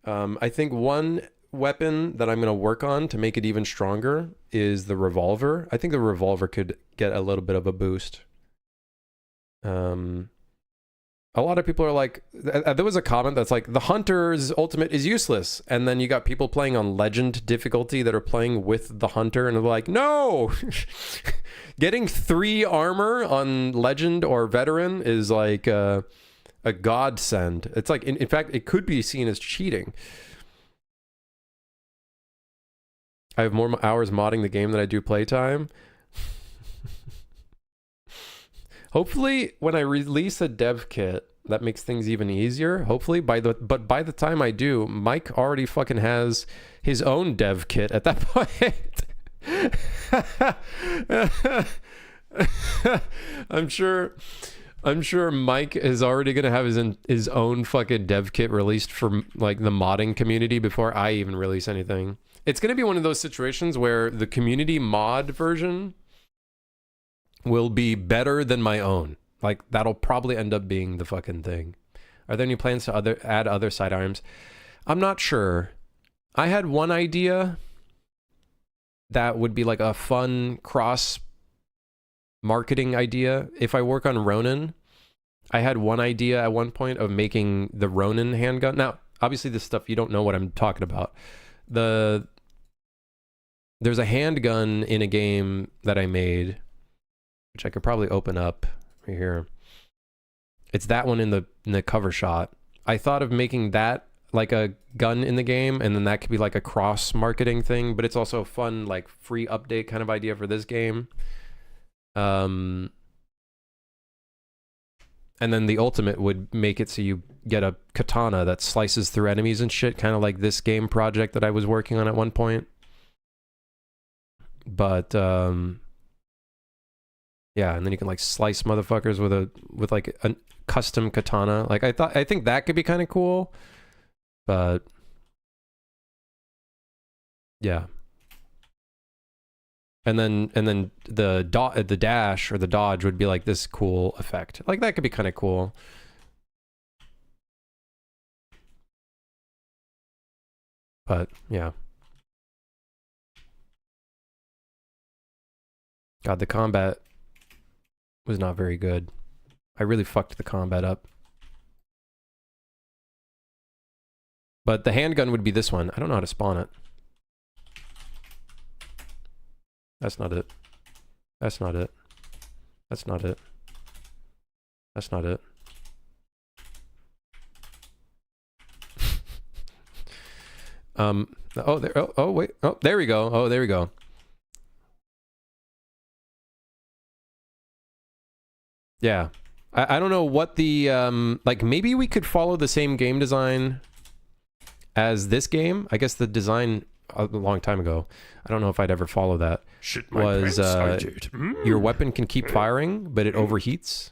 I think one weapon that I'm going to work on to make it even stronger is the revolver. I think the revolver could get a little bit of a boost. a lot of people are like, there was a comment that's like, the hunter's ultimate is useless. And then you got people playing on legend difficulty that are playing with the hunter and they're like, no, getting 3 armor on legend or veteran is like a godsend. It's like, in fact, it could be seen as cheating. I have more hours modding the game than I do playtime. Hopefully, when I release a dev kit, that makes things even easier. Hopefully, by the time I do, Mike already fucking has his own dev kit at that point. I'm sure Mike is already gonna have his own fucking dev kit released for like the modding community before I even release anything. It's gonna be one of those situations where the community mod version will be better than my own. Like, that'll probably end up being the fucking thing. Are there any plans to add other sidearms? I'm not sure. I had one idea that would be like a fun cross marketing idea. If I work on Ronin, I had one idea at one point of making the Ronin handgun. Now, obviously this stuff, you don't know what I'm talking about. There's a handgun in a game that I made, which I could probably open up right here. It's that one in the cover shot. I thought of making that like a gun in the game, and then that could be like a cross marketing thing, but it's also a fun like free update kind of idea for this game. And then the ultimate would make it so you get a katana that slices through enemies and shit, kind of like this game project that I was working on at one point. But yeah, and then you can like slice motherfuckers with like a custom katana. Like I think that could be kind of cool. But yeah. And then the dash or the dodge would be like this cool effect. Like that could be kind of cool. But yeah. God, the combat was not very good. I really fucked the combat up. But the handgun would be this one. I don't know how to spawn it. That's not it. That's not it. That's not it. That's not it. Oh, there. Oh, wait. Oh, there we go. Oh, there we go. Yeah. I don't know what the, like, maybe we could follow the same game design as this game. I guess the design a long time ago, I don't know if I'd ever follow that, was your weapon can keep firing, but it overheats.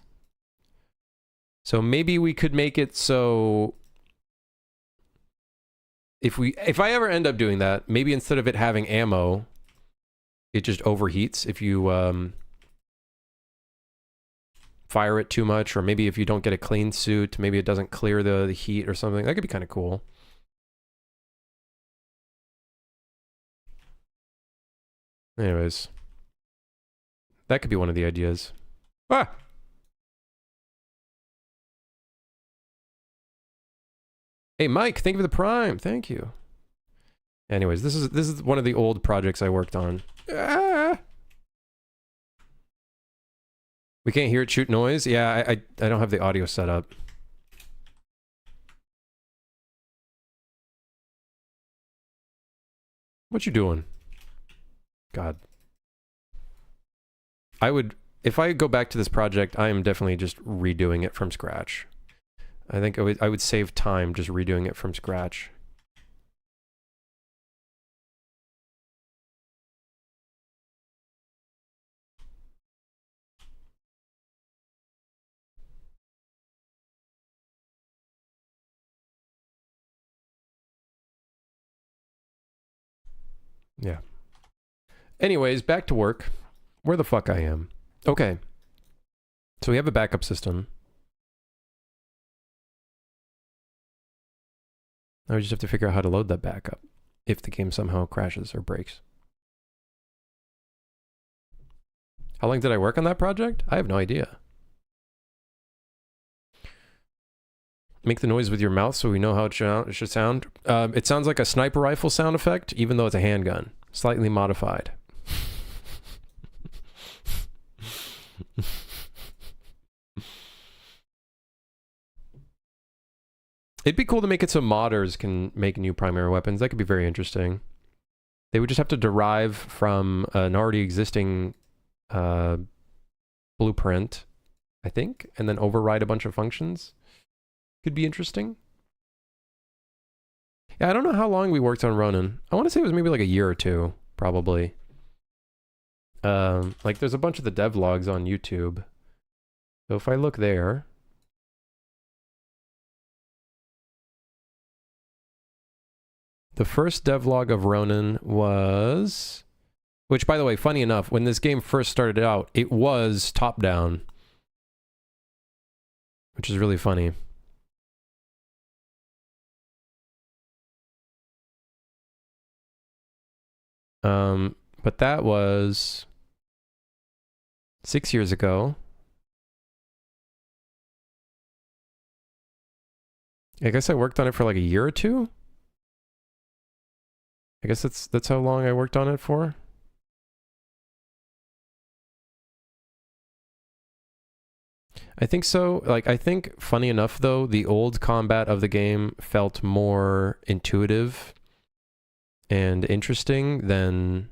So maybe we could make it so if I ever end up doing that, maybe instead of it having ammo, it just overheats if you fire it too much, or maybe if you don't get a clean suit, maybe it doesn't clear the heat or something. That could be kind of cool. Anyways, that could be one of the ideas. Ah! Hey, Mike, thank you for the prime. Thank you. Anyways, this is one of the old projects I worked on. Ah! We can't hear it shoot noise? Yeah, I don't have the audio set up. What you doing? God. If I go back to this project, I am definitely just redoing it from scratch. I think I would save time just redoing it from scratch. Yeah. Anyways, back to work. Where the fuck I am. Okay. So we have a backup system. Now we just have to figure out how to load that backup if the game somehow crashes or breaks. How long did I work on that project? I have no idea. Make the noise with your mouth so we know how it should sound. It sounds like a sniper rifle sound effect, even though it's a handgun. Slightly modified. It'd be cool to make it so modders can make new primary weapons. That could be very interesting. They would just have to derive from an already existing blueprint, I think, and then override a bunch of functions. Could be interesting. Yeah, I don't know how long we worked on Ronin. I want to say it was maybe like a year or two, probably. Like there's a bunch of the devlogs on YouTube. So if I look there, the first devlog of Ronin was, which by the way, funny enough, when this game first started out, it was top-down, which is really funny. But that was 6 years ago. I guess I worked on it for like a year or two. I guess that's how long I worked on it for. I think so. Like, I think, funny enough, though, the old combat of the game felt more intuitive and interesting than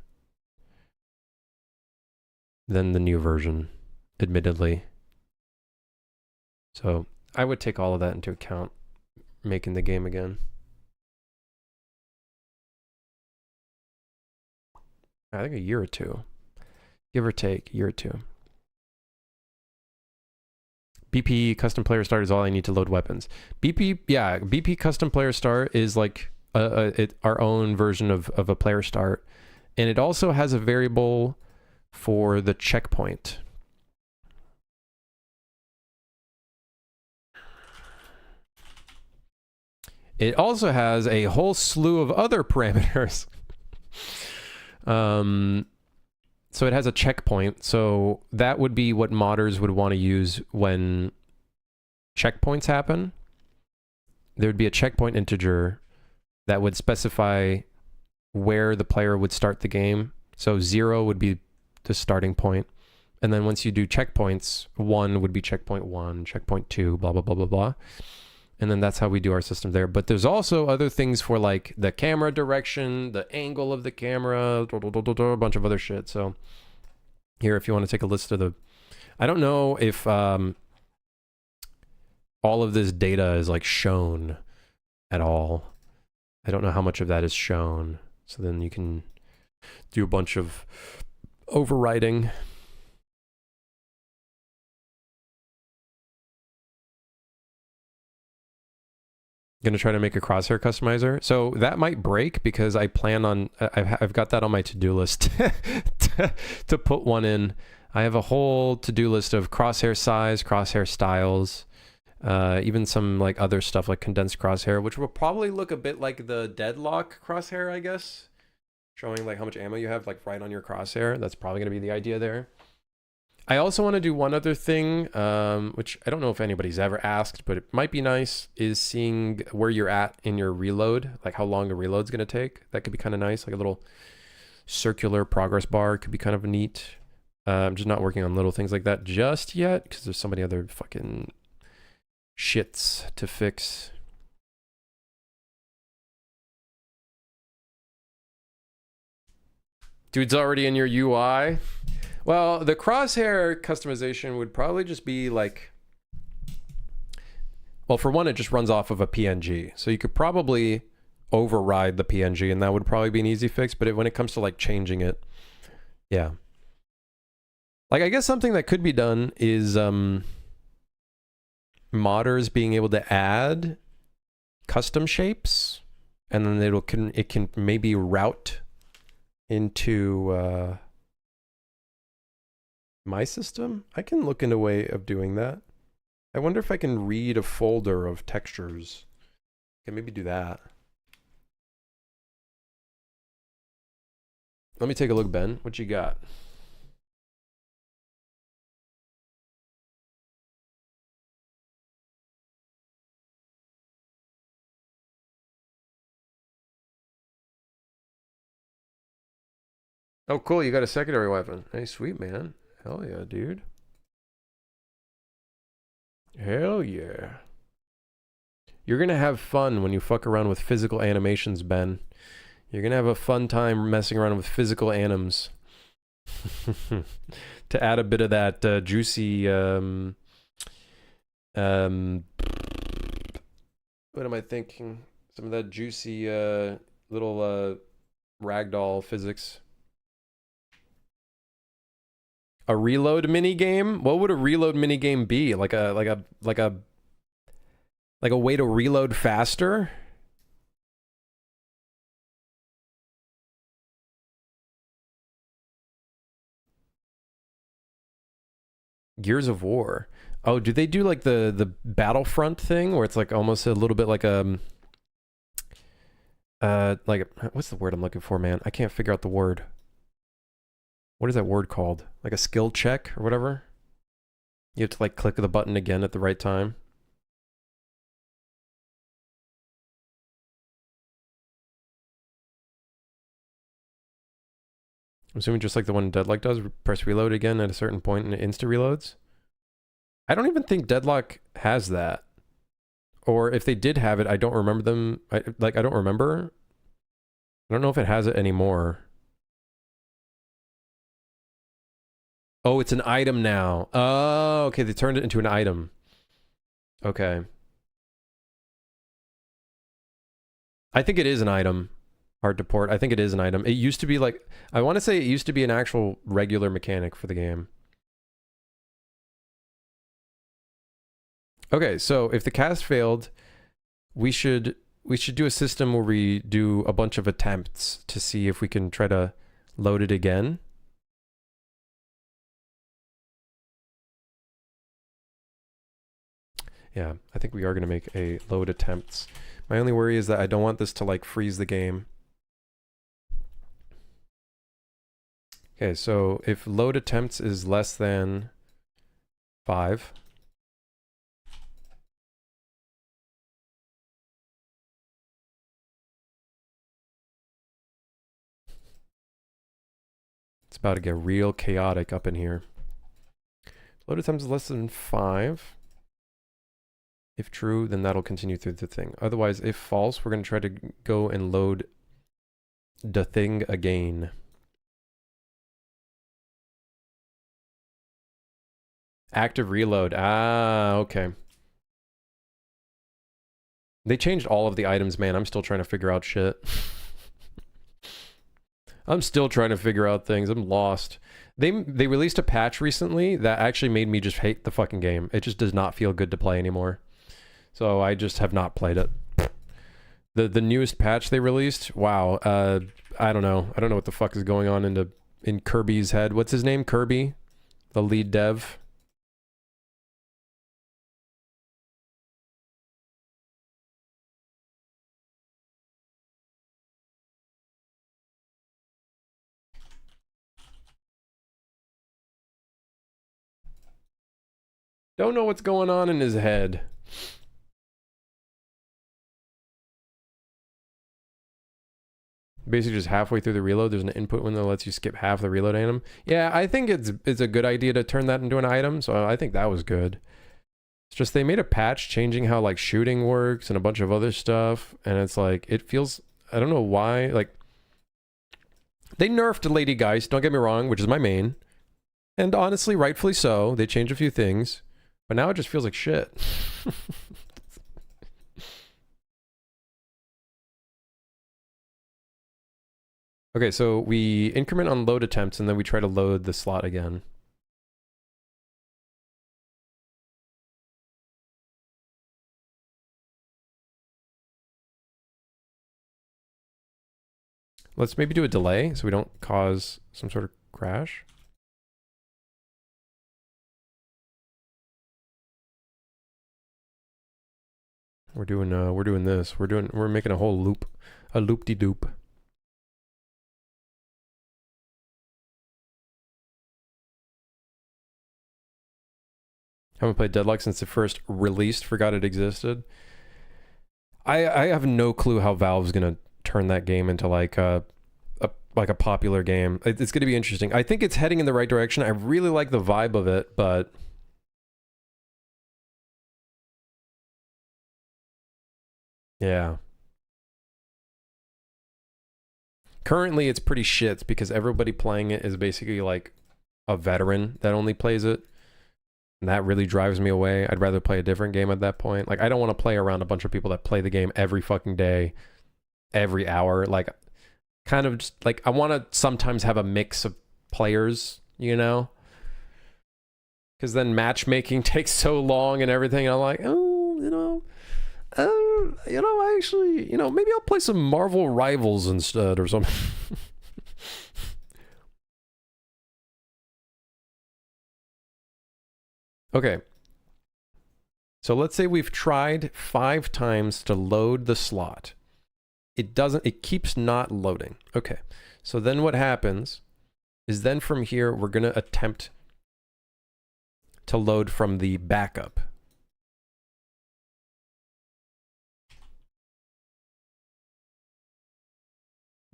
the new version, admittedly. So I would take all of that into account, making the game again. I think a year or two, give or take, year or two. BP custom player start is all I need to load weapons. BP custom player start is like our own version of a player start. And it also has a variable for the checkpoint. It also has a whole slew of other parameters. So it has a checkpoint. So that would be what modders would want to use when checkpoints happen. There would be a checkpoint integer that would specify where the player would start the game. So 0 would be the starting point. And then once you do checkpoints, 1 would be checkpoint 1, checkpoint 2, blah, blah, blah, blah, blah. And then that's how we do our system there. But there's also other things for like the camera direction, the angle of the camera, a bunch of other shit. So here, if you want to take a list of the, I don't know if all of this data is like shown at all. I don't know how much of that is shown. So then you can do a bunch of overwriting. Gonna try to make a crosshair customizer. So that might break because I plan on, I've got that on my to-do list to put one in. I have a whole to-do list of crosshair size, crosshair styles, even some like other stuff like condensed crosshair, which will probably look a bit like the deadlock crosshair, I guess. Showing like how much ammo you have like right on your crosshair. That's probably gonna be the idea there. I also want to do one other thing, which I don't know if anybody's ever asked, but it might be nice, is seeing where you're at in your reload, like how long a reload's going to take. That could be kind of nice, like a little circular progress bar could be kind of neat. I'm just not working on little things like that just yet, because there's so many other fucking shits to fix. Dude's already in your UI. Well, the crosshair customization would probably just be like, well, for one, it just runs off of a PNG. So you could probably override the PNG and that would probably be an easy fix. But when it comes to like changing it, yeah. Like, I guess something that could be done is modders being able to add custom shapes, and then it can maybe route into my system. I can look into a way of doing that. I wonder if I can read a folder of textures. I can maybe do that. Let me take a look, Ben. What you got? Oh, cool. You got a secondary weapon. Hey, sweet, man. Hell yeah, dude. Hell yeah. You're going to have fun when you fuck around with physical animations, Ben. You're going to have a fun time messing around with physical anims. To add a bit of that juicy... what am I thinking? Some of that juicy little ragdoll physics. A reload mini game? What would a reload mini game be? Like a way to reload faster? Gears of War. Oh, do they do like the Battlefront thing where it's like almost a little bit like what's the word I'm looking for, man? I can't figure out the word. What is that word called? Like a skill check or whatever? You have to like click the button again at the right time. I'm assuming just like the one Deadlock does, press reload again at a certain point and it insta reloads. I don't even think Deadlock has that. Or if they did have it, I don't remember them. I don't remember. I don't know if it has it anymore. Oh, it's an item now. Oh, okay. They turned it into an item. Okay. I think it is an item. Hard to port. I think it is an item. It used to be like, I want to say it used to be an actual regular mechanic for the game. Okay, so if the cast failed, we should do a system where we do a bunch of attempts to see if we can try to load it again. Yeah, I think we are going to make a load attempts. My only worry is that I don't want this to like freeze the game. Okay, so if load attempts is less than 5, it's about to get real chaotic up in here. Load attempts is less than 5. If true, then that'll continue through the thing. Otherwise, if false, we're going to try to go and load the thing again. Active reload. Ah, okay. They changed all of the items, man. I'm still trying to figure out shit. I'm still trying to figure out things. I'm lost. They released a patch recently that actually made me just hate the fucking game. It just does not feel good to play anymore. So I just have not played it. The newest patch they released, wow. I don't know. I don't know what the fuck is going on in Kirby's head. What's his name? Kirby? The lead dev? Don't know what's going on in his head. Basically just halfway through the reload, there's an input window that lets you skip half the reload item. Yeah, I think it's a good idea to turn that into an item, so I think that was good. It's just they made a patch changing how like shooting works and a bunch of other stuff, and it's like, it feels, I don't know why, like, they nerfed Lady Geist, don't get me wrong, which is my main. And honestly, rightfully so, they changed a few things, but now it just feels like shit. Okay, so we increment on load attempts, and then we try to load the slot again. Let's maybe do a delay so we don't cause some sort of crash. We're doing this. We're making a whole loop, a loop-de-doop. Haven't played Deadlock since it first released. Forgot it existed. I have no clue how Valve's gonna turn that game into like a like a popular game. It's going to be interesting. I think it's heading in the right direction. I really like the vibe of it, but yeah. Currently, it's pretty shit because everybody playing it is basically like a veteran that only plays it. And that really drives me away. I'd rather play a different game at that point. Like, I don't want to play around a bunch of people that play the game every fucking day, every hour. Like, kind of just like, I want to sometimes have a mix of players, you know? Because then matchmaking takes so long and everything. And I'm like, oh, actually, maybe I'll play some Marvel Rivals instead or something. Okay. So let's say we've tried 5 times to load the slot. It keeps not loading. Okay. So then what happens is then from here, we're going to attempt to load from the backup.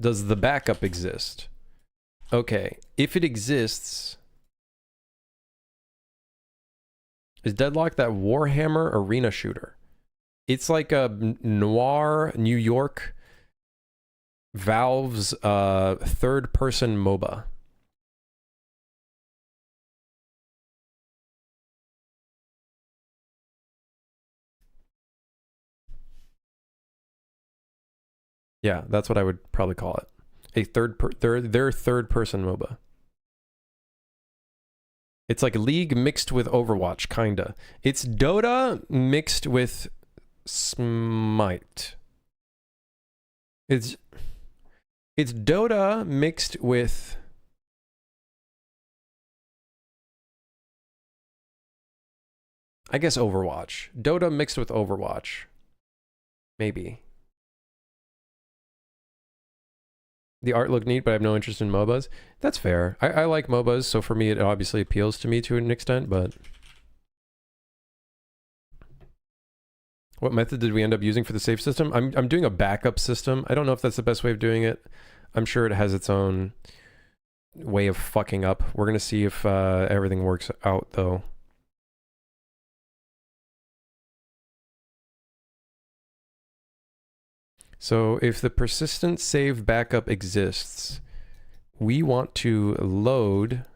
Does the backup exist? Okay. If it exists, is Deadlock that Warhammer arena shooter? It's like a noir New York Valve's third-person MOBA. Yeah, that's what I would probably call it. Their third-person MOBA. It's like League mixed with Overwatch, kinda. It's Dota mixed with Smite. It's Dota mixed with... I guess Overwatch. Dota mixed with Overwatch. Maybe. The art looked neat, but I have no interest in MOBAs. That's fair. I like MOBAs, so for me it obviously appeals to me to an extent, but... What method did we end up using for the save system? I'm doing a backup system. I don't know if that's the best way of doing it. I'm sure it has its own way of fucking up. We're going to see if everything works out, though. So if the persistent save backup exists, we want to load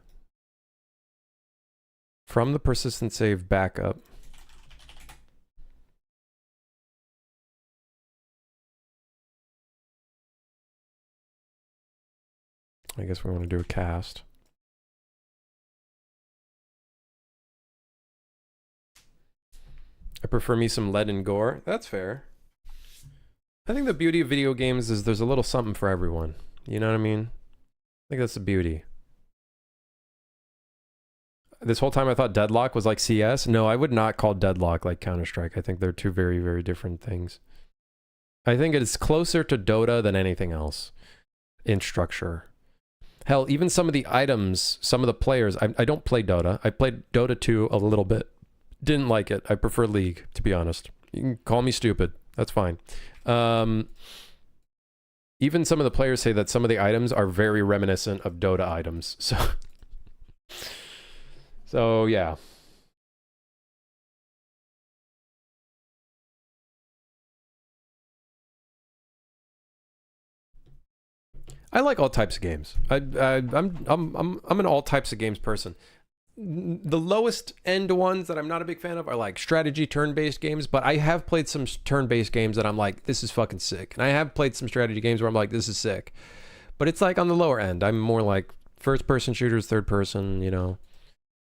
from the persistent save backup. I guess we want to do a cast. I prefer me some lead and gore. That's fair. I think the beauty of video games is there's a little something for everyone. You know what I mean? I think that's the beauty. This whole time I thought Deadlock was like CS. No, I would not call Deadlock like Counter-Strike. I think they're two very, very different things. I think it's closer to Dota than anything else in structure. Hell, even some of the items, some of the players, I don't play Dota. I played Dota 2 a little bit. Didn't like it. I prefer League, to be honest. You can call me stupid. That's fine. Even some of the players say that some of the items are very reminiscent of Dota items. So yeah. I like all types of games. I'm an all types of games person. The lowest end ones that I'm not a big fan of are like strategy turn-based games, but I have played some turn-based games that I'm like, this is fucking sick. And I have played some strategy games where I'm like, this is sick. But it's like on the lower end. I'm more like first-person shooters, third-person, you know.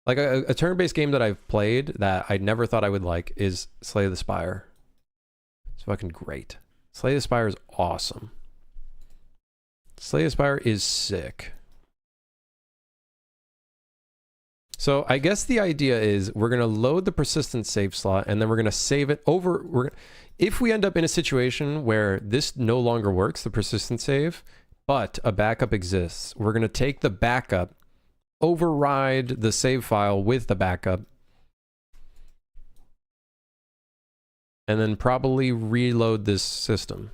Like a turn-based game that I've played that I never thought I would like is Slay the Spire. It's fucking great. Slay the Spire is awesome. Slay the Spire is sick. So I guess the idea is we're going to load the persistent save slot and then we're going to save it over. If we end up in a situation where this no longer works, the persistent save, but a backup exists, we're going to take the backup, override the save file with the backup, and then probably reload this system.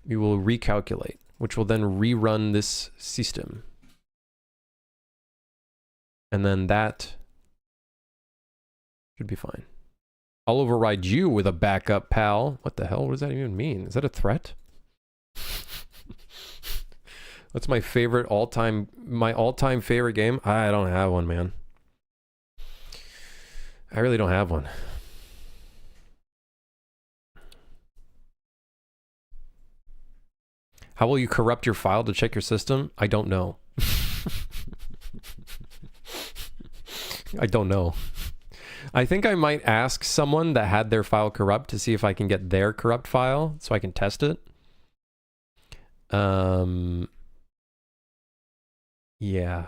we will recalculate, which will then rerun this system. And then that should be fine. I'll override you with a backup, pal. What the hell? What does that even mean? Is that a threat? What's my favorite all-time favorite game? I don't have one, man. I really don't have one. How will you corrupt your file to check your system? I don't know. I don't know. I think I might ask someone that had their file corrupt to see if I can get their corrupt file so I can test it. Yeah. Yeah.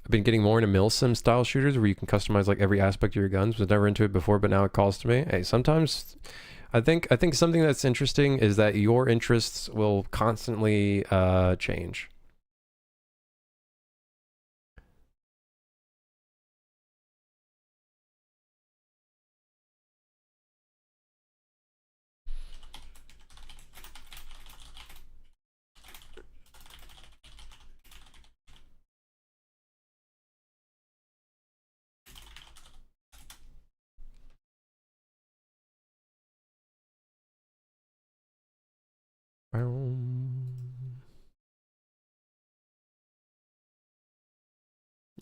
I've been getting more into milsim style shooters where you can customize like every aspect of your guns. Was never into it before, but now it calls to me. Hey, sometimes I think something that's interesting is that your interests will constantly change.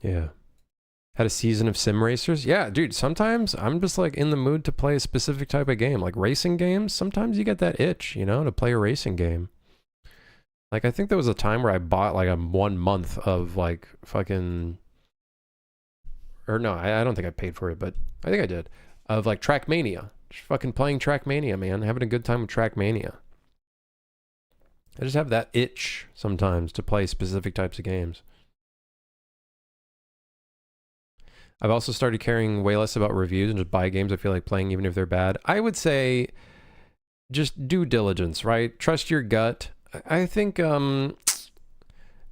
Yeah. Had a season of sim racers? Yeah, dude, sometimes I'm just like in the mood to play a specific type of game. Like racing games, sometimes you get that itch, you know, to play a racing game. Like I think there was a time where I bought like a 1 month of like fucking... Or no, I don't think I paid for it, but I think I did. Of like Trackmania. Just fucking playing Trackmania, man. Having a good time with Trackmania. I just have that itch sometimes to play specific types of games. I've also started caring way less about reviews and just buy games I feel like playing even if they're bad. I would say just due diligence, right? Trust your gut. I think, and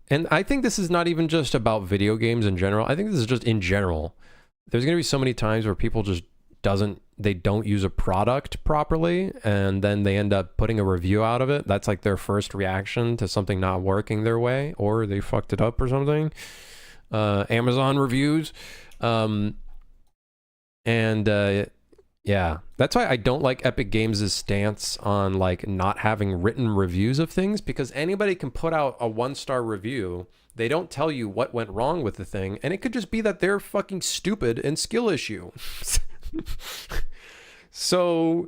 I think this is not even just about video games in general. I think this is just in general. There's going to be so many times where people just they don't use a product properly and then they end up putting a review out of it. That's like their first reaction to something not working their way, or they fucked it up or something. Amazon reviews. Yeah, that's why I don't like Epic Games' stance on like not having written reviews of things, because anybody can put out a 1-star review. They don't tell you what went wrong with the thing, and it could just be that they're fucking stupid and skill issue. So,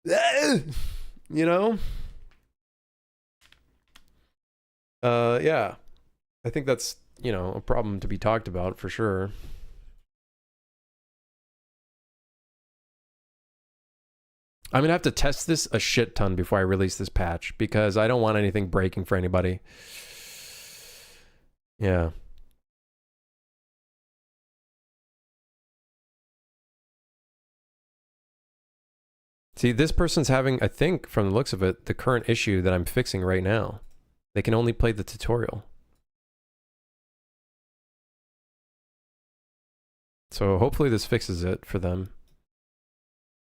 you know? Yeah. I think that's, you know, a problem to be talked about for sure. I'm gonna have to test this a shit ton before I release this patch because I don't want anything breaking for anybody. Yeah. See, this person's having, I think, from the looks of it, the current issue that I'm fixing right now. They can only play the tutorial. So hopefully this fixes it for them.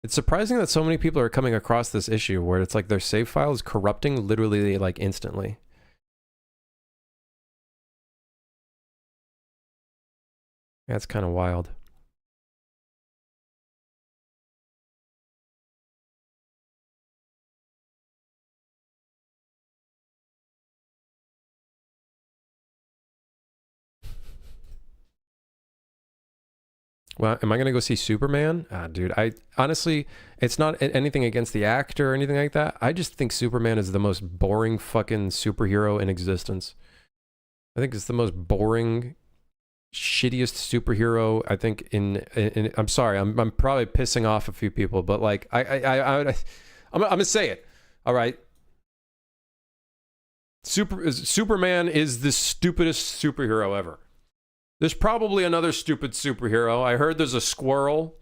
It's surprising that so many people are coming across this issue where it's like their save file is corrupting literally like instantly. That's kind of wild. Well, am I going to go see Superman? Ah, dude, I honestly, it's not anything against the actor or anything like that. I just think Superman is the most boring fucking superhero in existence. I think it's the most boring, shittiest superhero. I think in I'm sorry, I'm probably pissing off a few people, but like I'm gonna say it. All right. Superman is the stupidest superhero ever. There's probably another stupid superhero. I heard there's a squirrel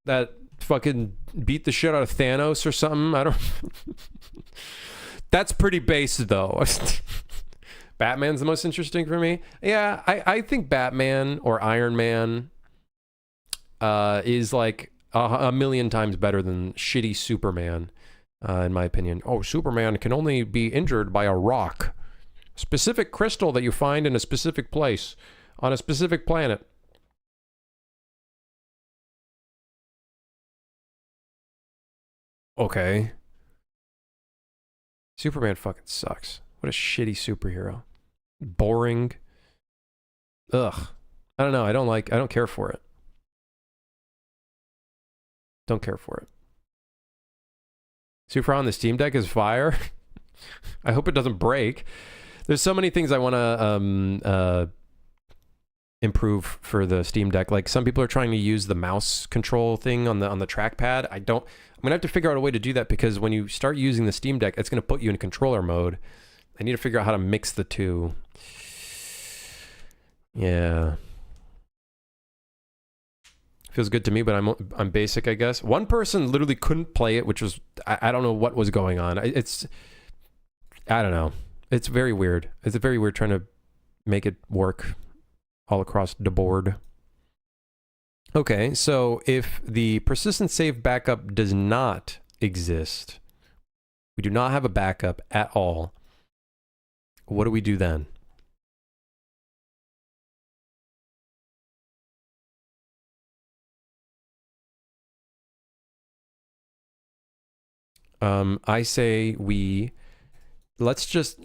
that fucking beat the shit out of Thanos or something. I don't. That's pretty base though. Batman's the most interesting for me. Yeah, I think Batman or Iron Man is like a million times better than shitty Superman, in my opinion. Oh, Superman can only be injured by a rock. Specific crystal that you find in a specific place on a specific planet. Okay. Superman fucking sucks. What a shitty superhero. Boring. Ugh. I don't know. I don't care for it. Don't care for it. Super on the Steam Deck is fire. I hope it doesn't break. There's so many things I want to improve for the Steam Deck. Like some people are trying to use the mouse control thing on the trackpad. I'm gonna have to figure out a way to do that because when you start using the Steam Deck, it's gonna put you in controller mode. I need to figure out how to mix the two. Yeah. Feels good to me, but I'm basic, I guess. One person literally couldn't play it, which was I don't know what was going on. I don't know. It's very weird. It's very weird trying to make it work all across the board. Okay, so if the persistent save backup does not exist, we do not have a backup at all, what do we do then? I say let's just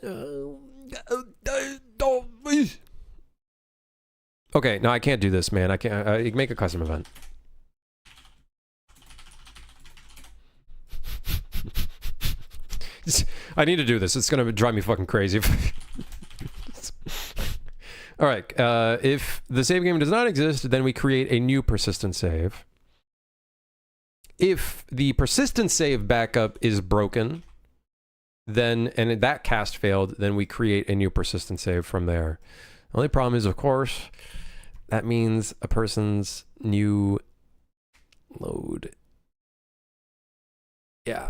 okay, no, I can't do this, man. I can't make a custom event. I need to do this. It's gonna drive me fucking crazy. All right, if the save game does not exist, then we create a new persistent save. If the persistent save backup is broken, then, and that cast failed, then we create a new persistent save from there. The only problem is, of course, that means a person's new load. Yeah.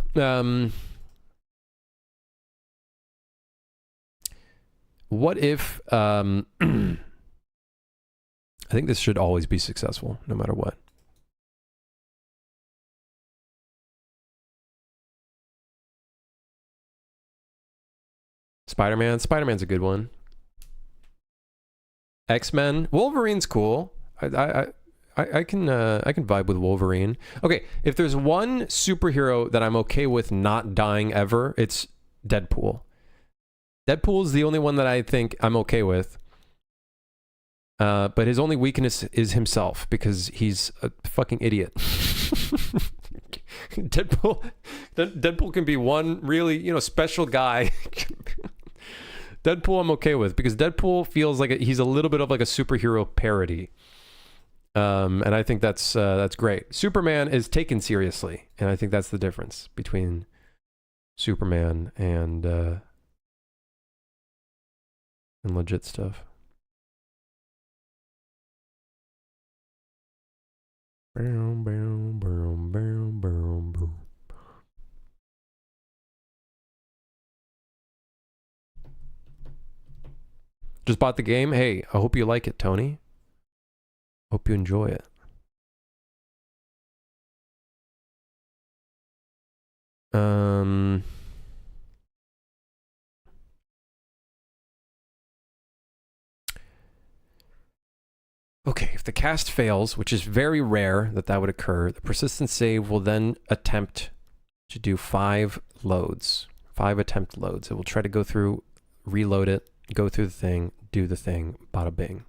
What if, I think this should always be successful, no matter what. Spider-Man's a good one. X-Men. Wolverine's cool. I can vibe with Wolverine. Okay, if there's one superhero that I'm okay with not dying ever, it's Deadpool. Deadpool's the only one that I think I'm okay with. But his only weakness is himself because he's a fucking idiot. Deadpool can be one really, special guy. Deadpool I'm okay with because Deadpool feels like he's a little bit of like a superhero parody. And I think that's great. Superman is taken seriously, and I think that's the difference between Superman and legit stuff. Just bought the game. Hey, I hope you like it, Tony. Hope you enjoy it. Okay, if the cast fails, which is very rare that would occur, the persistent save will then attempt to do 5 loads. 5 attempt loads. It will try to go through, reload it, go through the thing, do the thing, bada bing.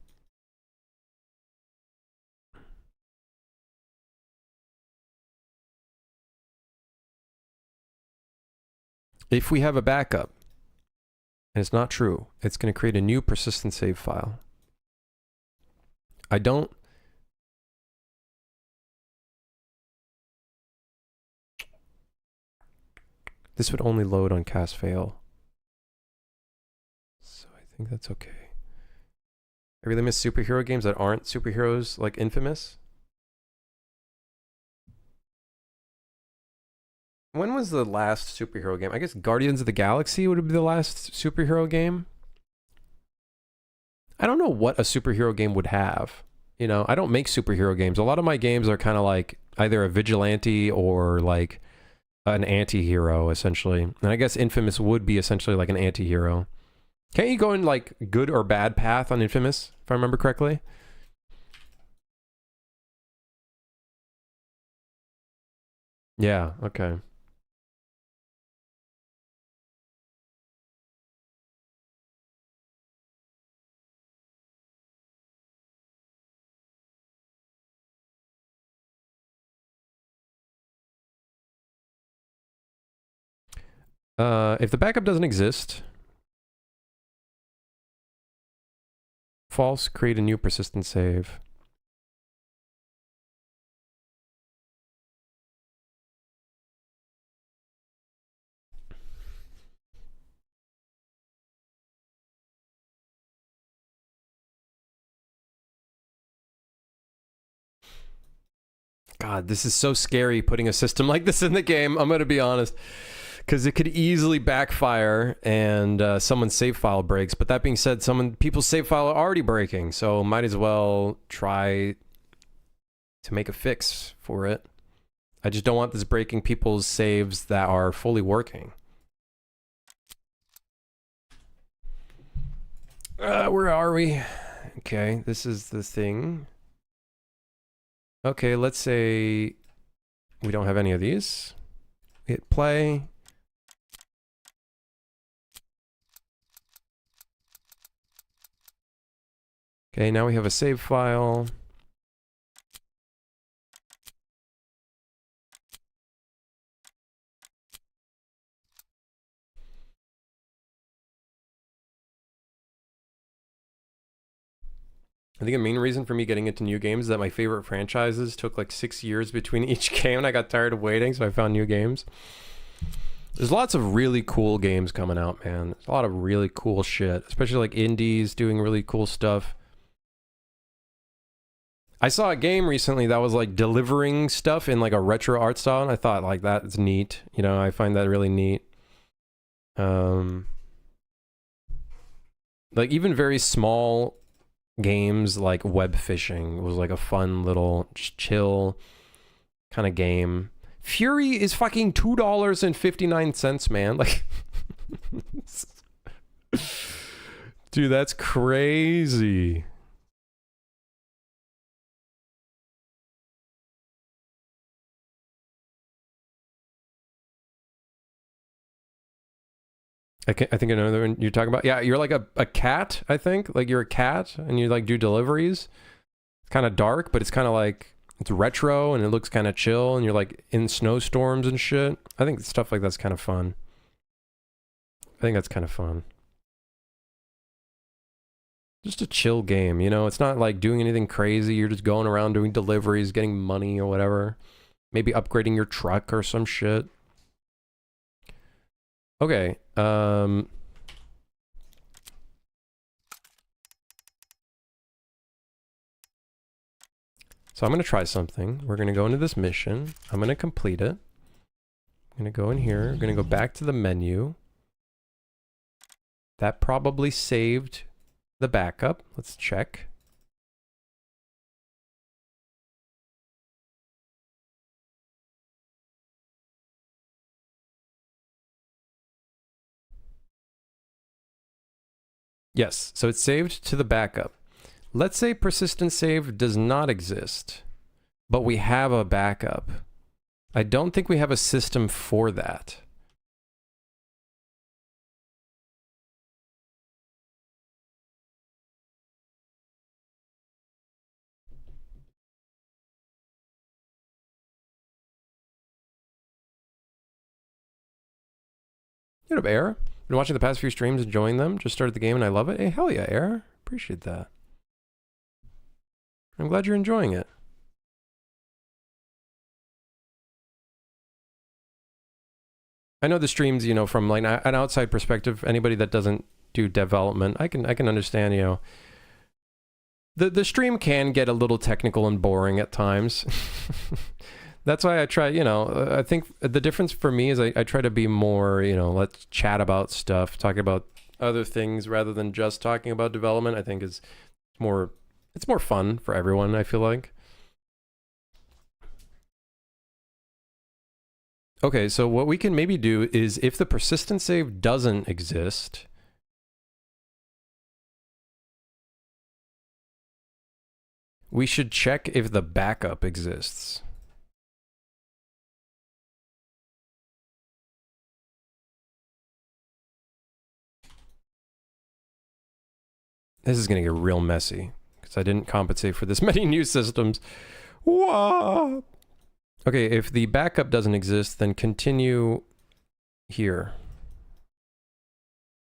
If we have a backup, and it's not true, it's going to create a new persistent save file. This would only load on cast fail. think that's okay. I really miss superhero games that aren't superheroes like Infamous. When was the last superhero game? I guess Guardians of the Galaxy would be the last superhero game. I don't know what a superhero game would have. You know, I don't make superhero games. A lot of my games are kind of like either a vigilante or like an anti-hero, essentially. And I guess Infamous would be essentially like an anti-hero. Can't you go in like good or bad path on Infamous, if I remember correctly? Yeah, okay. If the backup doesn't exist, false, create a new persistent save. God, this is so scary putting a system like this in the game. I'm going to be honest. Because it could easily backfire and someone's save file breaks. But that being said, people's save file are already breaking. So might as well try to make a fix for it. I just don't want this breaking people's saves that are fully working. Where are we? Okay, this is the thing. Okay, let's say we don't have any of these. Hit play. Okay, now we have a save file. I think a main reason for me getting into new games is that my favorite franchises took like 6 years between each game and I got tired of waiting, so I found new games. There's lots of really cool games coming out, man. There's a lot of really cool shit, especially like indies doing really cool stuff. I saw a game recently that was like delivering stuff in like a retro art style, and I thought like that's neat. You know, I find that really neat. Like even very small games like web fishing was like a fun little chill kind of game. Fury is fucking $2.59, man. Like, dude, that's crazy. I think I know the one you're talking about. Yeah, you're like a cat, I think. Like you're a cat and you like do deliveries. It's kind of dark, but it's kind of like it's retro and it looks kind of chill and you're like in snowstorms and shit. I think stuff like that's kind of fun. I think that's kind of fun. Just a chill game, you know? It's not like doing anything crazy. You're just going around doing deliveries, getting money or whatever. Maybe upgrading your truck or some shit. Okay, so I'm going to try something. We're going to go into this mission. I'm going to complete it. I'm going to go in here. I'm going to go back to the menu. That probably saved the backup. Let's check. Yes, so it's saved to the backup. Let's say persistent save does not exist, but we have a backup. I don't think we have a system for that. What up, Air? Been watching the past few streams, enjoying them. Just started the game and I love it. Hey, hell yeah, Air. Appreciate that. I'm glad you're enjoying it. I know the streams, you know, from like an outside perspective, anybody that doesn't do development. I can understand, you know, the stream can get a little technical and boring at times. That's why I try, you know, I think the difference for me is I try to be more, you know, let's chat about stuff, talking about other things rather than just talking about development. I think is more, it's more fun for everyone, I feel like. Okay, so what we can maybe do is if the persistent save doesn't exist, we should check if the backup exists. This is going to get real messy because I didn't compensate for this many new systems. Whoa. Okay, if the backup doesn't exist, then continue here.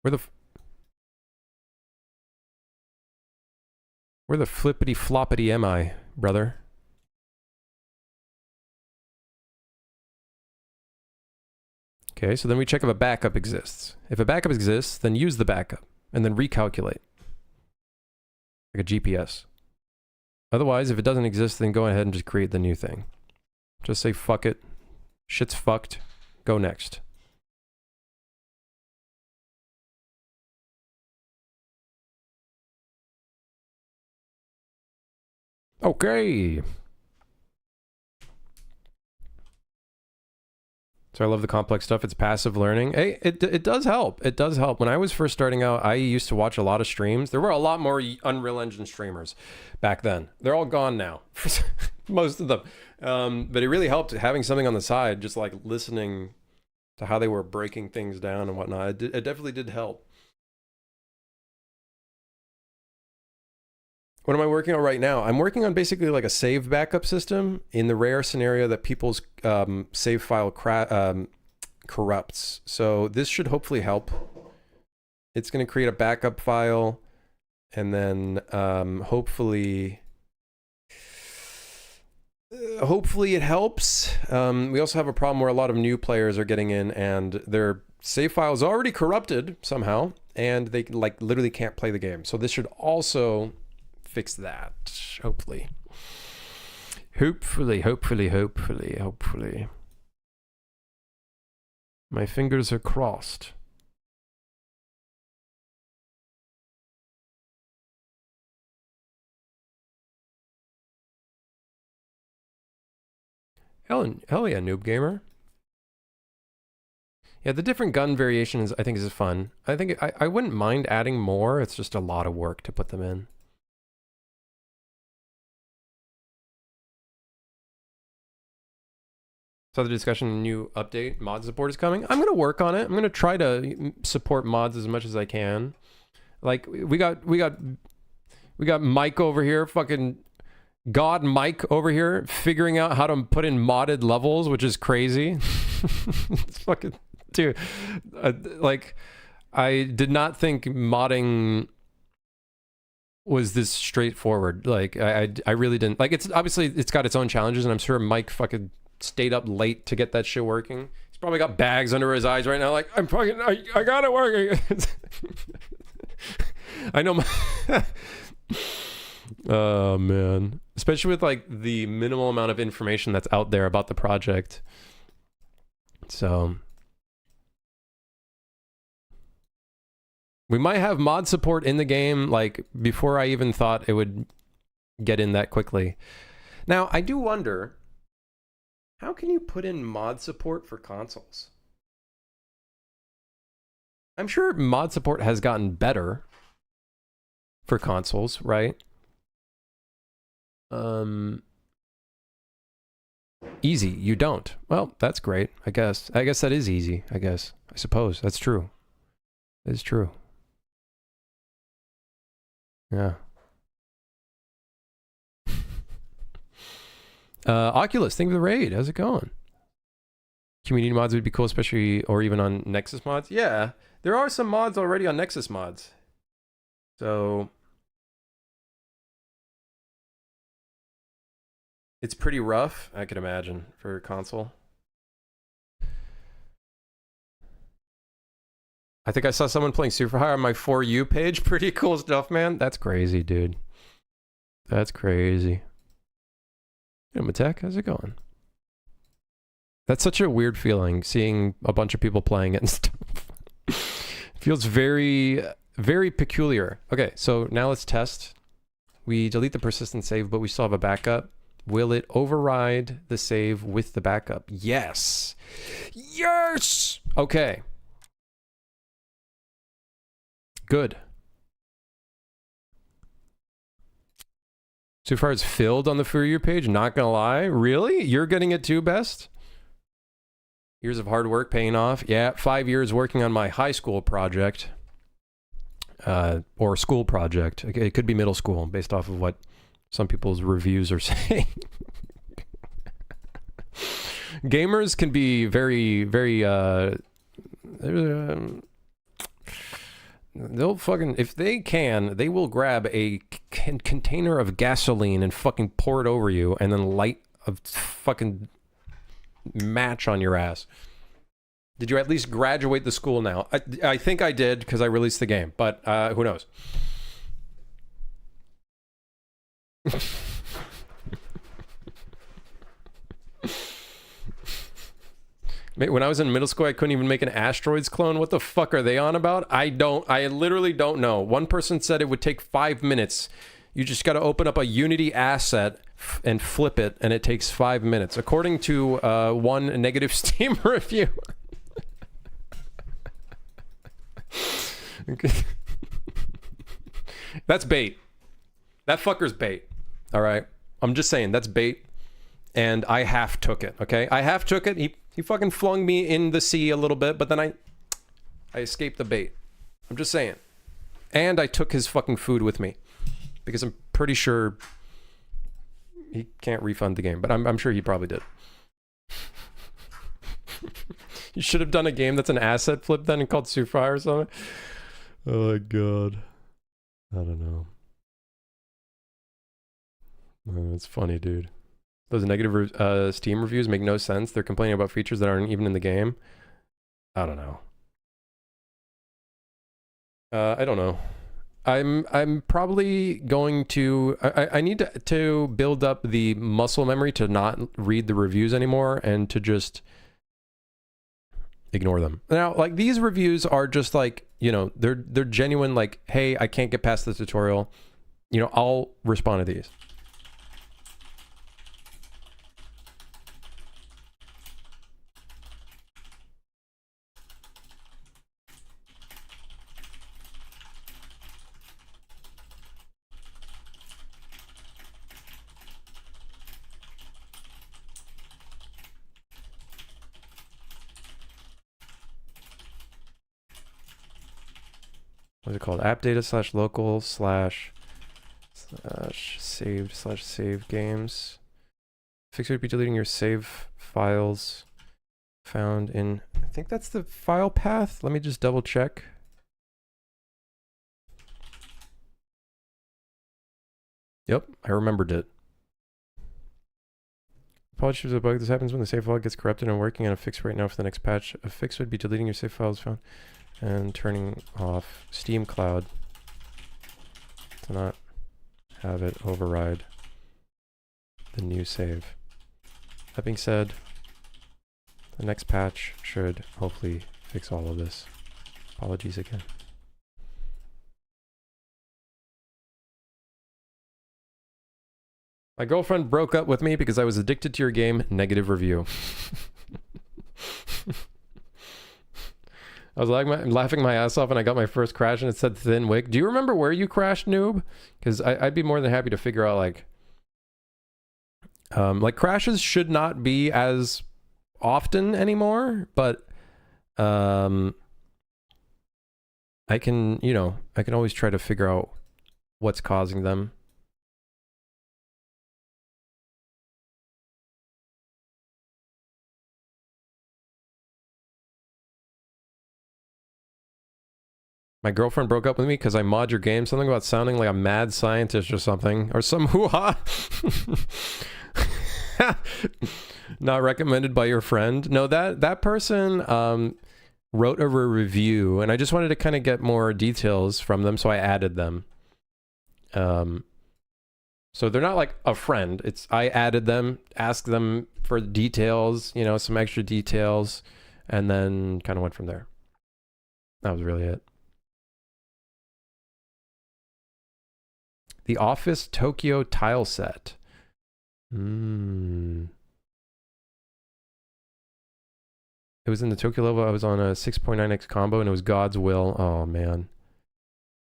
Where the flippity floppity am I, brother? Okay, so then we check if a backup exists. If a backup exists, then use the backup and then recalculate. Like a GPS. Otherwise, if it doesn't exist, then go ahead and just create the new thing. Just say fuck it. Shit's fucked. Go next. Okay. So I love the complex stuff. It's passive learning. Hey, it does help. It does help. When I was first starting out, I used to watch a lot of streams. There were a lot more Unreal Engine streamers back then. They're all gone now. Most of them. But it really helped having something on the side, just like listening to how they were breaking things down and whatnot. It definitely did help. What am I working on right now? I'm working on basically like a save backup system in the rare scenario that people's save file corrupts. So this should hopefully help. It's going to create a backup file and then hopefully it helps. We also have a problem where a lot of new players are getting in and their save file is already corrupted somehow and they like literally can't play the game. So this should also fix that, hopefully. Hopefully. My fingers are crossed. Hell yeah, Noob Gamer. Yeah, the different gun variations I think is fun. I think I wouldn't mind adding more. It's just a lot of work to put them in. So the discussion, new update, mod support is coming. I'm gonna work on it. I'm gonna try to support mods as much as I can. Like we got Mike over here, fucking God Mike over here, figuring out how to put in modded levels, which is crazy. It's fucking dude. Like I did not think modding was this straightforward. Like I really didn't. Like it's obviously it's got its own challenges, and I'm sure Mike fucking stayed up late to get that shit working. He's probably got bags under his eyes right now like, I got it working. I know oh man, especially with like the minimal amount of information that's out there about the project. So we might have mod support in the game like before I even thought it would get in that quickly. Now I do wonder, how can you put in mod support for consoles? I'm sure mod support has gotten better for consoles, right? Easy, you don't. Well, that's great, I guess. I guess that is easy, I guess. I suppose, that's true. That is true. Yeah. Oculus, thank you for the raid. How's it going? Community mods would be cool, especially, or even on Nexus mods. Yeah, there are some mods already on Nexus mods. So it's pretty rough, I could imagine, for a console. I think I saw someone playing Super High on my For You page. Pretty cool stuff, man. That's crazy, dude. That's crazy. Hey, Matek, how's it going? That's such a weird feeling, seeing a bunch of people playing it and stuff. Feels very, very peculiar. Okay, so now let's test. We delete the persistent save, but we still have a backup. Will it override the save with the backup? Yes! Yes! Okay. Good. So far it's filled on the For You page, not gonna lie. Really? You're getting it too, Best? Years of hard work paying off. Yeah, 5 years working on my high school project. Or school project. It could be middle school, based off of what some people's reviews are saying. Gamers can be very, very, they'll fucking, if they can, they will grab a container of gasoline and fucking pour it over you and then light a fucking match on your ass. Did you at least graduate the school now? I think I did because I released the game, but who knows? When I was in middle school, I couldn't even make an Asteroids clone. What the fuck are they on about? I literally don't know. One person said it would take 5 minutes. You just got to open up a Unity asset and flip it, and it takes 5 minutes. According to one negative Steam review. Okay. That's bait. That fucker's bait. All right. I'm just saying, that's bait. And I half took it, okay? I half took it. He fucking flung me in the sea a little bit, but then I escaped the bait. I'm just saying. And I took his fucking food with me. Because I'm pretty sure he can't refund the game, but I'm sure he probably did. You should have done a game that's an asset flip then and called Sufri or something. Oh my god. I don't know. Oh, that's funny, dude. Those negative Steam reviews make no sense. They're complaining about features that aren't even in the game. I don't know. I don't know. I'm probably going to... I need to build up the muscle memory to not read the reviews anymore and to just ignore them. Now, like, these reviews are just like, you know, they're genuine, like, hey, I can't get past the tutorial. You know, I'll respond to these. What's it called? App data / local / saved / save games. Fix would be deleting your save files found in, I think that's the file path. Let me just double check. Yep, I remembered it. Apologies for the bug. This happens when the save file gets corrupted. I'm working on a fix right now for the next patch. A fix would be deleting your save files found and turning off Steam Cloud to not have it override the new save. That being said, the next patch should hopefully fix all of this. Apologies again. My girlfriend broke up with me because I was addicted to your game. Negative review. I was laughing my ass off and I got my first crash and it said thin wick. Do you remember where you crashed, noob? Because I'd be more than happy to figure out, like crashes should not be as often anymore, but I can, you know, I can always try to figure out what's causing them. My girlfriend broke up with me because I mod your game. Something about sounding like a mad scientist or something. Or some hoo-ha. Not recommended by your friend. No, that person, wrote a review, and I just wanted to kind of get more details from them, so I added them. So they're not like a friend. It's I added them, asked them for details, you know, some extra details, and then kind of went from there. That was really it. The Office Tokyo tile set. It was in the Tokyo level. I was on a 6.9x combo and it was God's will. Oh man.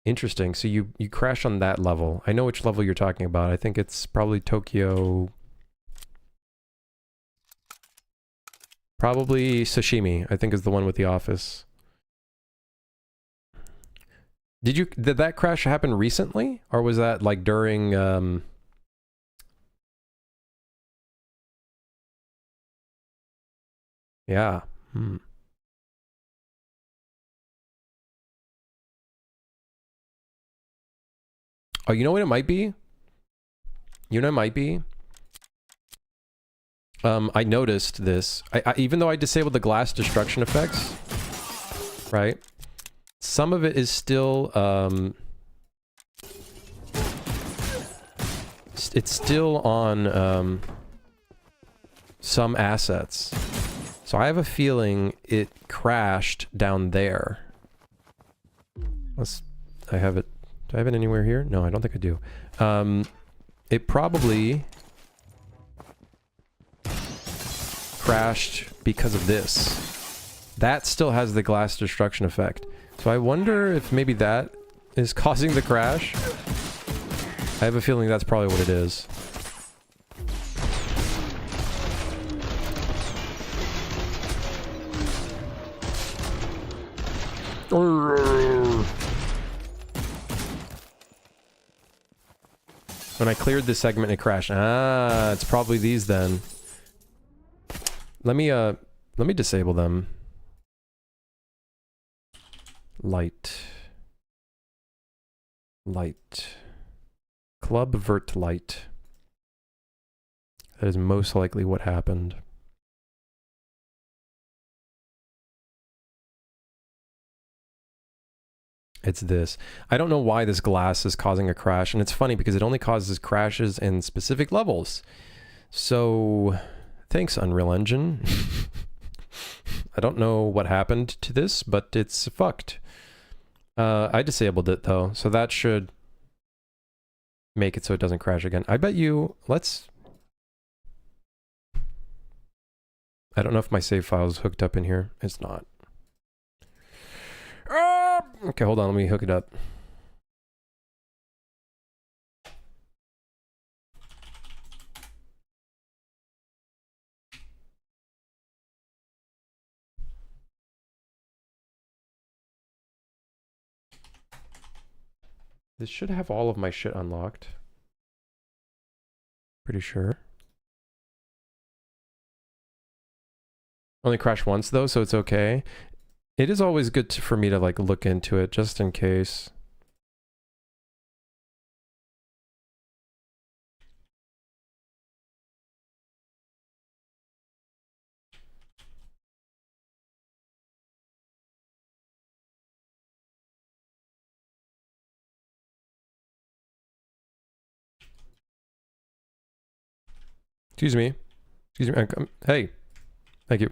Interesting. So you crash on that level. I know which level you're talking about. I think it's probably Tokyo. Probably Sashimi, I think is the one with the office. Did that crash happen recently? Or was that like during yeah. Oh, you know what it might be? You know what it might be? I noticed this. Even though I disabled the glass destruction effects, right? Some of it is still, it's still on, some assets. So I have a feeling it crashed down there. I have it. Do I have it anywhere here? No, I don't think I do. It probably crashed because of this. That still has the glass destruction effect. So I wonder if maybe that is causing the crash. I have a feeling that's probably what it is. When I cleared this segment, it crashed. Ah, it's probably these then. Let me disable them. Light. Club vert light. That is most likely what happened. It's this. I don't know why this glass is causing a crash, and it's funny because it only causes crashes in specific levels. So, thanks, Unreal Engine. I don't know what happened to this, but it's fucked. I disabled it though, so that should make it so it doesn't crash again. I bet you, I don't know if my save file is hooked up in here. It's not. Okay, hold on, let me hook it up. This should have all of my shit unlocked. Pretty sure. Only crashed once though, so it's okay. It is always good for me to like look into it just in case. Excuse me. Excuse me. Hey. Thank you.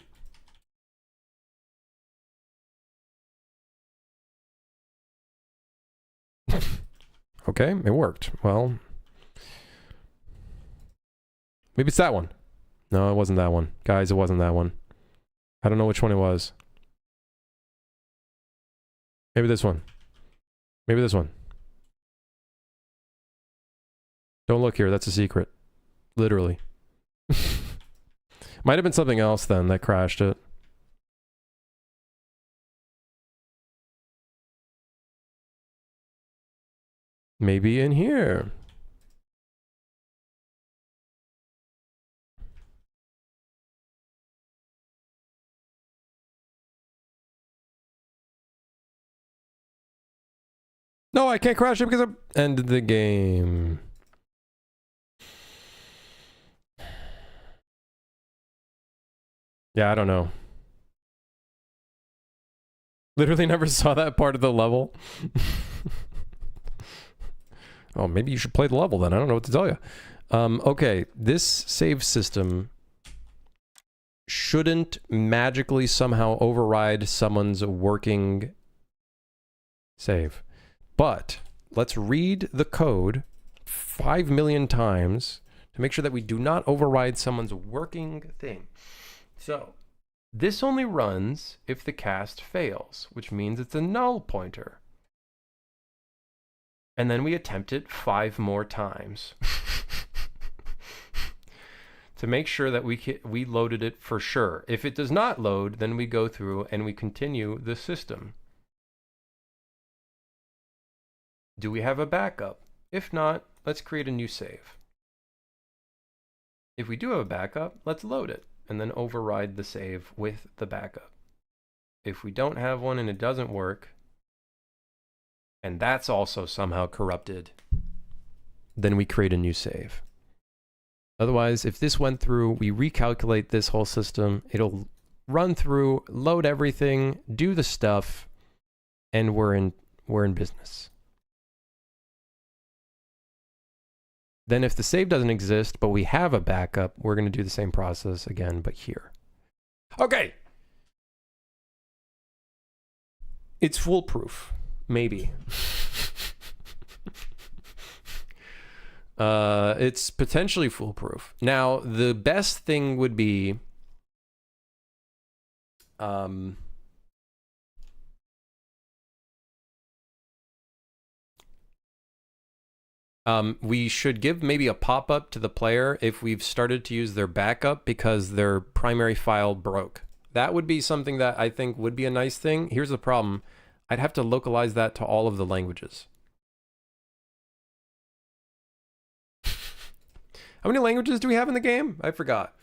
Okay, it worked. Well, maybe it's that one. No, it wasn't that one. Guys, it wasn't that one. I don't know which one it was. Maybe this one. Maybe this one. Don't look here, that's a secret. Literally. Might have been something else then that crashed it. Maybe in here. No, I can't crash it because I ended the game. Yeah, I don't know. Literally never saw that part of the level. Oh, maybe you should play the level then. I don't know what to tell you. Okay, this save system shouldn't magically somehow override someone's working save. But let's read the code 5 million times to make sure that we do not override someone's working thing. So this only runs if the cast fails, which means it's a null pointer. And then we attempt it 5 more times to make sure that we loaded it for sure. If it does not load, then we go through and we continue the system. Do we have a backup? If not, let's create a new save. If we do have a backup, let's load it and then override the save with the backup. If we don't have one and it doesn't work, and that's also somehow corrupted, then we create a new save. Otherwise, if this went through, we recalculate this whole system, it'll run through, load everything, do the stuff, and we're in business. Then if the save doesn't exist, but we have a backup, we're going to do the same process again, but here. Okay. It's foolproof. Maybe. It's potentially foolproof. Now, the best thing would be we should give maybe a pop-up to the player if we've started to use their backup because their primary file broke. That would be something that I think would be a nice thing. Here's the problem. I'd have to localize that to all of the languages. How many languages do we have in the game? I forgot.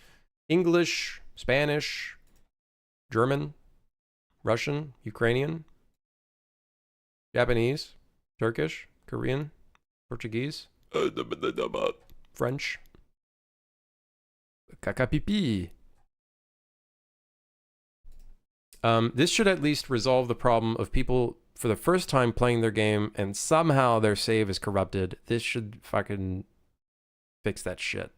English, Spanish, German, Russian, Ukrainian, Japanese, Turkish, Korean, Portuguese, French, caca pipi. This should at least resolve the problem of people for the first time playing their game and somehow their save is corrupted. This should fucking fix that shit.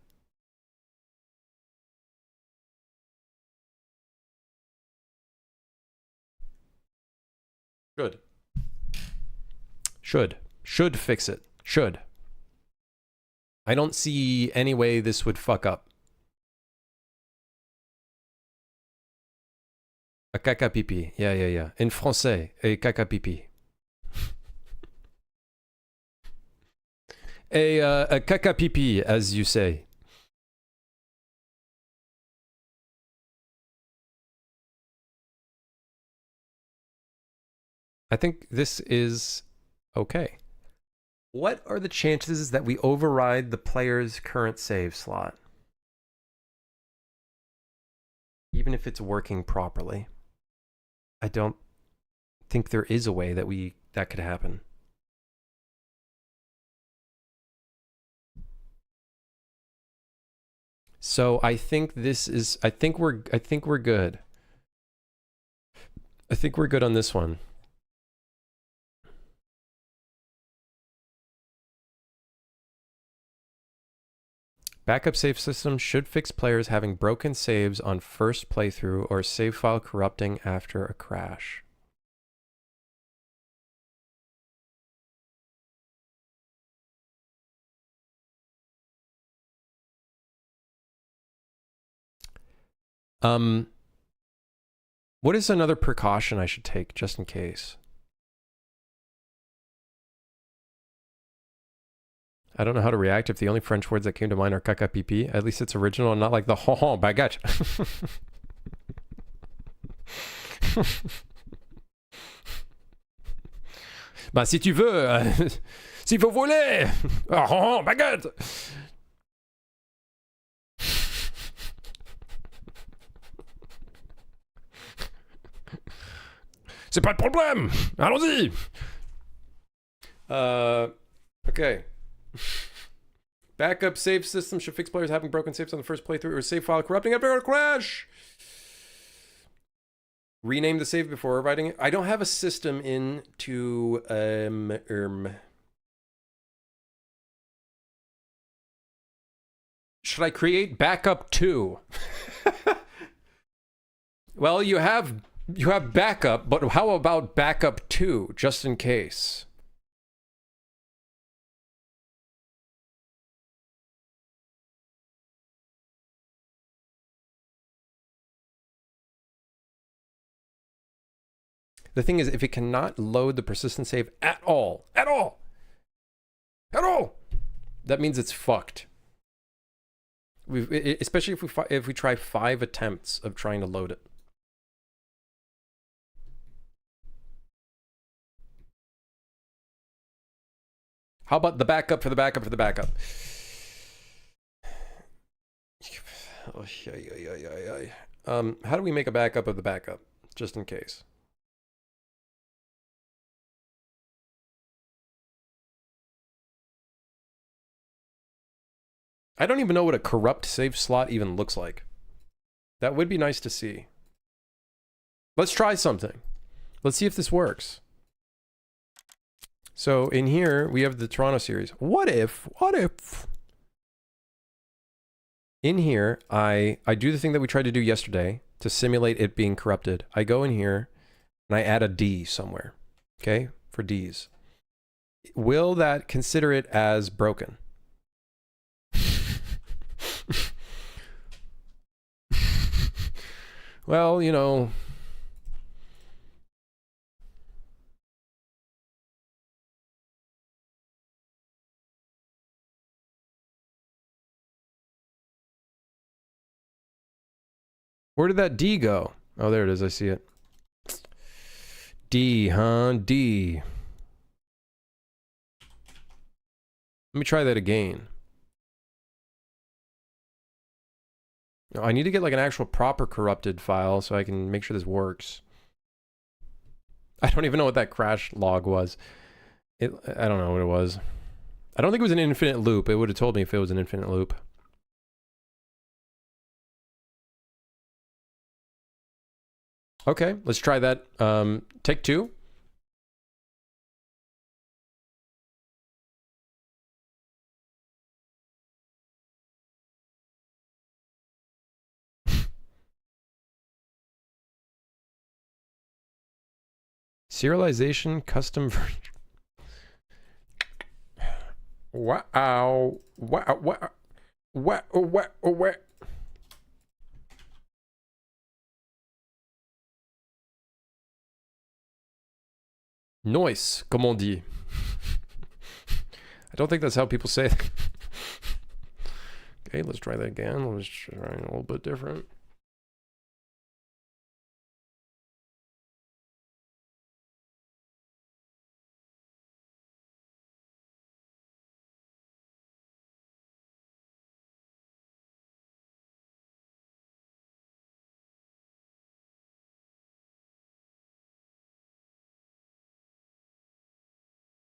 Should fix it. Should. I don't see any way this would fuck up. A caca pipi. Yeah. In français, a caca pipi. A caca pipi, as you say. I think this is okay. What are the chances that we override the player's current save slot? Even if it's working properly. I don't think there is a way that could happen. So I think this is I think we're good. I think we're good on this one. Backup save system should fix players having broken saves on first playthrough or save file corrupting after a crash. What is another precaution I should take just in case? I don't know how to react if the only French words that came to mind are caca pipi. At least it's original and not like the ho baguette. Bah, si tu veux, si vous voulez, ho baguette. C'est pas de problème. Allons-y. Okay. Backup save system should fix players having broken saves on the first playthrough or save file corrupting after a crash. Rename the save before writing it. I don't have a system in to Should I create backup 2? Well, you have backup, but how about backup 2 just in case? The thing is, if it cannot load the persistent save at all, that means it's fucked. Especially if we try 5 attempts of trying to load it. How about the backup for the backup for the backup? How do we make a backup of the backup, just in case? I don't even know what a corrupt save slot even looks like. That would be nice to see. Let's try something. Let's see if this works. So in here, we have the Toronto series. What if in here, I do the thing that we tried to do yesterday to simulate it being corrupted. I go in here and I add a D somewhere, okay, for Ds. Will that consider it as broken? Well, you know, where did that D go? Oh, there it is. I see it. D, huh? D. Let me try that again. I need to get like an actual proper corrupted file so I can make sure this works. I don't even know what that crash log was. I don't know what it was. I don't think it was an infinite loop. It would have told me if it was an infinite loop. Okay, let's try that. Take 2. Serialization custom version. Wow. Wow. Wow. Noise, comme on dit. I don't think that's how people say it. Okay, let's try that again. Let's try a little bit different.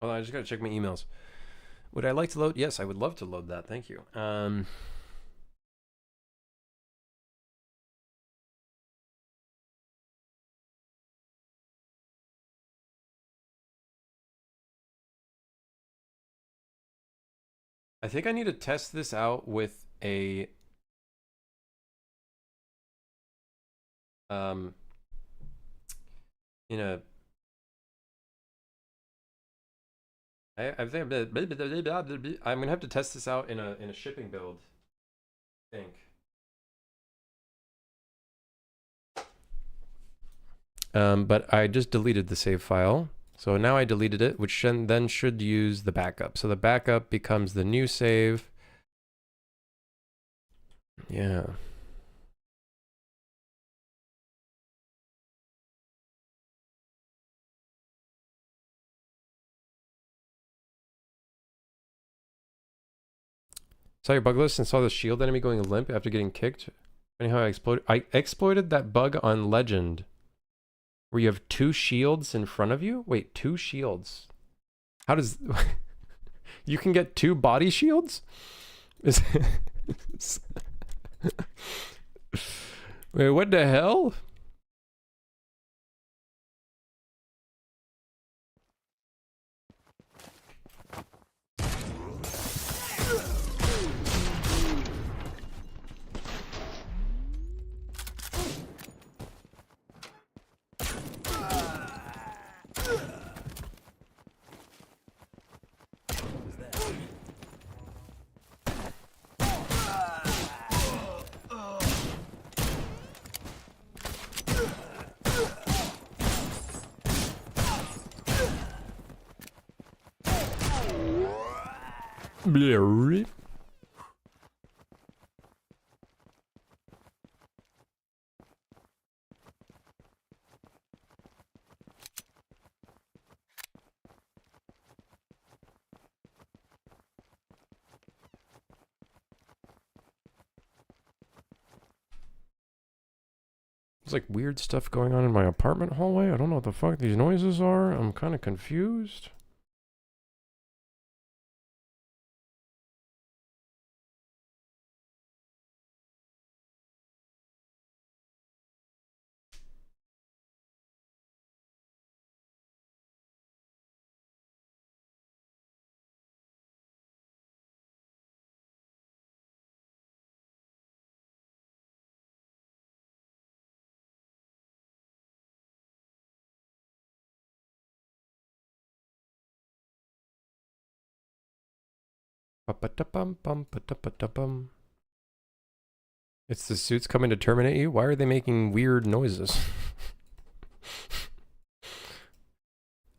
Hold on, I just gotta check my emails. Would I like to load? Yes, I would love to load that. Thank you. I think I need to test this out with a in a I think I'm gonna have to test this out in a shipping build, I think. But I just deleted the save file. So now I deleted it, which then should use the backup. So the backup becomes the new save. Yeah. Saw your bug list and saw the shield enemy going limp after getting kicked. Anyhow, I exploited that bug on Legend. Where you have 2 shields in front of you? Wait, 2 shields? How does... You can get 2 body shields? Wait, what the hell? There's like weird stuff going on in my apartment hallway. I don't know what the fuck these noises are. I'm kind of confused. It's the suits coming to terminate you? Why are they making weird noises?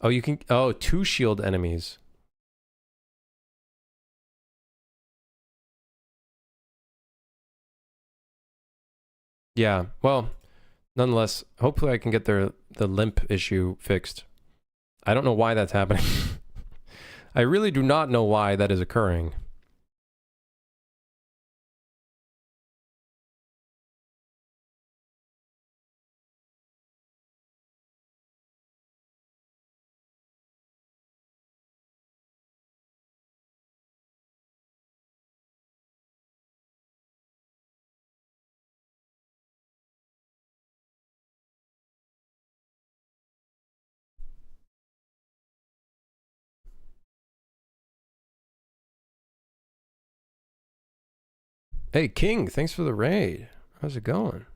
Oh, you can... Oh, 2 shield enemies. Yeah, well, nonetheless, hopefully I can get the limp issue fixed. I don't know why that's happening. I really do not know why that is occurring. Hey, King, thanks for the raid. How's it going?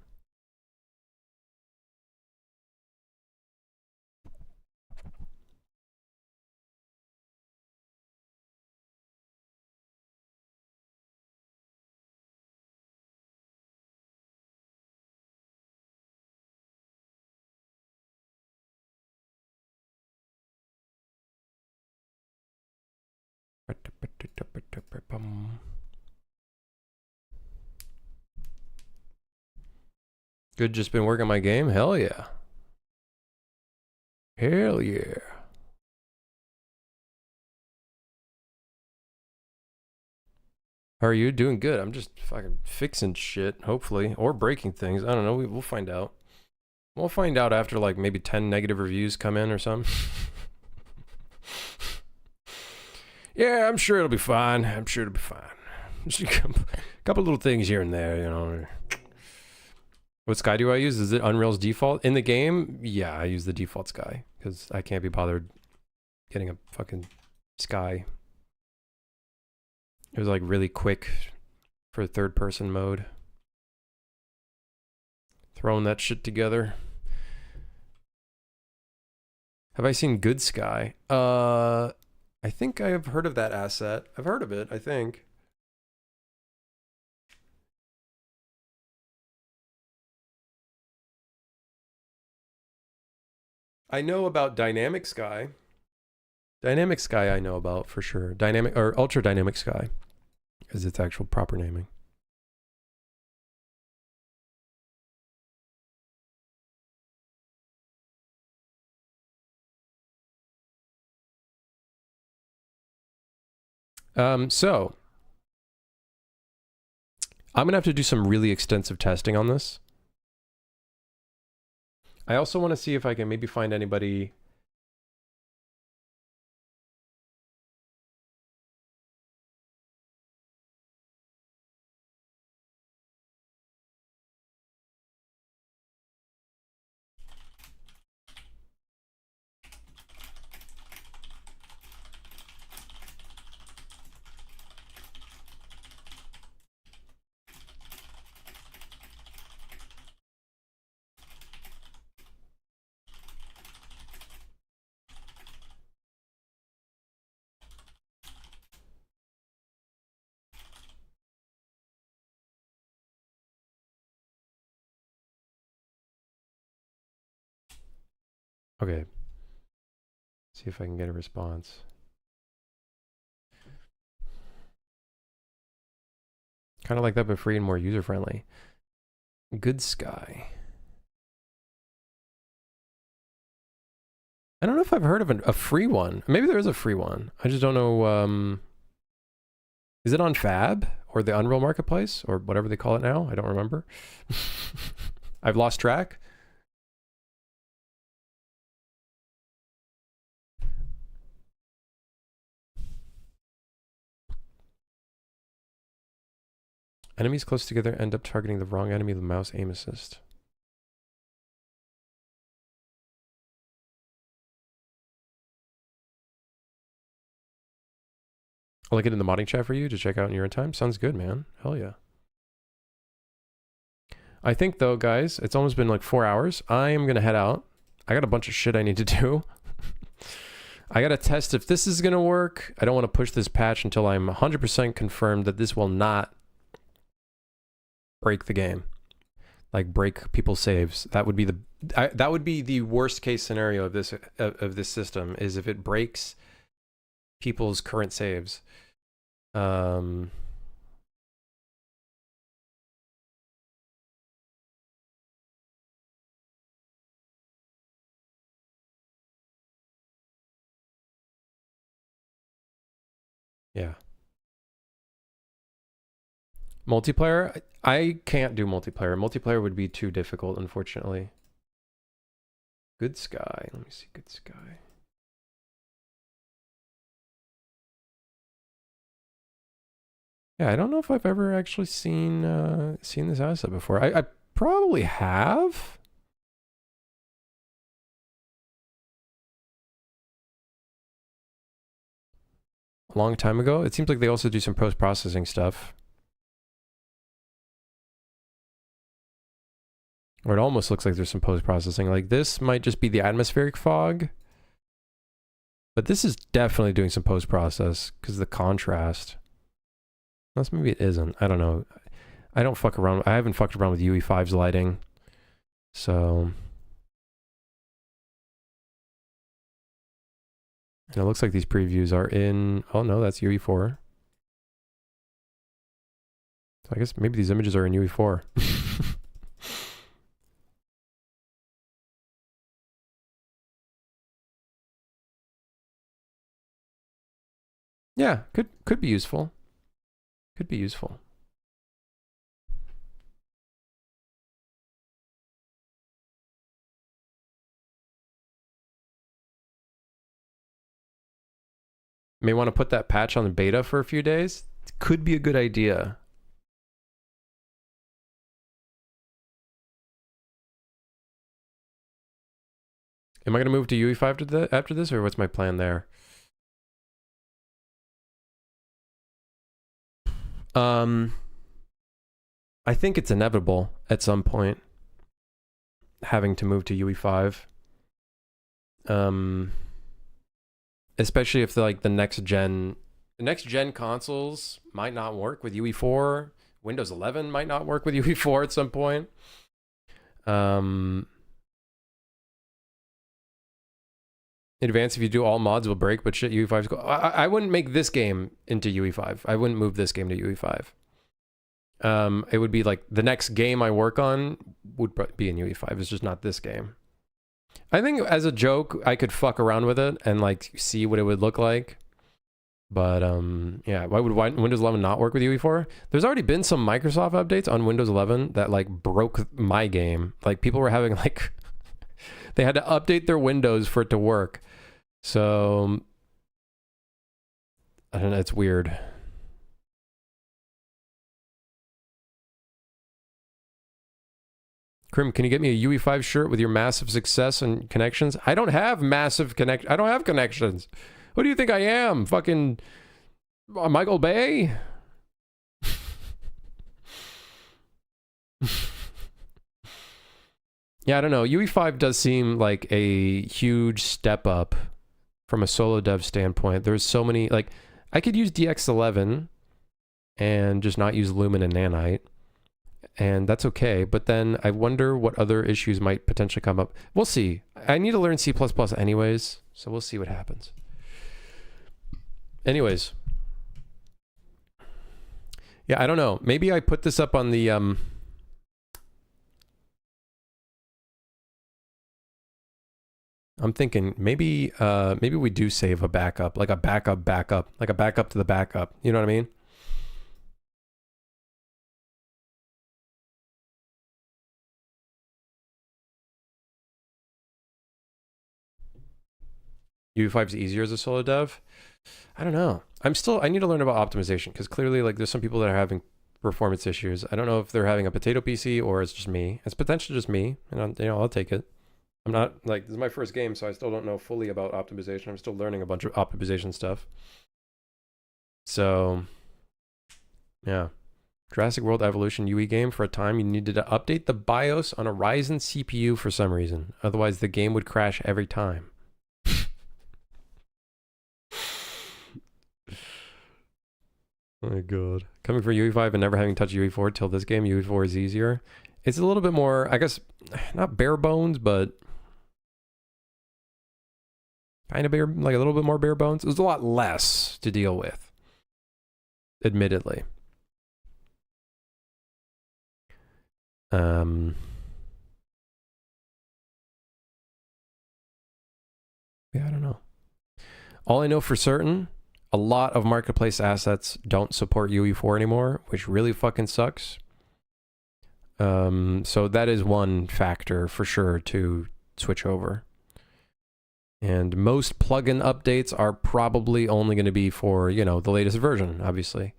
Good, just been working my game? Hell yeah. Hell yeah. How are you? Doing good. I'm just fucking fixing shit, hopefully. Or breaking things. I don't know. We'll find out. We'll find out after like maybe 10 negative reviews come in or something. Yeah, I'm sure it'll be fine. I'm sure it'll be fine. Just a couple little things here and there, you know. What sky do I use? Is it Unreal's default? In the game, yeah, I use the default sky. Because I can't be bothered getting a fucking sky. It was like really quick for third person mode. Throwing that shit together. Have I seen Good Sky? I think I have heard of that asset. I've heard of it, I think. I know about Dynamic Sky. Dynamic Sky I know about for sure. Dynamic or Ultra Dynamic Sky is its actual proper naming. So I'm gonna have to do some really extensive testing on this. I also want to see if I can maybe find anybody. Okay. See if I can get a response. Kind of like that, but free and more user-friendly. Good Sky. I don't know if I've heard of a free one. Maybe there is a free one. I just don't know. Is it on Fab or the Unreal Marketplace or whatever they call it now? I don't remember. I've lost track. Enemies close together end up targeting the wrong enemy with mouse aim assist. I'll link it in the modding chat for you to check out in your own time. Sounds good, man. Hell yeah. I think though, guys, it's almost been like 4 hours. I am gonna head out. I got a bunch of shit I need to do. I gotta test if this is gonna work. I don't want to push this patch until I'm 100% confirmed that this will not break the game, like break people's saves. That would be the worst case scenario of this system, is if it breaks people's current saves. Yeah. Multiplayer? I can't do multiplayer. Multiplayer would be too difficult, unfortunately. Good Sky. Let me see. Good Sky. Yeah, I don't know if I've ever actually seen this asset before. I probably have. A long time ago. It seems like they also do some post-processing stuff. Or it almost looks like there's some post-processing. Like this might just be the atmospheric fog. But this is definitely doing some post-process because of the contrast. Unless maybe it isn't. I don't know. I don't fuck around. I haven't fucked around with UE5's lighting. So. And it looks like these previews are in. Oh no, that's UE4. So I guess maybe these images are in UE4. Yeah, could be useful. Could be useful. May want to put that patch on the beta for a few days. Could be a good idea. Am I going to move to UE5 after this, or what's my plan there? I think it's inevitable at some point having to move to UE5. Especially if the next gen consoles might not work with UE4. Windows 11 might not work with UE4 at some point. Advanced, if you do all mods will break, but shit, UE5's cool. I wouldn't make this game into UE5. I wouldn't move this game to UE5. It would be like the next game I work on would be in UE5. It's just not this game. I think as a joke, I could fuck around with it and like see what it would look like. But yeah, why would Windows 11 not work with UE4? There's already been some Microsoft updates on Windows 11 that like broke my game. Like people were having like they had to update their Windows for it to work. So I don't know, it's weird. Krim, can you get me a UE5 shirt with your massive success and connections? I don't have massive I don't have connections. Who do you think I am? Fucking Michael Bay? Yeah, I don't know. UE5 does seem like a huge step up from a solo dev standpoint. There's so many, like, I could use DX11 and just not use Lumen and Nanite. And that's okay. But then I wonder what other issues might potentially come up. We'll see. I need to learn C++ anyways, so we'll see what happens. Anyways. Yeah, I don't know. Maybe I put this up on the I'm thinking maybe maybe we do save a backup, like a backup, like a backup to the backup. You know what I mean? UE5 is easier as a solo dev. I don't know. I need to learn about optimization because clearly, like, there's some people that are having performance issues. I don't know if they're having a potato PC or it's just me. It's potentially just me, and I'll take it. I'm not like, this is my first game, so I still don't know fully about optimization. I'm still learning a bunch of optimization stuff. So, yeah. Jurassic World Evolution UE game. For a time, you needed to update the BIOS on a Ryzen CPU for some reason. Otherwise, the game would crash every time. Oh my god. Coming from UE5 and never having touched UE4 till this game, UE4 is easier. It's a little bit more, I guess, not bare bones, but kind of bare, like a little bit more bare bones. It was a lot less to deal with, admittedly. Yeah, I don't know. All I know for certain, a lot of marketplace assets don't support UE4 anymore, which really fucking sucks. So that is one factor for sure to switch over. And most plugin updates are probably only going to be for, you know, the latest version, obviously.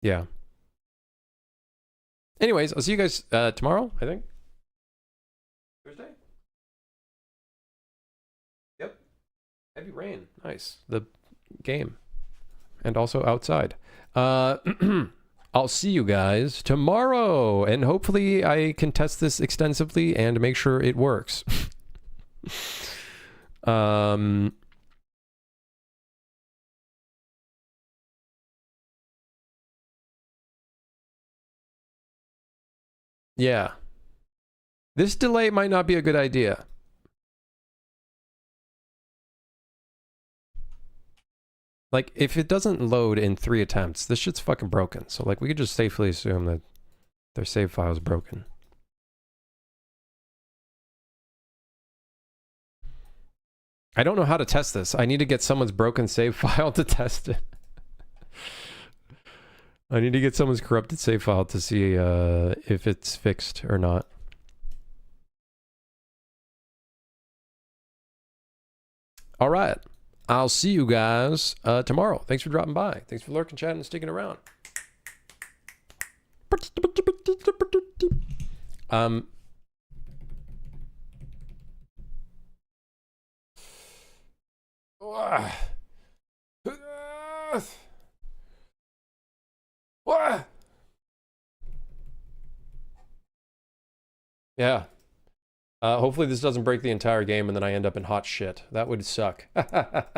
Yeah. Anyways, I'll see you guys tomorrow, I think. Thursday? Yep. Heavy rain. Nice. The game. And also outside. I'll see you guys tomorrow. And hopefully I can test this extensively and make sure it works. Yeah. This delay might not be a good idea. Like, if it doesn't load in 3 attempts, this shit's fucking broken. So, like, we could just safely assume that their save file is broken. I don't know how to test this. I need to get someone's broken save file to test it. I need to get someone's corrupted save file to see if it's fixed or not. All right. I'll see you guys tomorrow. Thanks for dropping by. Thanks for lurking, chatting, and sticking around. Yeah. Hopefully this doesn't break the entire game and then I end up in hot shit. That would suck. Yeah.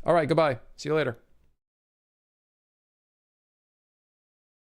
All right, goodbye. See you later.